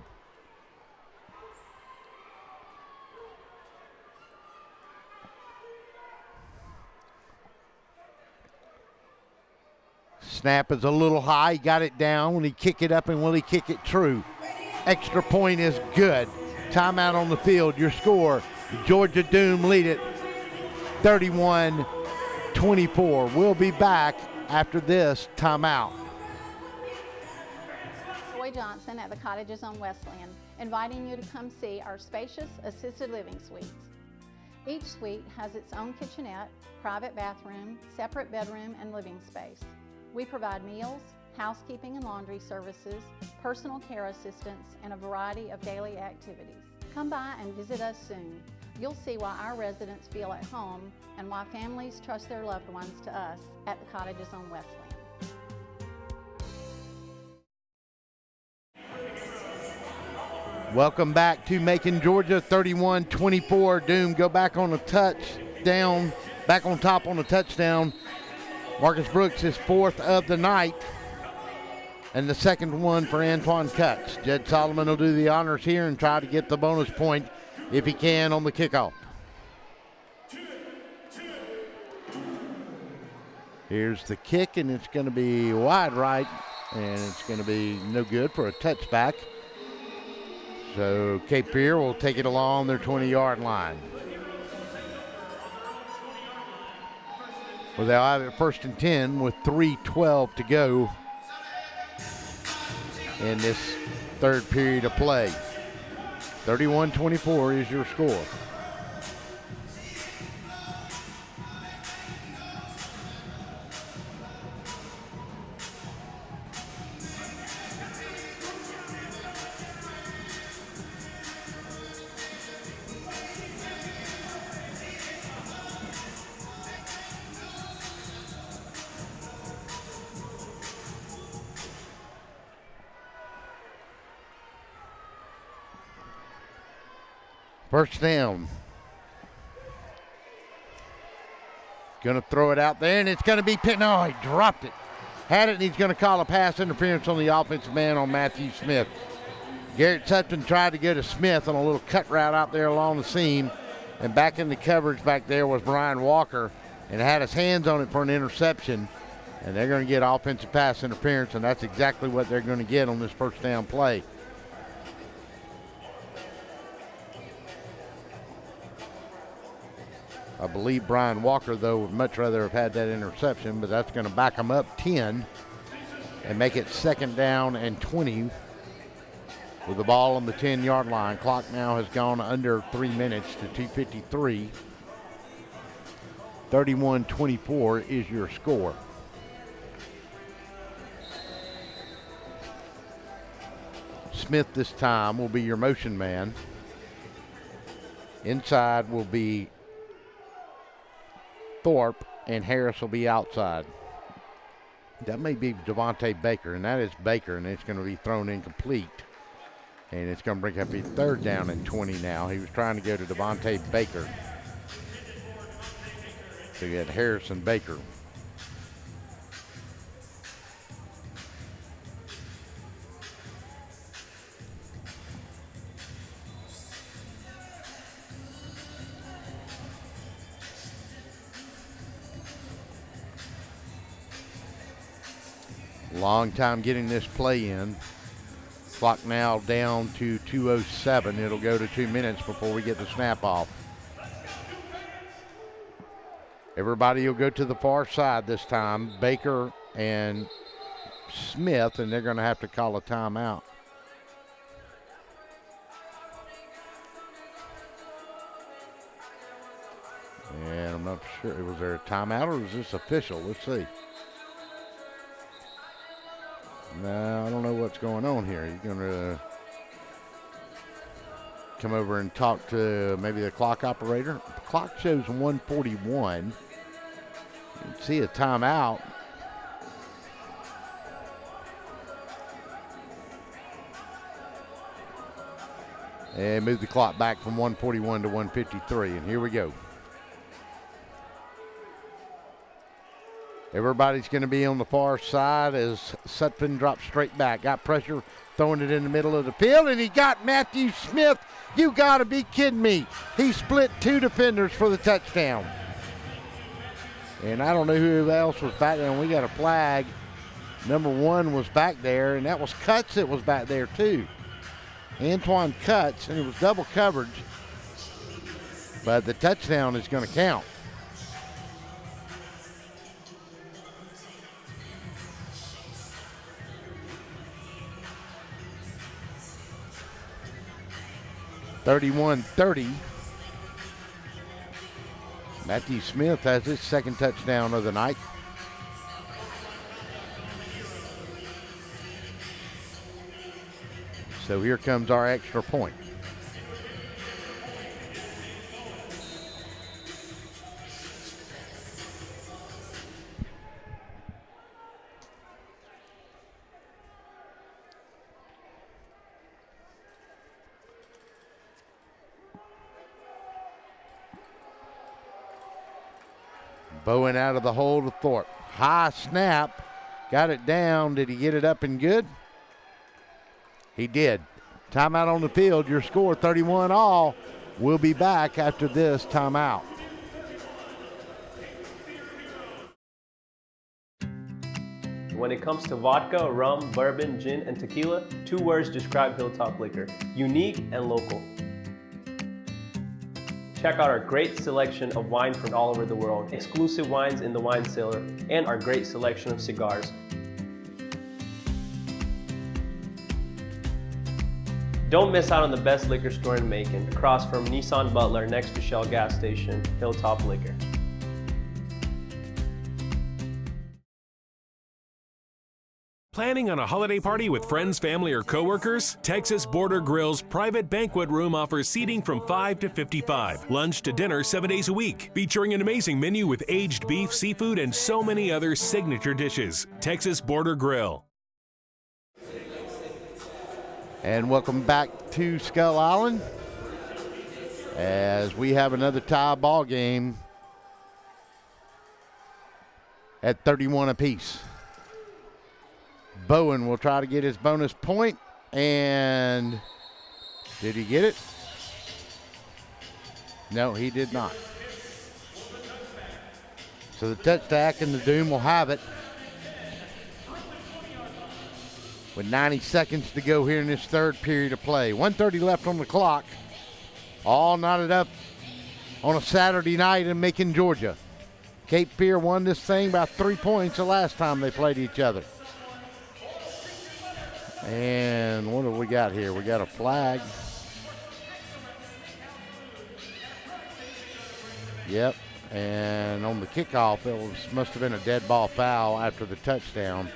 Snap is a little high. He got it down. When he kick it up, and will he kick it true? Extra point is good. Timeout on the field. Your score, Georgia Doom lead it 31-24. We'll be back after this timeout. Joy Johnson at the Cottages on Westland, inviting you to come see our spacious assisted living suites. Each suite has its own kitchenette, private bathroom, separate bedroom, and living space. We provide meals, housekeeping and laundry services, personal care assistance, and a variety of daily activities. Come by and visit us soon. You'll see why our residents feel at home and why families trust their loved ones to us at the Cottages on Westland. Welcome back to Macon, Georgia, 31-24. Doom go back on a touchdown, back on top on a touchdown. Marcus Brooks is 4th of the night, and the 2nd one for Antoine Cuts. Jed Solomon will do the honors here and try to get the bonus point if he can on the kickoff. Here's the kick, and it's going to be wide right, and it's going to be no good for a touchback. So Cape Fear will take it along their 20-yard line. Well, they'll have it 1st and 10 with 3:12 to go in this 3rd period of play. 31-24 is your score. First down. Going to throw it out there, and it's going to be pinned. No, he dropped it. Had it, and he's going to call a pass interference on the offensive man on Matthew Smith. Garrett Sutton tried to go to Smith on a little cut route out there along the seam, and back in the coverage back there was Brian Walker, and had his hands on it for an interception, and they're going to get offensive pass interference, and that's exactly what they're going to get on this first down play. I believe Brian Walker, though, would much rather have had that interception, but that's going to back him up 10 and make it 2nd down and 20 with the ball on the 10-yard line. Clock now has gone under 3 minutes to 2:53. 31-24 is your score. Smith this time will be your motion man. Inside will be Thorpe, and Harris will be outside. That may be Devontae Baker, and that is Baker, and it's going to be thrown incomplete. And it's going to bring up a 3rd down and 20 now. He was trying to go to Devontae Baker. So you had Harris and Baker. Long time getting this play in. Clock now down to 2:07. It'll go to 2 minutes before we get the snap off. Everybody will go to the far side this time. Baker and Smith, and they're going to have to call a timeout. And I'm not sure. Was there a timeout or was this official? Let's see. No, I don't know what's going on here. He's going to come over and talk to maybe the clock operator. The clock shows 1:41. You can see a timeout. And move the clock back from 1:41 to 1:53. And here we go. Everybody's going to be on the far side as Sutphin drops straight back. Got pressure, throwing it in the middle of the field, and he got Matthew Smith. You got to be kidding me. He split two defenders for the touchdown. And I don't know who else was back there. We got a flag. Number 1 was back there, and that was Cutts that was back there too. Antoine Cutts, and it was double coverage. But the touchdown is going to count. (31-30). Matthew Smith has his second touchdown of the night. So here comes our extra point. Bowen out of the hole to Thorpe. High snap. Got it down. Did he get it up and good? He did. Timeout on the field. Your score 31-all. We'll be back after this timeout. When it comes to vodka, rum, bourbon, gin, and tequila, 2 words describe Hilltop Liquor: unique and local. Check out our great selection of wine from all over the world, exclusive wines in the wine cellar, and our great selection of cigars. Don't miss out on the best liquor store in Macon, across from Nissan Butler next to Shell gas station, Hilltop Liquor. Planning on a holiday party with friends, family, or coworkers? Texas Border Grill's private banquet room offers seating from 5 to 55. Lunch to dinner 7 days a week, featuring an amazing menu with aged beef, seafood, and so many other signature dishes. Texas Border Grill. And welcome back to Skull Island as we have another tie ball game at 31 apiece. Bowen will try to get his bonus point, and did he get it? No, he did not. So the touchdown, and the Doom will have it. With 90 seconds to go here in this third period of play. 1:30 left on the clock. All knotted up on a Saturday night in Macon, Georgia. Cape Fear won this thing by 3 points the last time they played each other. And what do we got here? We got a flag. Yep. And on the kickoff, must have been a dead ball foul after the touchdown.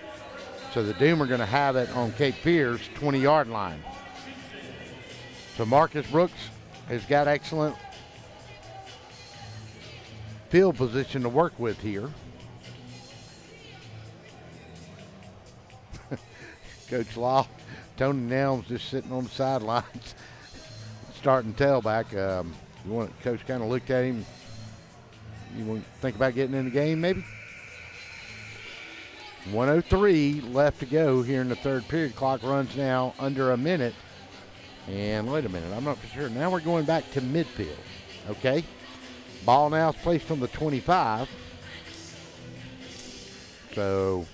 So the Doom are going to have it on Cape Fear's 20-yard line. So Marcus Brooks has got excellent field position to work with here. Coach Law, Tony Nelms just sitting on the sidelines, starting tailback. Coach kind of looked at him. You want to think about getting in the game, maybe? 1:03 left to go here in the third period. Clock runs now under a minute. And wait a minute, I'm not for sure. Now we're going back to midfield. Okay. Ball now is placed on the 25. So,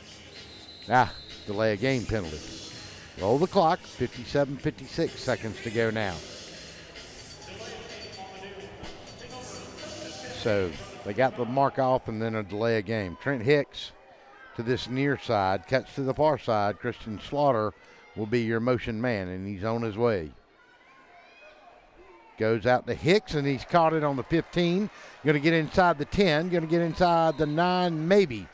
delay a game penalty. Roll the clock, 57-56 seconds to go now. So they got the mark off and then a delay a game. Trent Hicks to this near side, cuts to the far side. Christian Slaughter will be your motion man, and he's on his way. Goes out to Hicks, and he's caught it on the 15. Going to get inside the 10, going to get inside the 9, maybe.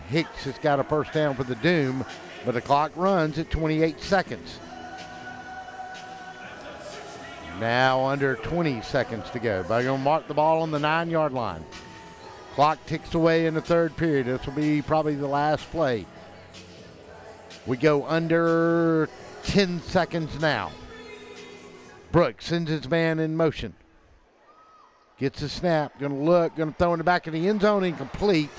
Hicks has got a first down for the Doom, but the clock runs at 28 seconds. Now under 20 seconds to go. They're going to mark the ball on the 9-yard line. Clock ticks away in the third period. This will be probably the last play. We go under 10 seconds now. Brooks sends his man in motion. Gets the snap, going to look, going to throw in the back of the end zone, incomplete.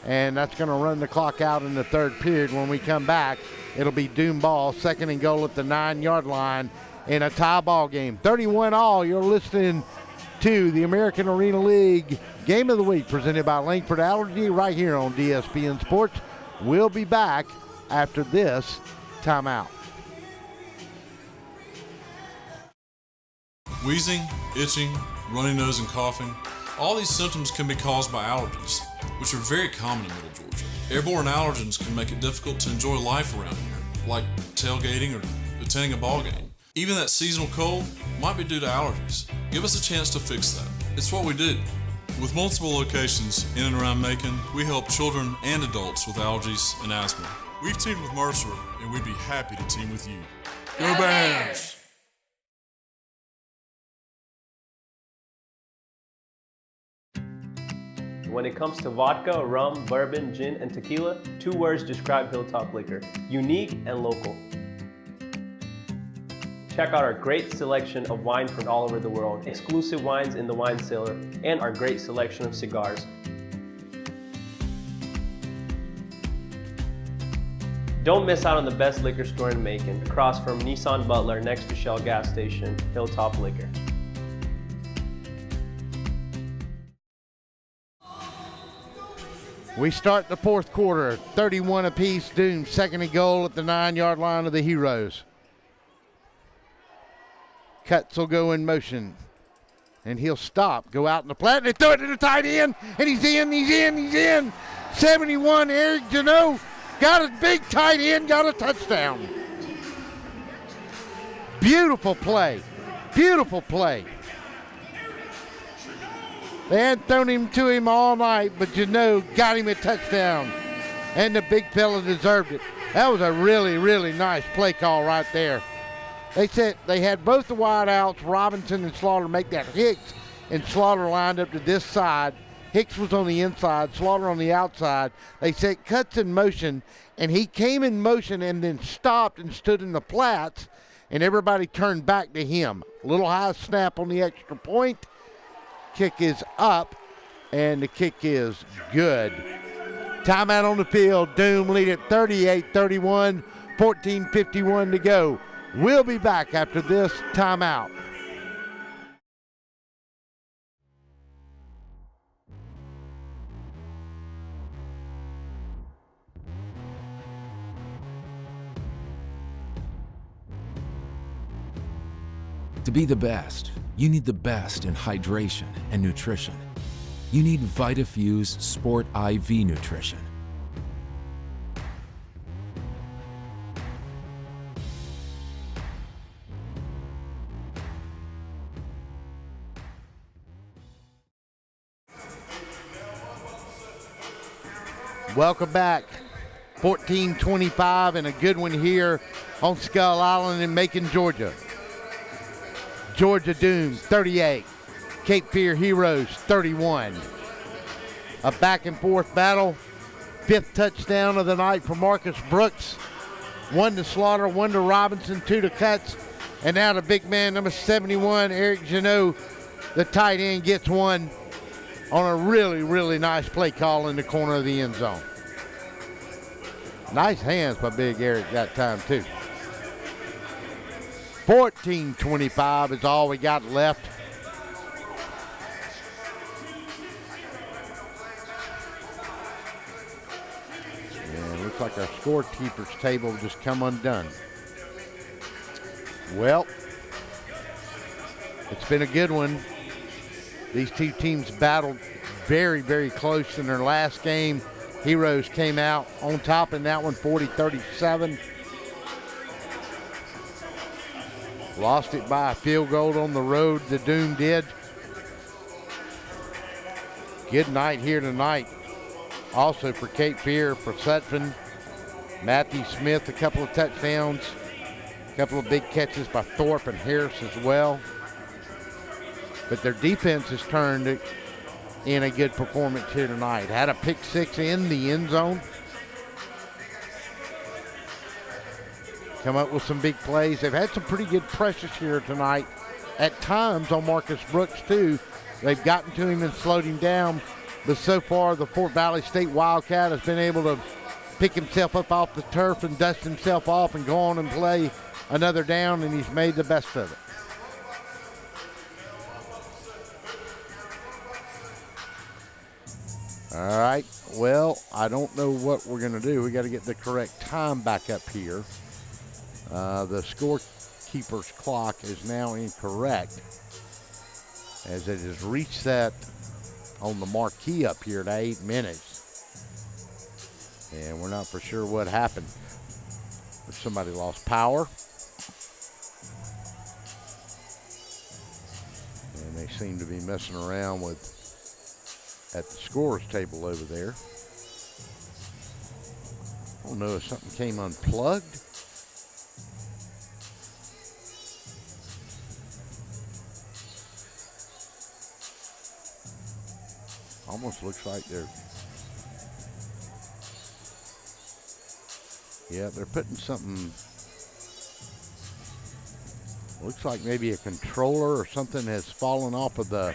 And that's going to run the clock out in the third period. When we come back, it'll be Doom ball, 2nd and goal at the 9-yard line in a tie ball game. 31-all, you're listening to the American Arena League Game of the Week presented by Langford Allergy right here on DSPN Sports. We'll be back after this timeout. Wheezing, itching, runny nose, and coughing. All these symptoms can be caused by allergies, which are very common in Middle Georgia. Airborne allergens can make it difficult to enjoy life around here, like tailgating or attending a ball game. Even that seasonal cold might be due to allergies. Give us a chance to fix that. It's what we do. With multiple locations in and around Macon, we help children and adults with allergies and asthma. We've teamed with Mercer, and we'd be happy to team with you. Go Bears! When it comes to vodka, rum, bourbon, gin, and tequila, 2 words describe Hilltop Liquor: unique and local. Check out our great selection of wine from all over the world, exclusive wines in the wine cellar, and our great selection of cigars. Don't miss out on the best liquor store in Macon, across from Nissan Butler next to Shell gas station, Hilltop Liquor. We start the fourth quarter, 31 apiece, Doom, 2nd and goal at the 9-yard line of the Heroes. Cuts will go in motion, and he'll stop, go out in the flat, and they throw it to the tight end, and he's in. 71, Eric Janot got a big tight end, got a touchdown. Beautiful play. They had thrown him to him all night, but Janot got him a touchdown, and the big fella deserved it. That was a really, really nice play call right there. They said they had both the wideouts, Robinson and Slaughter, make that. Hicks and Slaughter lined up to this side. Hicks was on the inside, Slaughter on the outside. They said cuts in motion, and he came in motion and then stopped and stood in the flats, and everybody turned back to him. A little high snap on the extra point. Kick is up, and the kick is good. Timeout on the field. Doom lead at 38-31, 14:51 to go. We'll be back after this timeout. To be the best, you need the best in hydration and nutrition. You need VitaFuse Sport IV Nutrition. Welcome back. 14:25 and a good one here on Skull Island in Macon, Georgia. Georgia Doom 38, Cape Fear Heroes 31. A back and forth battle. 5th touchdown of the night for Marcus Brooks. 1 to Slaughter, 1 to Robinson, 2 to Cuts. And now the big man, number 71, Eric Janot, the tight end, gets one on a really, really nice play call in the corner of the end zone. Nice hands by Big Eric that time too. 14:25 is all we got left. Yeah, looks like our scorekeeper's table just come undone. Well, it's been a good one. These two teams battled very, very close in their last game. Heroes came out on top in that one, 40-37. Lost it by a field goal on the road, the Doom did. Good night here tonight Also for Cape Fear, for Sutphin, Matthew Smith, a couple of touchdowns, a couple of big catches by Thorpe and Harris as well. But their defense has turned in a good performance here tonight. Had a pick six in the end zone. Come up with some big plays. They've had some pretty good pressures here tonight. At times on Marcus Brooks too. They've gotten to him and slowed him down. But so far the Fort Valley State Wildcat has been able to pick himself up off the turf and dust himself off and go on and play another down, and he's made the best of it. All right, well, I don't know what we're going to do. We got to get the correct time back up here. The scorekeeper's clock is now incorrect, as it is reset on the marquee up here to 8 minutes. And we're not for sure what happened. If somebody lost power. And they seem to be messing around with at the scorer's table over there. I don't know if something came unplugged. Almost looks like they're, yeah, they're putting something, looks like maybe a controller or something has fallen off of the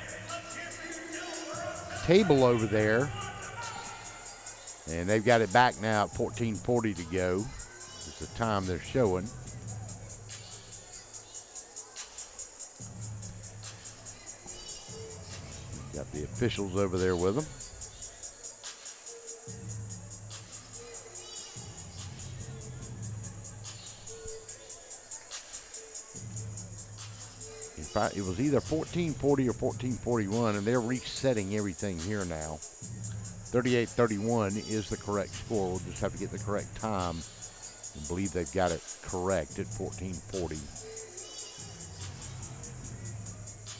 table over there. And they've got it back now at 14:40 to go. It's the time they're showing. Got the officials over there with them. In fact, it was either 14:40 or 14:41, and they're resetting everything here now. 38-31 is the correct score. We'll just have to get the correct time. I believe they've got it correct at 14:40.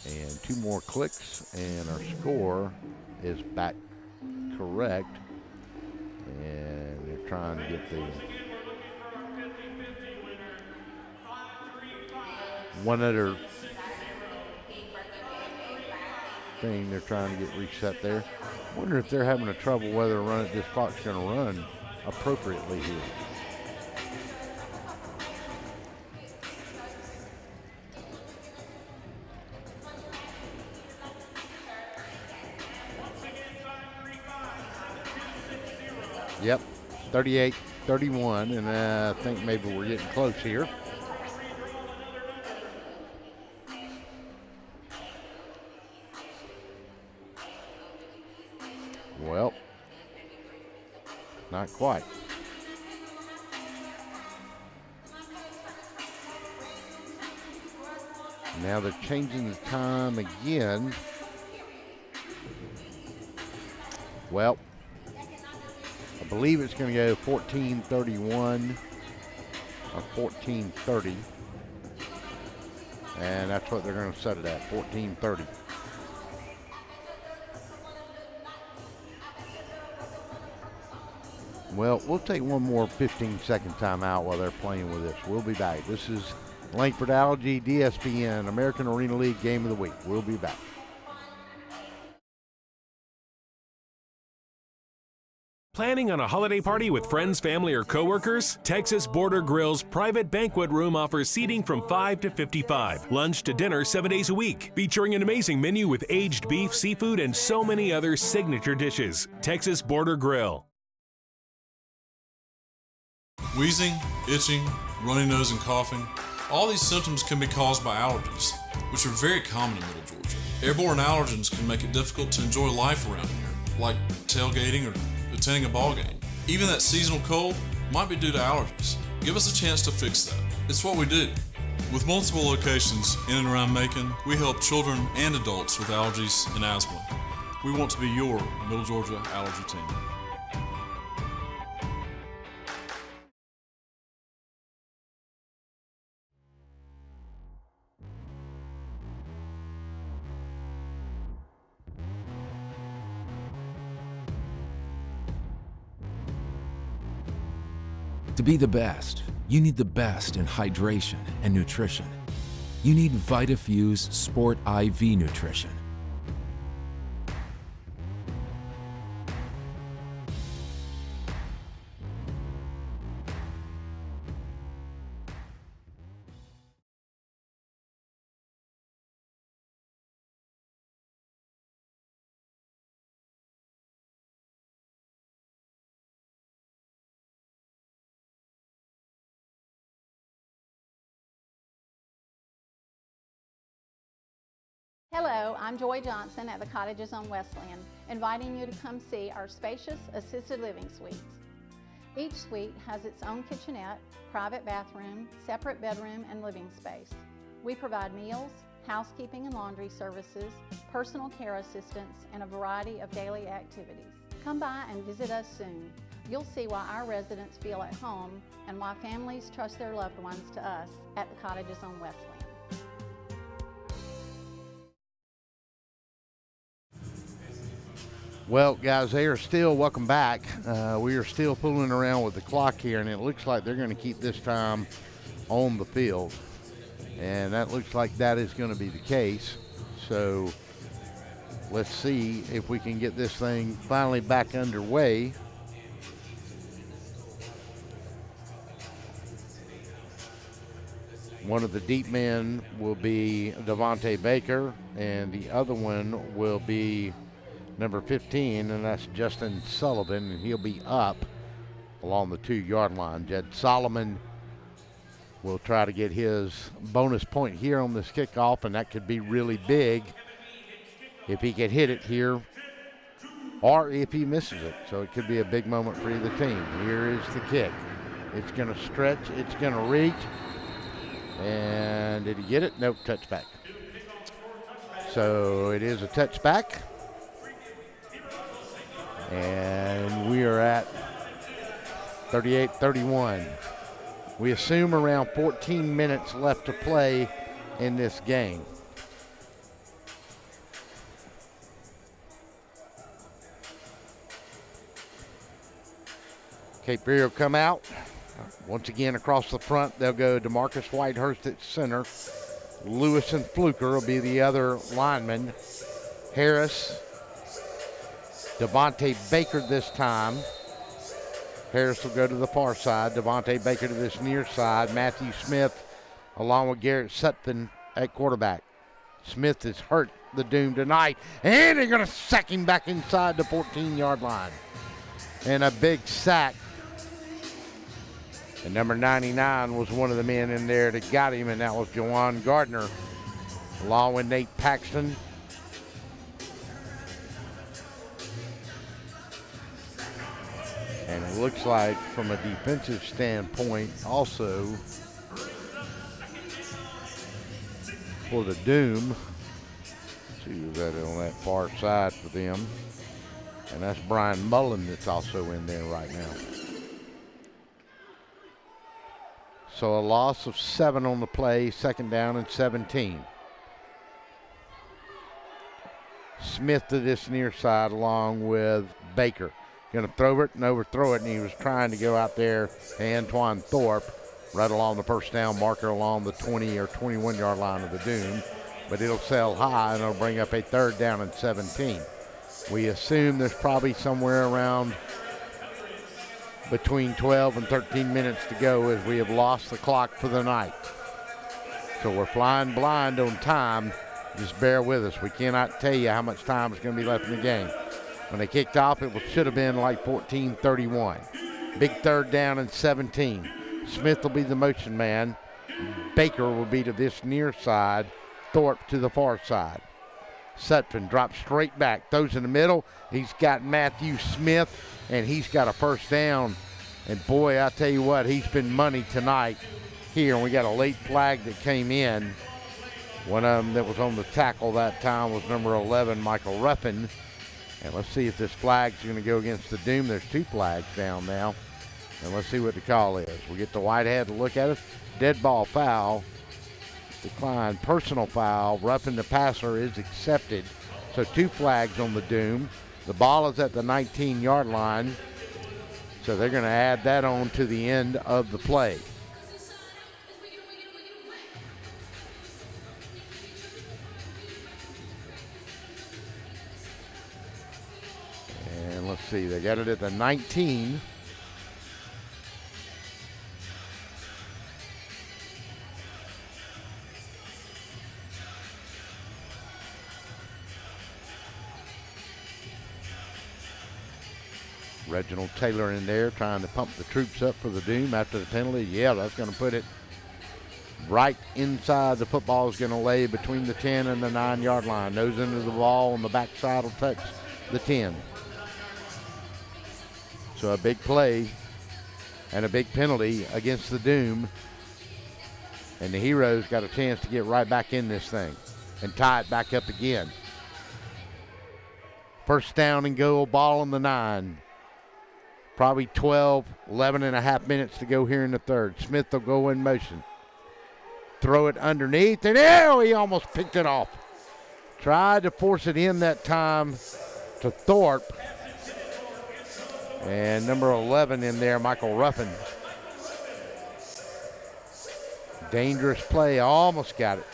And 2 more clicks, and our score is back correct. And they're trying to get the one other thing they're trying to get reset there. I wonder if they're having a trouble whether this clock's going to run appropriately here. Yep, 38-31, and I think maybe we're getting close here. Well, not quite. Now they're changing the time again. Well, I believe it's going to go 14:31 or 14:30. And that's what they're going to set it at, 14:30. Well, we'll take one more 15-second timeout while they're playing with this. We'll be back. This is Langford Allergy, DSPN, American Arena League Game of the Week. We'll be back. Planning on a holiday party with friends, family, or coworkers? Texas Border Grill's private banquet room offers seating from 5 to 55. Lunch to dinner 7 days a week. Featuring an amazing menu with aged beef, seafood, and so many other signature dishes. Texas Border Grill. Wheezing, itching, runny nose, and coughing. All these symptoms can be caused by allergies, which are very common in Middle Georgia. Airborne allergens can make it difficult to enjoy life around here, like tailgating or attending a ball game. Even that seasonal cold might be due to allergies. Give us a chance to fix that. It's what we do. With multiple locations in and around Macon, we help children and adults with allergies and asthma. We want to be your Middle Georgia allergy team. To be the best, you need the best in hydration and nutrition. You need VitaFuse Sport IV Nutrition. Hello, I'm Joy Johnson at the Cottages on Westland, inviting you to come see our spacious assisted living suites. Each suite has its own kitchenette, private bathroom, separate bedroom, and living space. We provide meals, housekeeping and laundry services, personal care assistance, and a variety of daily activities. Come by and visit us soon. You'll see why our residents feel at home and why families trust their loved ones to us at the Cottages on Westland. Well, guys, they are still, welcome back. We are still fooling around with the clock here, and it looks like they're going to keep this time on the field. And that looks like that is going to be the case. So let's see if we can get this thing finally back underway. One of the deep men will be Devontae Baker, and the other one will be number 15, and that's Justin Sullivan, and he'll be up along the 2-yard line. Jed Solomon will try to get his bonus point here on this kickoff, and that could be really big if he could hit it here or if he misses it. So it could be a big moment for either team. Here is the kick. It's going to stretch. It's going to reach. And did he get it? Nope, touchback. So it is a touchback. And we are at 38-31. We assume around 14 minutes left to play in this game. Cape Fear will come out. Once again across the front, they'll go DeMarcus Whitehurst at center. Lewis and Fluker will be the other linemen. Harris, Devontae Baker this time. Harris will go to the far side. Devontae Baker to this near side. Matthew Smith along with Garrett Sutphin at quarterback. Smith has hurt the Doom tonight, and they're going to sack him back inside the 14-yard line. And a big sack. And number 99 was one of the men in there that got him, and that was Jawan Gardner, along with Nate Paxton. And it looks like from a defensive standpoint also for the Doom. Let's see who's that on that far side for them. And that's Brian Mullen that's also in there right now. So a loss of 7 on the play, 2nd down and 17. Smith to this near side along with Baker. Going to throw it and overthrow it, and he was trying to go out there to Antoine Thorpe right along the first down marker along the 20 or 21-yard line of the Doom. But it'll sail high, and it'll bring up a 3rd down and 17. We assume there's probably somewhere around between 12 and 13 minutes to go as we have lost the clock for the night. So we're flying blind on time. Just bear with us. We cannot tell you how much time is going to be left in the game. When they kicked off, it should have been like 14-31. Big 3rd down and 17. Smith will be the motion man. Baker will be to this near side. Thorpe to the far side. Sutphin drops straight back, throws in the middle. He's got Matthew Smith, and he's got a 1st down. And boy, I tell you what, he's been money tonight here. And we got a late flag that came in. One of them that was on the tackle that time was number 11, Michael Ruffin. And let's see if this flag's going to go against the Doom. There's 2 flags down now. And let's see what the call is. We get the Whitehead to look at us. Dead ball foul. Declined. Personal foul. Roughing the passer is accepted. So 2 flags on the Doom. The ball is at the 19-yard line. So they're going to add that on to the end of the play. And let's see, they got it at the 19. Reginald Taylor in there trying to pump the troops up for the Doom after the penalty. Yeah, that's going to put it right inside. The football is going to lay between the 10 and the 9-yard line. Nose into the ball on the backside will touch the 10. So a big play and a big penalty against the Doom. And the Heroes got a chance to get right back in this thing and tie it back up again. First down and goal, ball on the 9. Probably 11 and a half minutes to go here in the third. Smith will go in motion. Throw it underneath, and he almost picked it off. Tried to force it in that time to Thorpe. And number 11 in there, Michael Ruffin. Dangerous play, almost got it.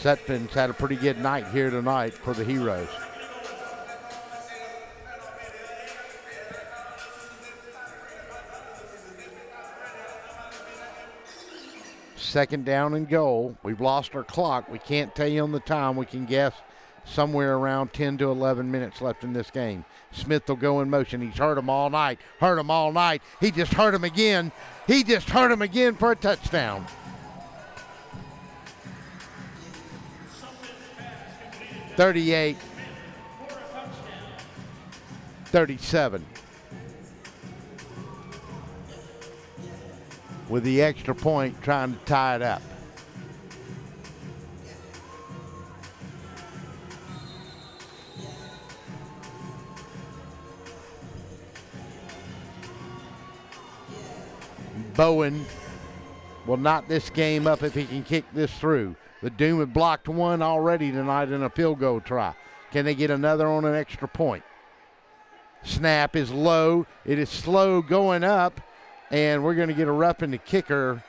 Sutphen's had a pretty good night here tonight for the Heroes. Second down and goal. We've lost our clock. We can't tell you on the time. We can guess somewhere around 10 to 11 minutes left in this game. Smith will go in motion. He's hurt him all night. Hurt him all night. He just hurt him again. He just hurt him again for a touchdown. (38-37). With the extra point, trying to tie it up. Bowen will knot this game up if he can kick this through. The Doom have blocked one already tonight in a field goal try. Can they get another on an extra point? Snap is low. It is slow going up. And we're going to get a roughing the kicker.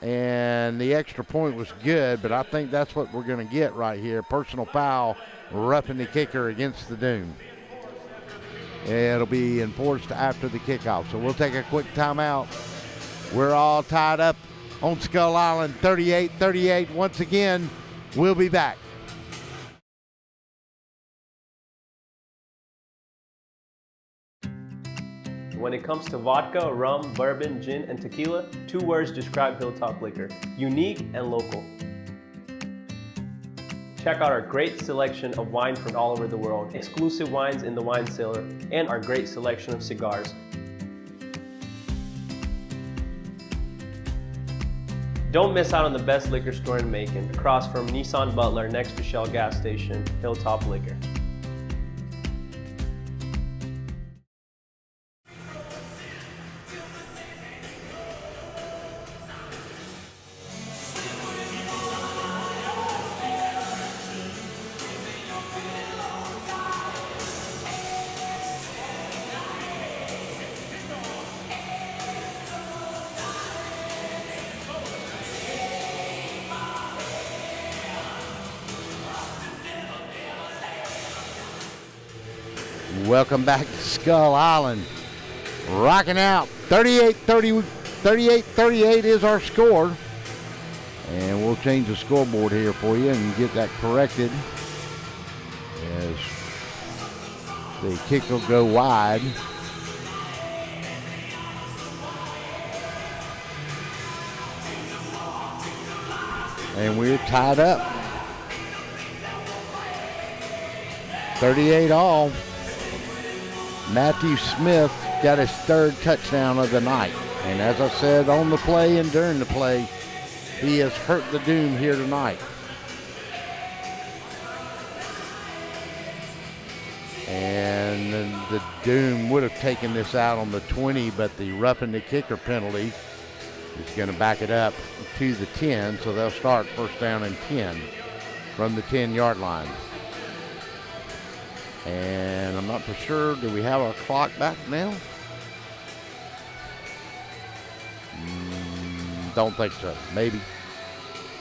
And the extra point was good, but I think that's what we're going to get right here. Personal foul, roughing the kicker against the Doom. It'll be enforced after the kickoff. So we'll take a quick timeout. We're all tied up on Skull Island, 38-38. Once again, we'll be back. When it comes to vodka, rum, bourbon, gin, and tequila, 2 words describe Hilltop Liquor: unique and local. Check out our great selection of wine from all over the world, exclusive wines in the wine cellar, and our great selection of cigars. Don't miss out on the best liquor store in Macon, across from Nissan Butler next to Shell gas station, Hilltop Liquor. Welcome back to Skull Island. Rocking out. 38-38 is our score. And we'll change the scoreboard here for you and get that corrected as the kick will go wide. And we're tied up. 38 all. Matthew Smith got his 3rd touchdown of the night. And as I said on the play and during the play, he has hurt the Doom here tonight. And the Doom would have taken this out on the 20, but the roughing the kicker penalty is going to back it up to the 10, so they'll start first down and 10 from the 10-yard line. And I'm not for sure, do we have our clock back now? Don't think so. Maybe.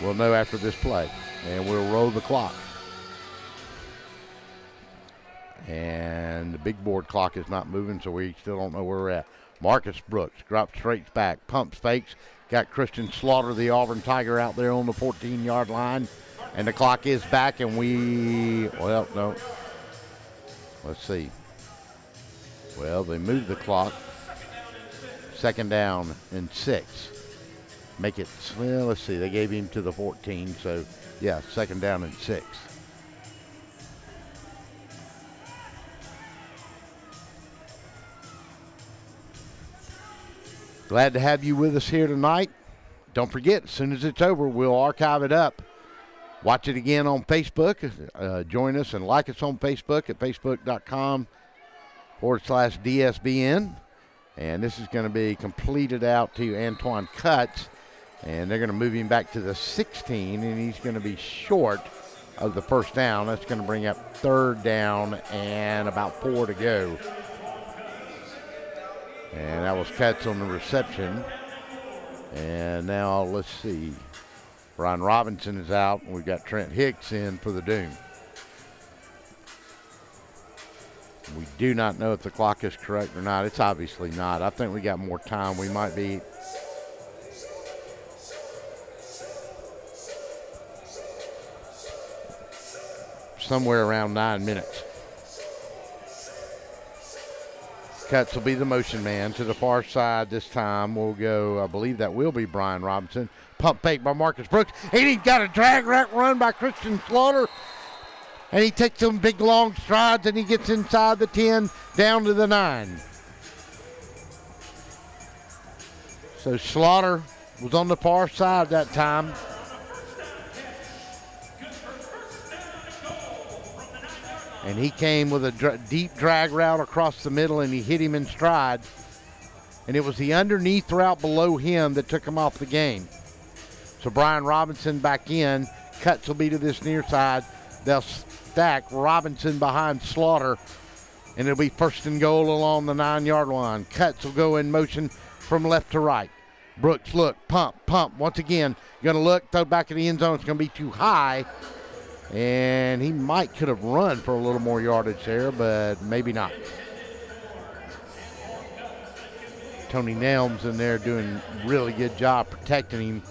We'll know after this play. And we'll roll the clock. And the big board clock is not moving, so we still don't know where we're at. Marcus Brooks drops straight back, pumps, fakes. Got Christian Slaughter, the Auburn Tiger, out there on the 14-yard line. And the clock is back, and well, no. Let's see. Well, they moved the clock. 2nd down and 6. Make it, well, let's see. They gave him to the 14, so, yeah, 2nd down and 6. Glad to have you with us here tonight. Don't forget, as soon as it's over, we'll archive it up. Watch it again on Facebook. Join us and like us on Facebook at facebook.com/DSBN. And this is going to be completed out to Antoine Cutts. And they're going to move him back to the 16, and he's going to be short of the 1st down. That's going to bring up 3rd down and about 4 to go. And that was Cutts on the reception. And now let's see. Brian Robinson is out, and we've got Trent Hicks in for the Doom. We do not know if the clock is correct or not. It's obviously not. I think we got more time. We might be somewhere around 9 minutes. Cutts will be the motion man to the far side this time. We'll go, I believe that will be Brian Robinson. Pump fake by Marcus Brooks. And he got a drag rack run by Christian Slaughter. And he takes some big long strides and he gets inside the 10 down to the 9. So Slaughter was on the far side that time. And he came with a deep drag route across the middle, and he hit him in stride. And it was the underneath route below him that took him off the game. So Brian Robinson back in. Cutts will be to this near side. They'll stack Robinson behind Slaughter, and it'll be 1st and goal along the 9-yard line. Cutts will go in motion from left to right. Brooks, look, pump. Once again, going to look, throw back in the end zone. It's going to be too high. And he could have run for a little more yardage there, but maybe not. Tony Nelms in there doing a really good job protecting him,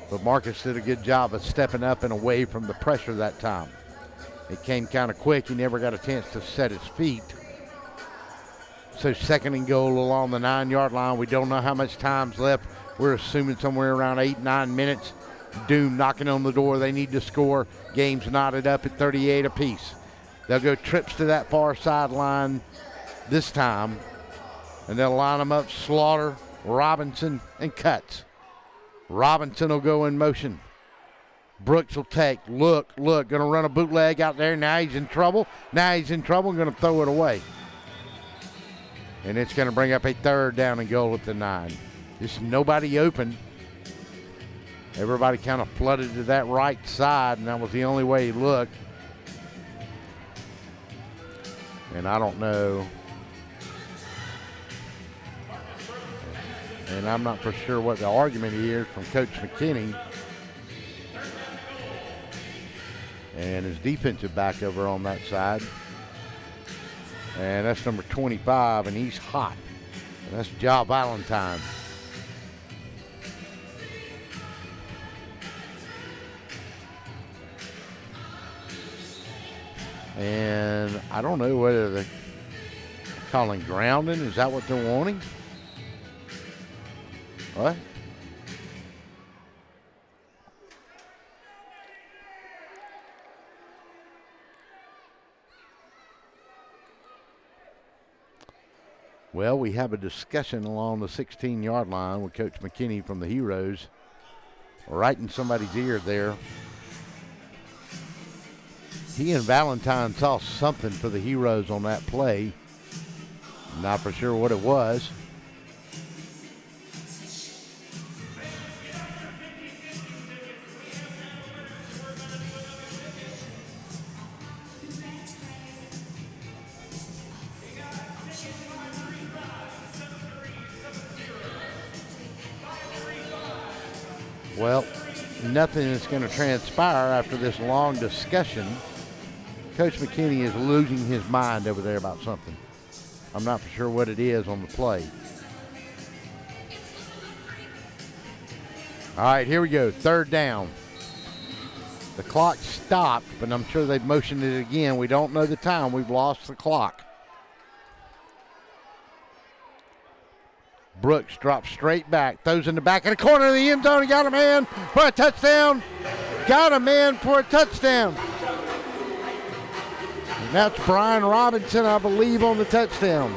but Marcus did a good job of stepping up and away from the pressure that time. It came kind of quick. He never got a chance to set his feet. So 2nd and goal along the 9-yard line. We don't know how much time's left. We're assuming somewhere around 8-9 minutes. Doom knocking on the door. They need to score. Game's knotted up at 38 apiece. They'll go trips to that far sideline this time, and they'll line them up. Slaughter, Robinson, and Cutts. Robinson will go in motion. Brooks will take. Look, going to run a bootleg out there. Now he's in trouble. Going to throw it away. And it's going to bring up a 3rd down and goal at the 9. Just nobody open. Everybody kind of flooded to that right side, and that was the only way he looked. And I don't know. And I'm not for sure what the argument is from Coach McKinney. And his defensive back over on that side. And that's number 25, and he's hot. And that's Ja Valentine. And I don't know whether they're calling grounding. Is that what they're wanting? What? Well, we have a discussion along the 16-yard line with Coach McKinney from the Heroes, right in somebody's ear there. He and Valentine saw something for the Heroes on that play. Not for sure what it was. Well, nothing is going to transpire after this long discussion. Coach McKinney is losing his mind over there about something. I'm not for sure what it is on the play. All right, here we go. Third down. The clock stopped, but I'm sure they've motioned it again. We don't know the time. We've lost the clock. Brooks drops straight back, throws in the back of the corner of the end zone. He got a man for a touchdown. Got a man for a touchdown. And that's Brian Robinson, I believe, on the touchdown.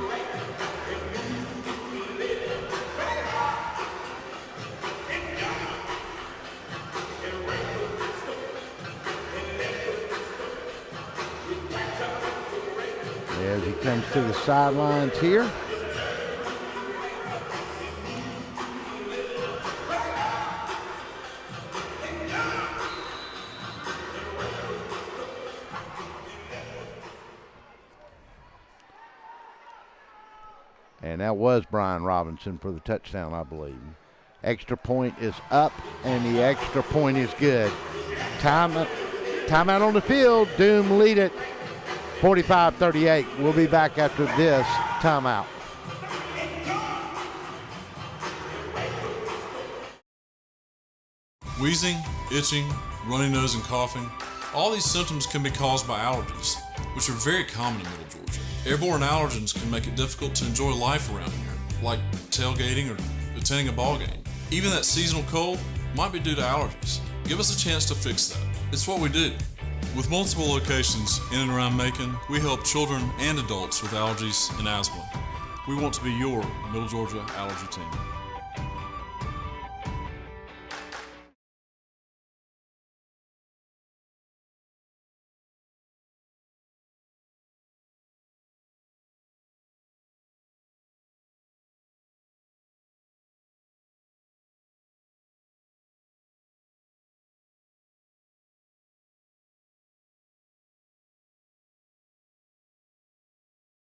As he comes to the sidelines here. And that was Brian Robinson for the touchdown, I believe. Extra point is up, and the extra point is good. Timeout on the field. Doom lead it 45-38. We'll be back after this timeout. Wheezing, itching, runny nose, and coughing. All these symptoms can be caused by allergies, which are very common in Middle Georgia. Airborne allergens can make it difficult to enjoy life around here, like tailgating or attending a ball game. Even that seasonal cold might be due to allergies. Give us a chance to fix that. It's what we do. With multiple locations in and around Macon, we help children and adults with allergies and asthma. We want to be your Middle Georgia allergy team.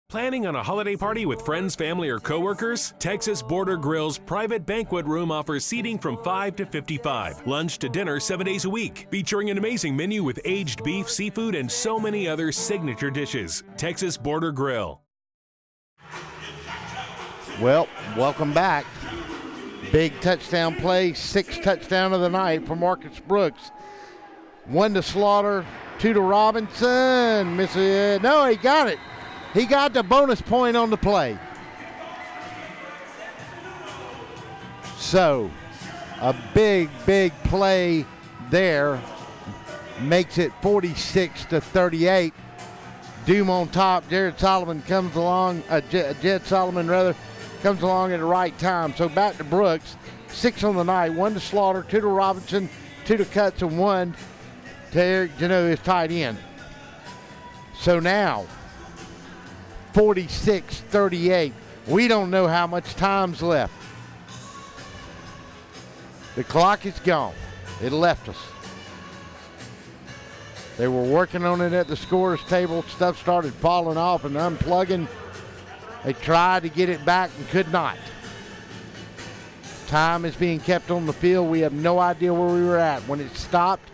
Planning on a holiday party with friends, family, or coworkers? Texas Border Grill's private banquet room offers seating from 5 to 55. Lunch to dinner 7 days a week. Featuring an amazing menu with aged beef, seafood, and so many other signature dishes. Texas Border Grill. Well, welcome back. Big touchdown play, 6th touchdown of the night for Marcus Brooks. 1 to Slaughter, 2 to Robinson. Misses. No, he got it. He got the bonus point on the play. So, a big, big play there makes it 46-38. Doom on top. Jed Solomon comes along at the right time. So back to Brooks. 6 on the night. 1 to Slaughter, 2 to Robinson, 2 to Cutts, and 1 to Eric Jano, his tight end. So now, 46-38. We don't know how much time's left. The clock is gone. It left us. They were working on it at the scorer's table. Stuff started falling off and unplugging. They tried to get it back and could not. Time is being kept on the field. We have no idea where we were at. When it stopped,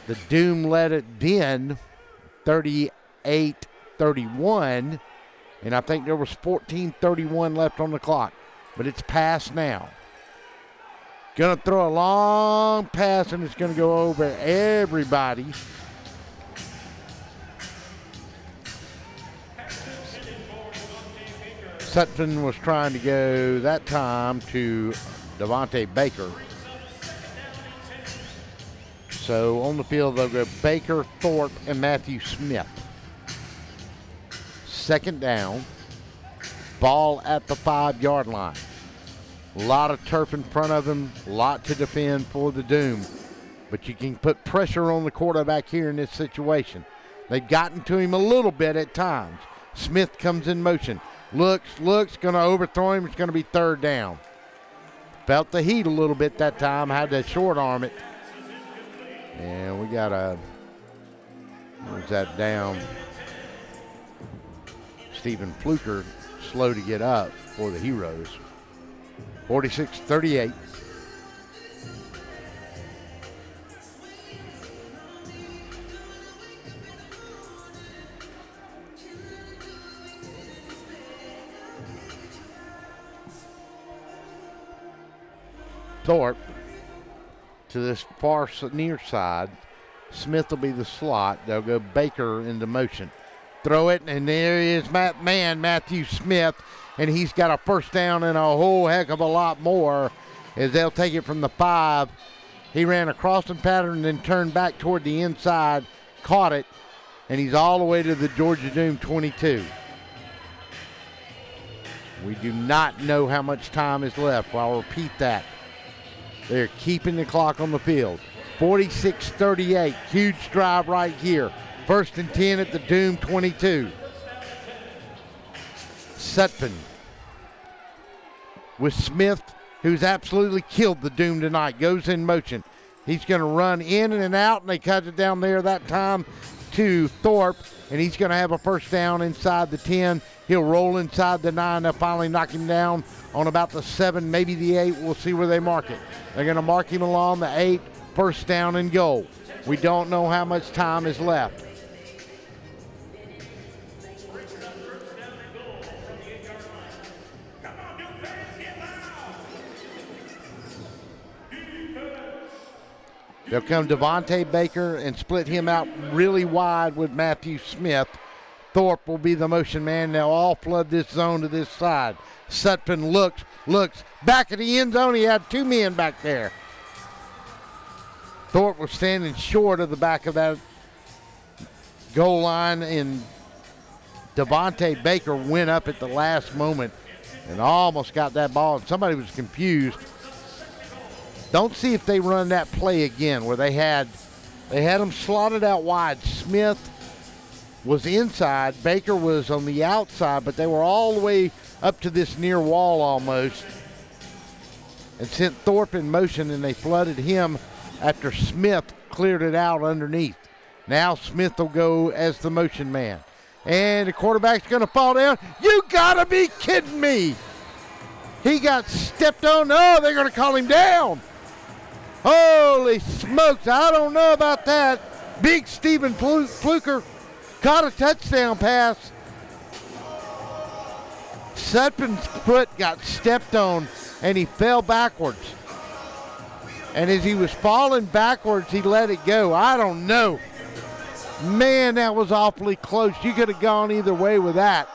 the Doom let it then 38-31, and I think there was 14:31 left on the clock, but it's past now. Gonna throw a long pass, and it's gonna go over everybody. Sutton was trying to go that time to Devontae Baker. So on the field, they'll go Baker, Thorpe, and Matthew Smith. 2nd down. Ball at the 5-yard line. A lot of turf in front of him. A lot to defend for the Doom. But you can put pressure on the quarterback here in this situation. They've gotten to him a little bit at times. Smith comes in motion. Looks, going to overthrow him. It's going to be 3rd down. Felt the heat a little bit that time. Had to short arm it. And we got where's that down? Stephen Fluker slow to get up for the Heroes. 46-38. Thorpe to this far near side. Smith will be the slot. They'll go Baker into motion. Throw it, and there is Matthew Smith, and he's got a first down and a whole heck of a lot more as they'll take it from the 5. He ran a crossing pattern and then turned back toward the inside, caught it, and he's all the way to the Georgia Doom 22. We do not know how much time is left. I'll repeat that. They're keeping the clock on the field. 46-38, huge drive right here. 1st and 10 at the Doom 22. Sutphin with Smith, who's absolutely killed the Doom tonight, goes in motion. He's going to run in and out, and they cut it down there that time to Thorpe, and he's going to have a first down inside the 10. He'll roll inside the 9. They'll finally knock him down on about the 7, maybe the 8. We'll see where they mark it. They're going to mark him along the 8, first down and goal. We don't know how much time is left. They'll come Devontae Baker and split him out really wide with Matthew Smith. Thorpe will be the motion man. They'll all flood this zone to this side. Sutphin looks, back at the end zone. He had 2 men back there. Thorpe was standing short of the back of that goal line, and Devontae Baker went up at the last moment and almost got that ball. And somebody was confused. Don't see if they run that play again where they had them slotted out wide. Smith was inside, Baker was on the outside, but they were all the way up to this near wall almost, and sent Thorpe in motion, and they flooded him after Smith cleared it out underneath. Now Smith will go as the motion man, and the quarterback's going to fall down. You gotta be kidding me! He got stepped on. Oh, they're going to call him down. Holy smokes, I don't know about that. Big Stephen Fluker caught a touchdown pass. Sutphin's foot got stepped on, and he fell backwards. And as he was falling backwards, he let it go. I don't know. Man, that was awfully close. You could have gone either way with that.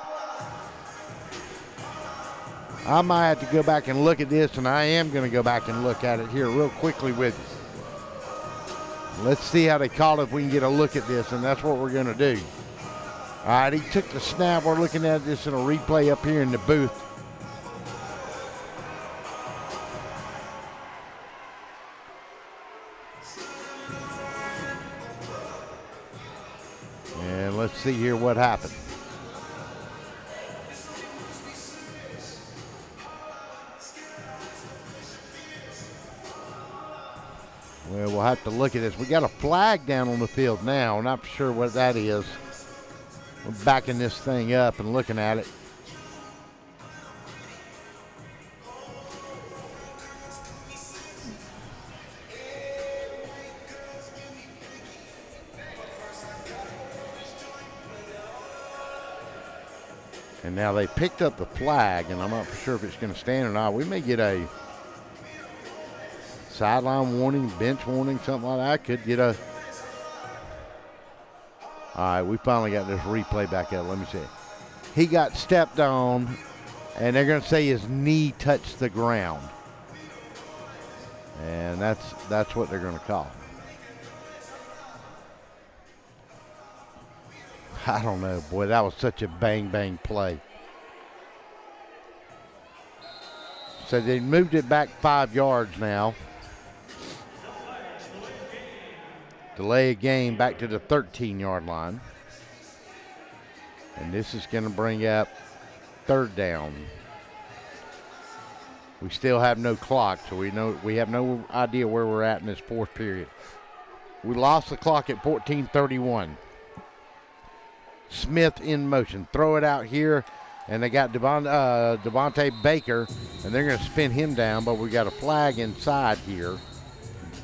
I might have to go back and look at this, and I am going to go back and look at it here real quickly with you. Let's see how they call it if we can get a look at this, and that's what we're going to do. All right, he took the snap. We're looking at this in a replay up here in the booth. And let's see here what happened. Well, we'll have to look at this. We got a flag down on the field now. I'm not sure what that is. We're backing this thing up and looking at it. And now they picked up the flag, and I'm not sure if it's going to stand or not. We may get a sideline warning, bench warning, something like that. Could get a... All right, we finally got this replay back up. Let me see. He got stepped on, and they're going to say his knee touched the ground. And that's what they're going to call. I don't know. Boy, that was such a bang play. So they moved it back 5 yards now. Delay a game back to the 13-yard line. And this is going to bring up 3rd down. We still have no clock, so we have no idea where we're at in this 4th period. We lost the clock at 14:31. Smith in motion. Throw it out here, And they got Devontae Baker, and they're going to spin him down, but we got a flag inside here,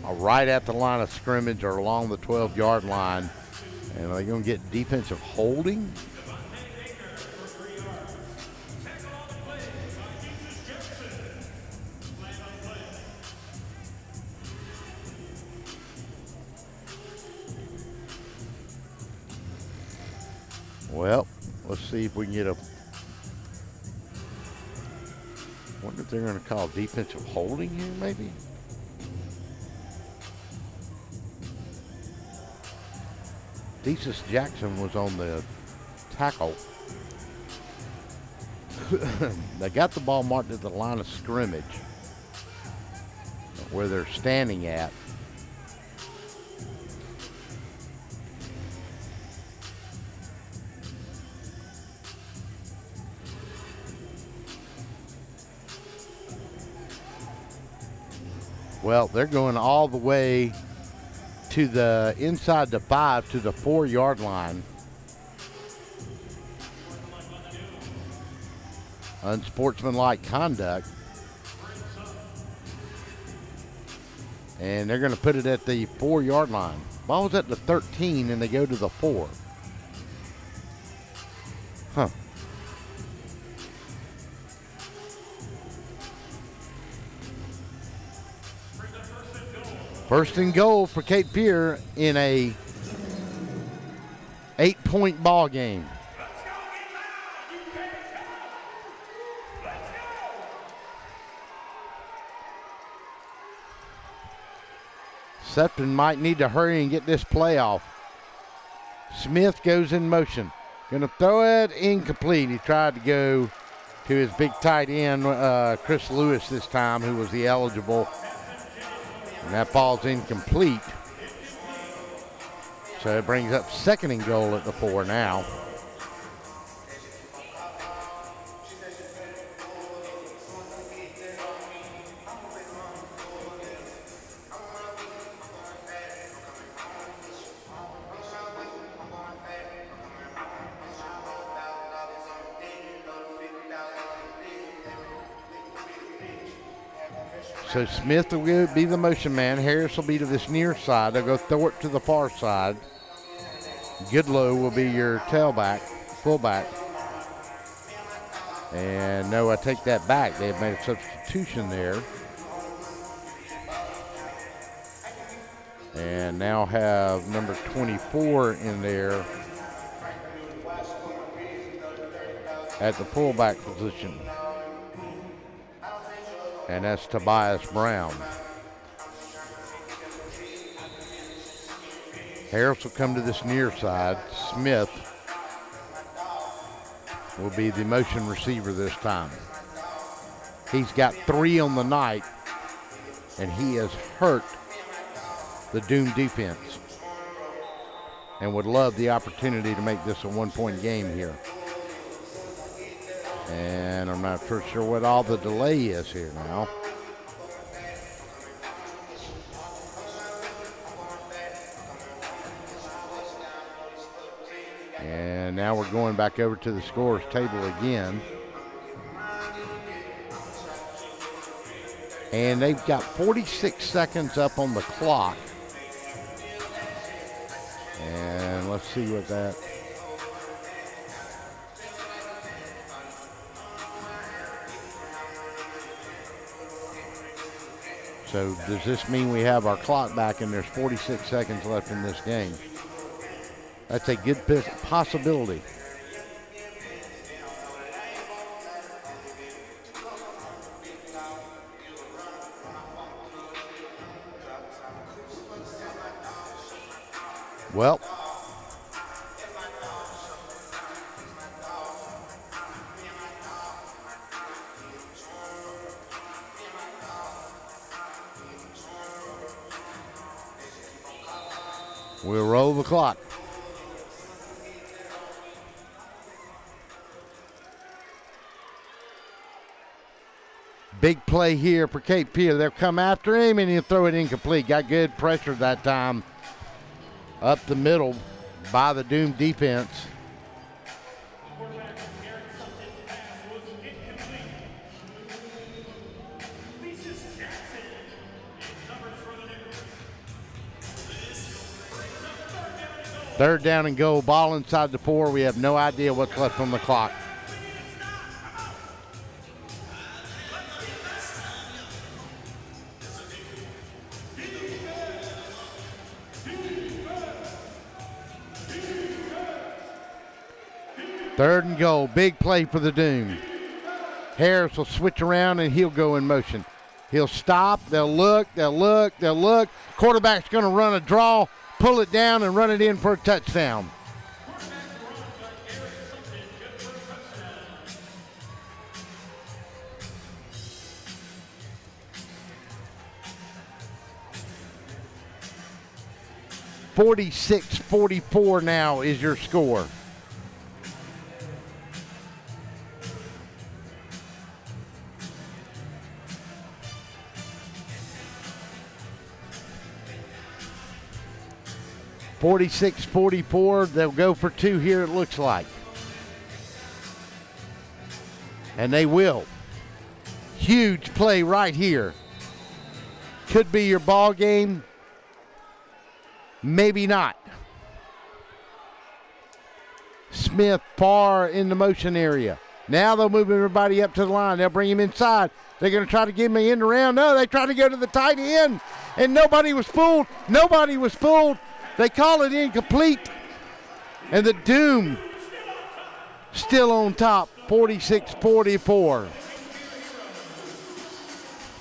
right at the line of scrimmage or along the 12-yard line. And are they going to get defensive holding? Well, let's see if we can get a. Wonder if they're going to call defensive holding here, maybe. Desus Jackson was on the tackle. They got the ball marked at the line of scrimmage, where they're standing at. Well, they're going all the way to the inside the 5 to the 4-yard line. Unsportsmanlike conduct. And they're going to put it at the 4-yard line. Ball was at the 13 and they go to the 4. Huh. First and goal for Cape Fear in a 8-point ball game. Sefton might need to hurry and get this play off. Smith goes in motion. Going to throw it incomplete. He tried to go to his big tight end, Chris Lewis this time, who was the eligible. And that ball's incomplete. So it brings up second and goal at the 4 now. So Smith will be the motion man. Harris will be to this near side. They'll go throw it to the far side. Goodlow will be your tailback, fullback. And no, I take that back. They've made a substitution there. And now have number 24 in there at the fullback position. And that's Tobias Brown. Harris will come to this near side. Smith will be the motion receiver this time. He's got 3 on the night, and he has hurt the Doom defense and would love the opportunity to make this a 1-point game here. And I'm not for sure what all the delay is here now. And now we're going back over to the scores table again. And they've got 46 seconds up on the clock. And let's see what that... So does this mean we have our clock back and there's 46 seconds left in this game? That's a good possibility. Well, we'll roll the clock. Big play here for Cape Fear. They'll come after him and he'll throw it incomplete. Got good pressure that time up the middle by the Doom defense. Third down and goal, ball inside the 4. We have no idea what's left on the clock. Third and goal, big play for the Doom. Harris will switch around and he'll go in motion. He'll stop, they'll look. Quarterback's gonna run a draw, pull it down and run it in for a touchdown. .46-44 now is your score. .46-44, they'll go for 2 here, it looks like. And they will. Huge play right here. Could be your ball game. Maybe not. Smith far in the motion area. Now they'll move everybody up to the line. They'll bring him inside. They're going to try to give him an end around. No, they try to go to the tight end, and nobody was fooled. They call it incomplete, and the Doom still on top, 46-44.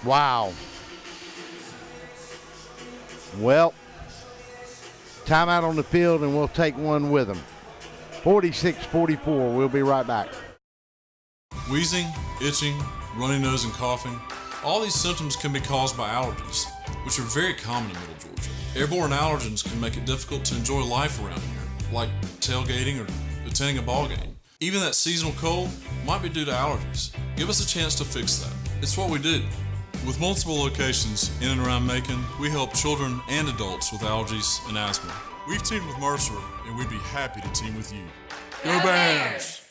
Wow. Well, timeout on the field, and we'll take one with them. 46-44. We'll be right back. Wheezing, itching, runny nose, and coughing. All these symptoms can be caused by allergies, which are very common in Middle Georgia. Airborne allergens can make it difficult to enjoy life around here, like tailgating or attending a ball game. Even that seasonal cold might be due to allergies. Give us a chance to fix that. It's what we do. With multiple locations in and around Macon, we help children and adults with allergies and asthma. We've teamed with Mercer, and we'd be happy to team with you. Go Bears!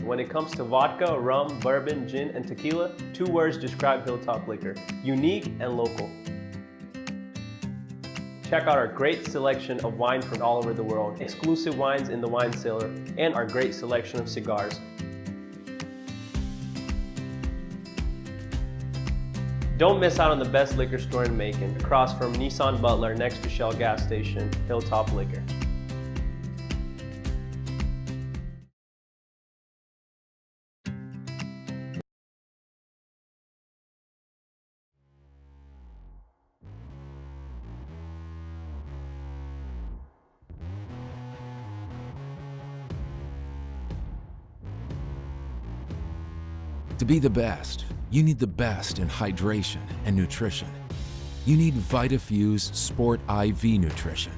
When it comes to vodka, rum, bourbon, gin, and tequila, 2 words describe Hilltop Liquor: unique and local. Check out our great selection of wine from all over the world, exclusive wines in the wine cellar, and our great selection of cigars. Don't miss out on the best liquor store in Macon, across from Nissan Butler next to Shell gas station, Hilltop Liquor. To be the best, you need the best in hydration and nutrition. You need VitaFuse Sport IV Nutrition.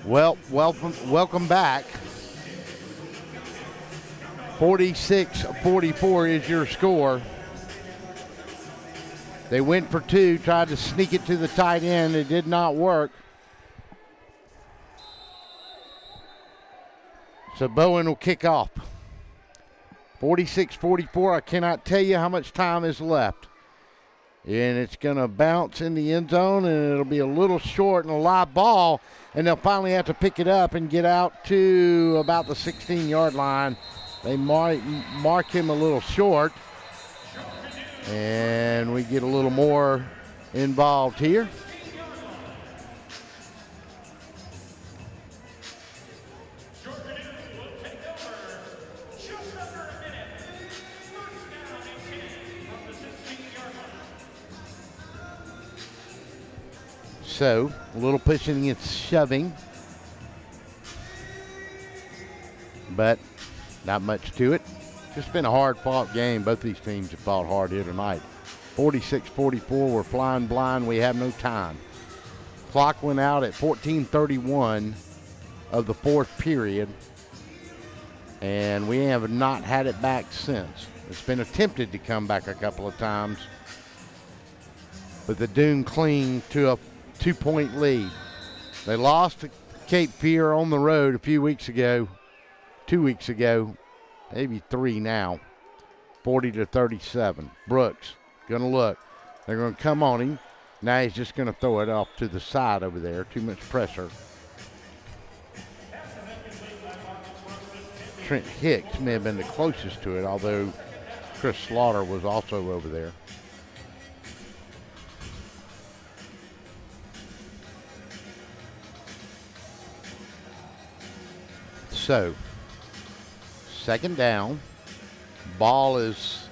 Well, welcome back. 46-44 is your score. They went for 2, tried to sneak it to the tight end. It did not work. So Bowen will kick off. 46-44. I cannot tell you how much time is left. And it's going to bounce in the end zone, and it'll be a little short and a live ball, and they'll finally have to pick it up and get out to about the 16-yard line. They might mark him a little short, and we get a little more involved here. So, a little pushing and shoving, but not much to it. Just been a hard-fought game. Both these teams have fought hard here tonight. 46-44, we're flying blind. We have no time. Clock went out at 14:31 of the 4th period, and we have not had it back since. It's been attempted to come back a couple of times, but the Doom cling to a 2-point lead. They lost to Cape Fear on the road a few weeks ago, 2 weeks ago, maybe 3 now, 40-37. Brooks going to look. They're going to come on him. Now he's just going to throw it off to the side over there. Too much pressure. Trent Hicks may have been the closest to it, although Chris Slaughter was also over there. So, second down. Ball is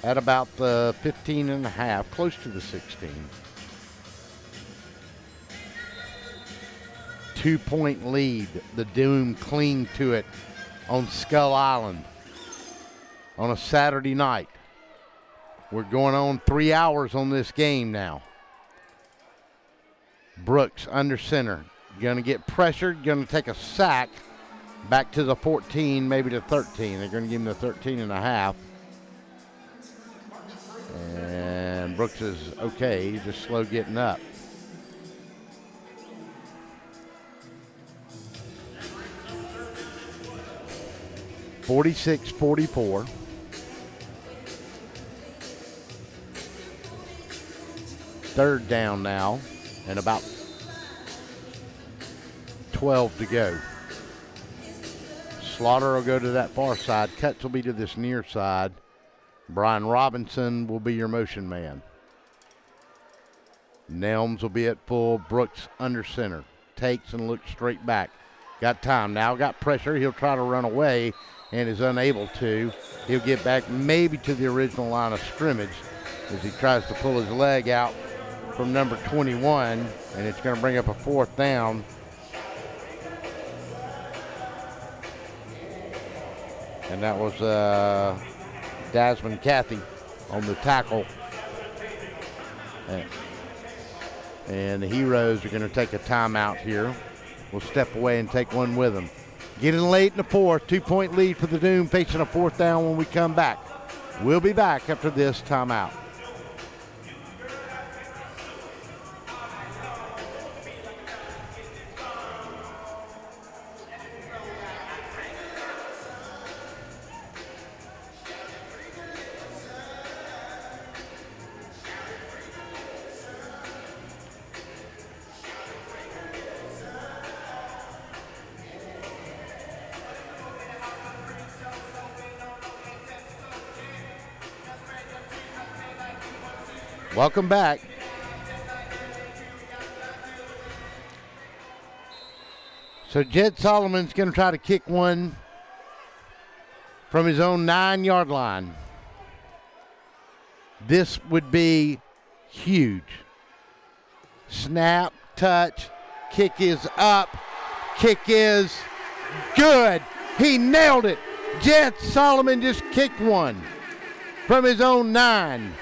at about the 15 and a half, close to the 16. 2-point lead. The Doom cling to it on Skull Island on a Saturday night. We're going on 3 hours on this game now. Brooks under center. Going to get pressured, going to take a sack back to the 14, maybe to 13. They're going to give him the 13 and a half. And Brooks is okay. He's just slow getting up. (46-44). Third down now, and about 12 to go. Slaughter will go to that far side. Cuts will be to this near side. Brian Robinson will be your motion man. Nelms will be at full. Brooks under center. Takes and looks straight back. Got time now. Got pressure. He'll try to run away and is unable to. He'll get back maybe to the original line of scrimmage as he tries to pull his leg out from number 21, and it's going to bring up a fourth down. And that was Desmond Cathy on the tackle. And the Heroes are going to take a timeout here. We'll step away and take one with them. Getting late in the fourth, 2-point lead for the Doom, facing a fourth down when we come back. We'll be back after this timeout. Welcome back. So Jed Solomon's going to try to kick one from his own 9-yard line. This would be huge. Snap, touch, kick is up, kick is good. He nailed it. Jed Solomon just kicked one from his own 9.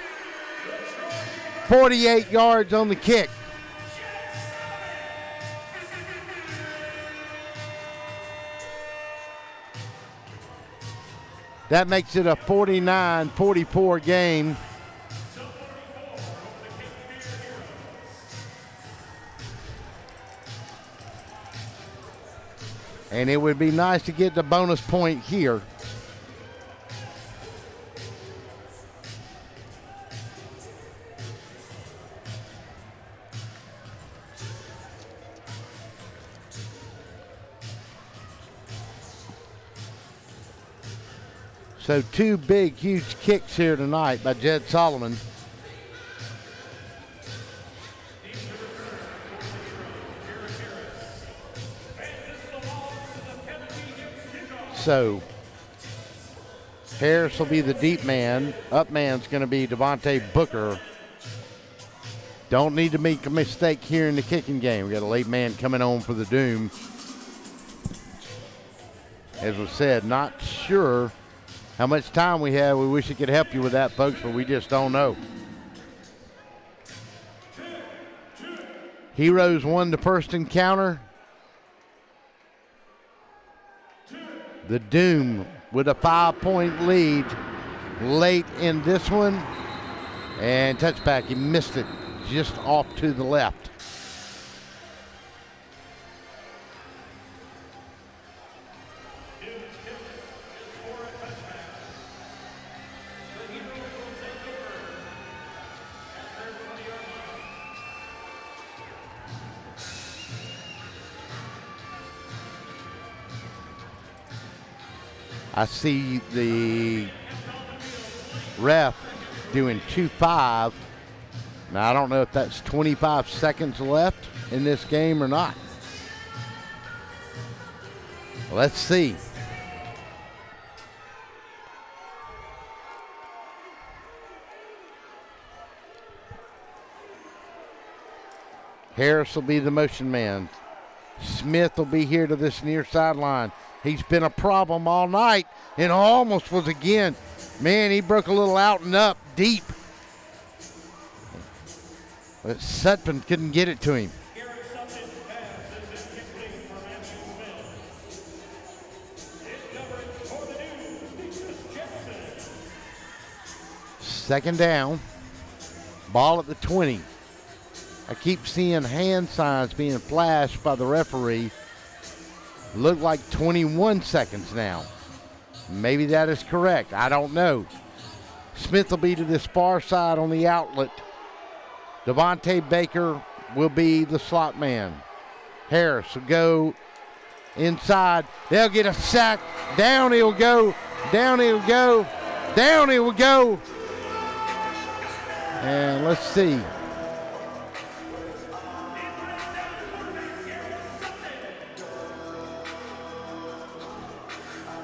48 yards on the kick. That makes it a 49-44 game. And it would be nice to get the bonus point here. So 2 big, huge kicks here tonight by Jed Solomon. So Harris will be the deep man. Up man's going to be Devontae Booker. Don't need to make a mistake here in the kicking game. We got a late man coming on for the Doom. As was said, not sure how much time we have. We wish we could help you with that, folks, but we just don't know. Heroes won the first encounter. The Doom with a 5-point lead late in this one. And touchback, he missed it just off to the left. I see the ref doing 2-5. Now, I don't know if that's 25 seconds left in this game or not. Let's see. Harris will be the motion man. Smith will be here to this near sideline. He's been a problem all night and almost was again. Man, he broke a little out and up deep. But Sutphin couldn't get it to him. Second down. Ball at the 20. I keep seeing hand signs being flashed by the referee. Look like 21 seconds now. Maybe that is correct. I don't know. Smith will be to this far side on the outlet. Devontae Baker will be the slot man. Harris will go inside. They'll get a sack. Down he'll go. Down he'll go. Down he will go. And let's see.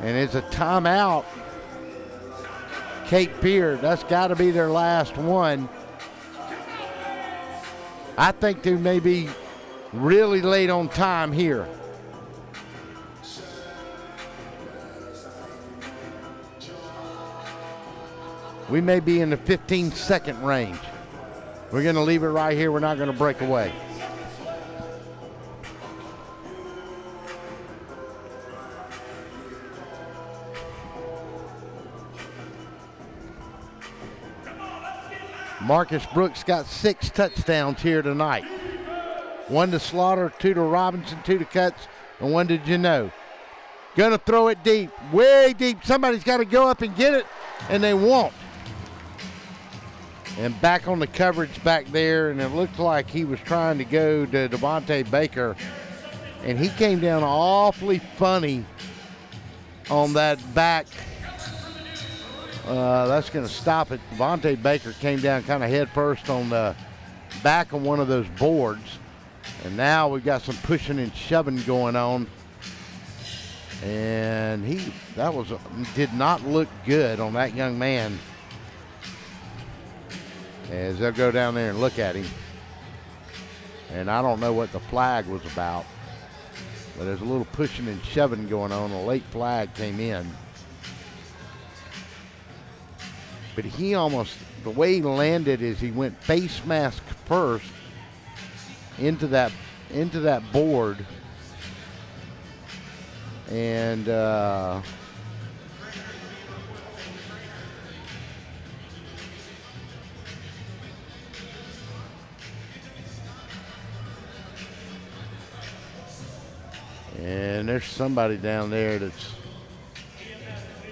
And it's a timeout. Cape Beard, that's got to be their last one. I think they may be really late on time here. We may be in the 15-second range. We're going to leave it right here. We're not going to break away. Marcus Brooks got 6 touchdowns here tonight. 1 to Slaughter, 2 to Robinson, 2 to Cutts, and 1 to Janot. Gonna throw it deep, way deep. Somebody's got to go up and get it, and they won't. And back on the coverage back there, and it looked like he was trying to go to Devontae Baker, and he came down awfully funny on that back. That's going to stop it. Devontae Baker came down kind of head first on the back of one of those boards. And now we've got some pushing and shoving going on. And did not look good on that young man. As they'll go down there and look at him. And I don't know what the flag was about. But there's a little pushing and shoving going on. A late flag came in. But he almost, the way he landed is he went face mask first into that board. And there's somebody down there that's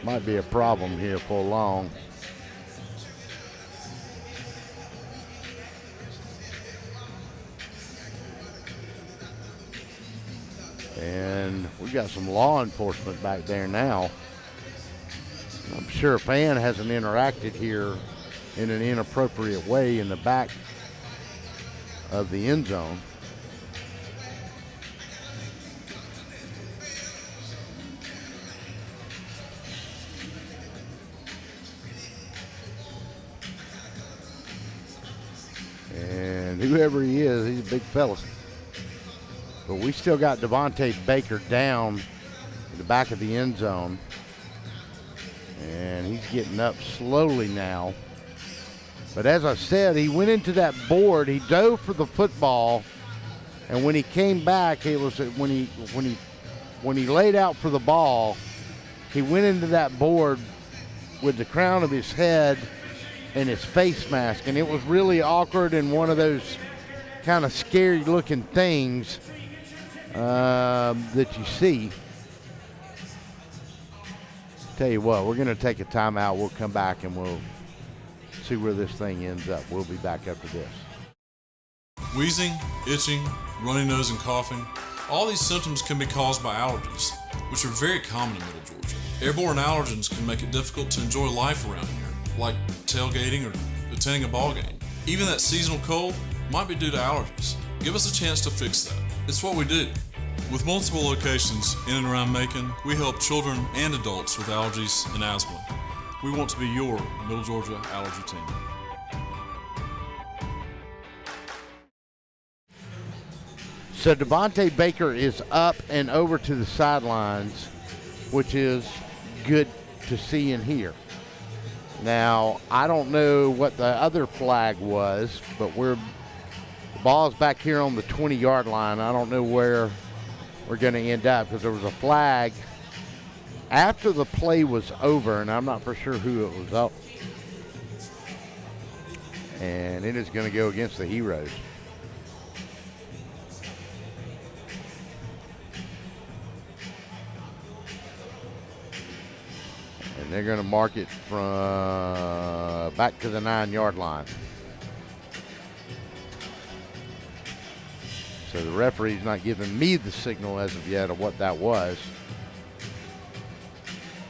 might be a problem here for long. And we got some law enforcement back there now. I'm sure a fan hasn't interacted here in an inappropriate way in the back of the end zone. And whoever he is, he's a big fella. But we still got Devontae Baker down in the back of the end zone. And he's getting up slowly now. But as I said, he went into that board. He dove for the football. And when he came back, it was when he laid out for the ball, he went into that board with the crown of his head and his face mask, and it was really awkward and one of those kind of scary looking things that you see. Tell you what, we're going to take a timeout. We'll come back and we'll see where this thing ends up. We'll be back after this. Wheezing, itching, runny nose, and coughing. All these symptoms can be caused by allergies, which are very common in Middle Georgia. Airborne allergens can make it difficult to enjoy life around here, like tailgating or attending a ball game. Even that seasonal cold might be due to allergies. Give us a chance to fix that. It's what we do. With multiple locations in and around Macon, we help children and adults with allergies and asthma. We want to be your Middle Georgia allergy team. So Devontae Baker is up and over to the sidelines, which is good to see and hear. Now, I don't know what the other flag was, but the ball's back here on the 20-yard line. I don't know where we're going to end up because there was a flag after the play was over, and I'm not for sure who it was up. And it is going to go against the Heroes. And they're going to mark it from back to the 9-yard line. So the referee's not giving me the signal as of yet of what that was.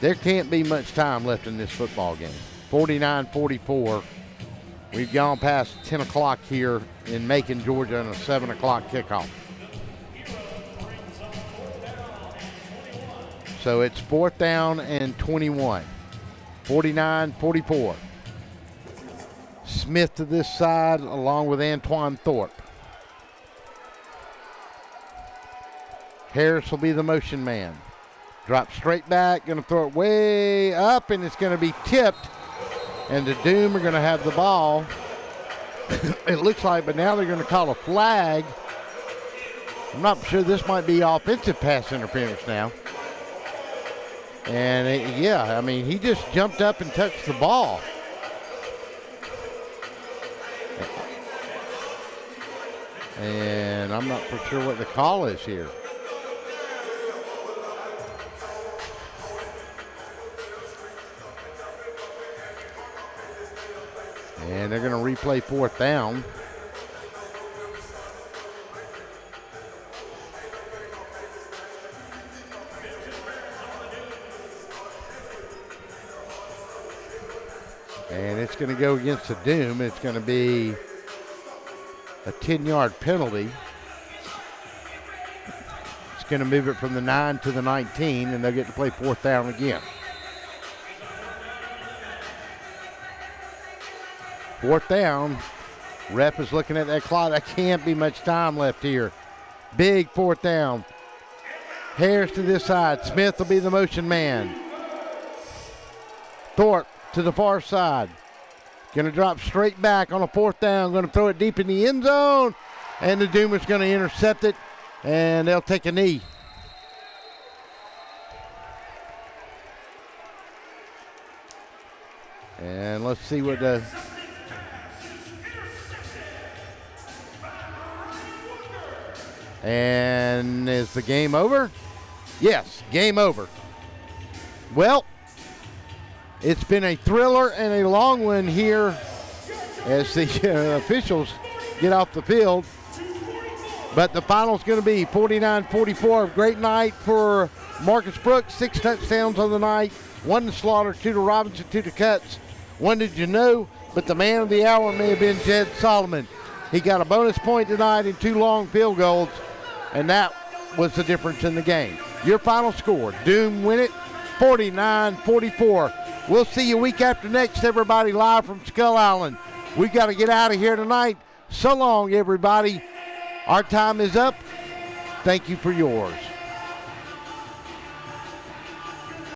There can't be much time left in this football game. 49-44. We've gone past 10 o'clock here in Macon, Georgia, on a 7 o'clock kickoff. So it's 4th down and 21. 49-44. Smith to this side along with Antoine Thorpe. Harris will be the motion man. Drop straight back, going to throw it way up, and it's going to be tipped. And the Doom are going to have the ball. It looks like, but now they're going to call a flag. I'm not sure this might be offensive pass interference now. And yeah, I mean, he just jumped up and touched the ball. And I'm not for sure what the call is here. And they're going to replay 4th down. And it's going to go against the Doom. It's going to be a 10-yard penalty. It's going to move it from the 9 to the 19, and they'll get to play 4th down again. 4th down. Ref is looking at that clock. There can't be much time left here. Big 4th down. Harris to this side. Smith will be the motion man. Thorpe to the far side. Going to drop straight back on a 4th down. Going to throw it deep in the end zone. And the Doomers going to intercept it. And they'll take a knee. And let's see what the... And is the game over? Yes, game over. Well, it's been a thriller and a long one here as the officials get off the field. But the final's going to be 49-44. A great night for Marcus Brooks. 6 touchdowns on the night. 1 to Slaughter, 2 to Robinson, 2 to Cutts. 1 did you know? But the man of the hour may have been Jed Solomon. He got a bonus point tonight and 2 long field goals. And that was the difference in the game. Your final score, Doom win it, 49-44. We'll see you week after next, everybody, live from Skull Island. We've got to get out of here tonight. So long, everybody. Our time is up. Thank you for yours.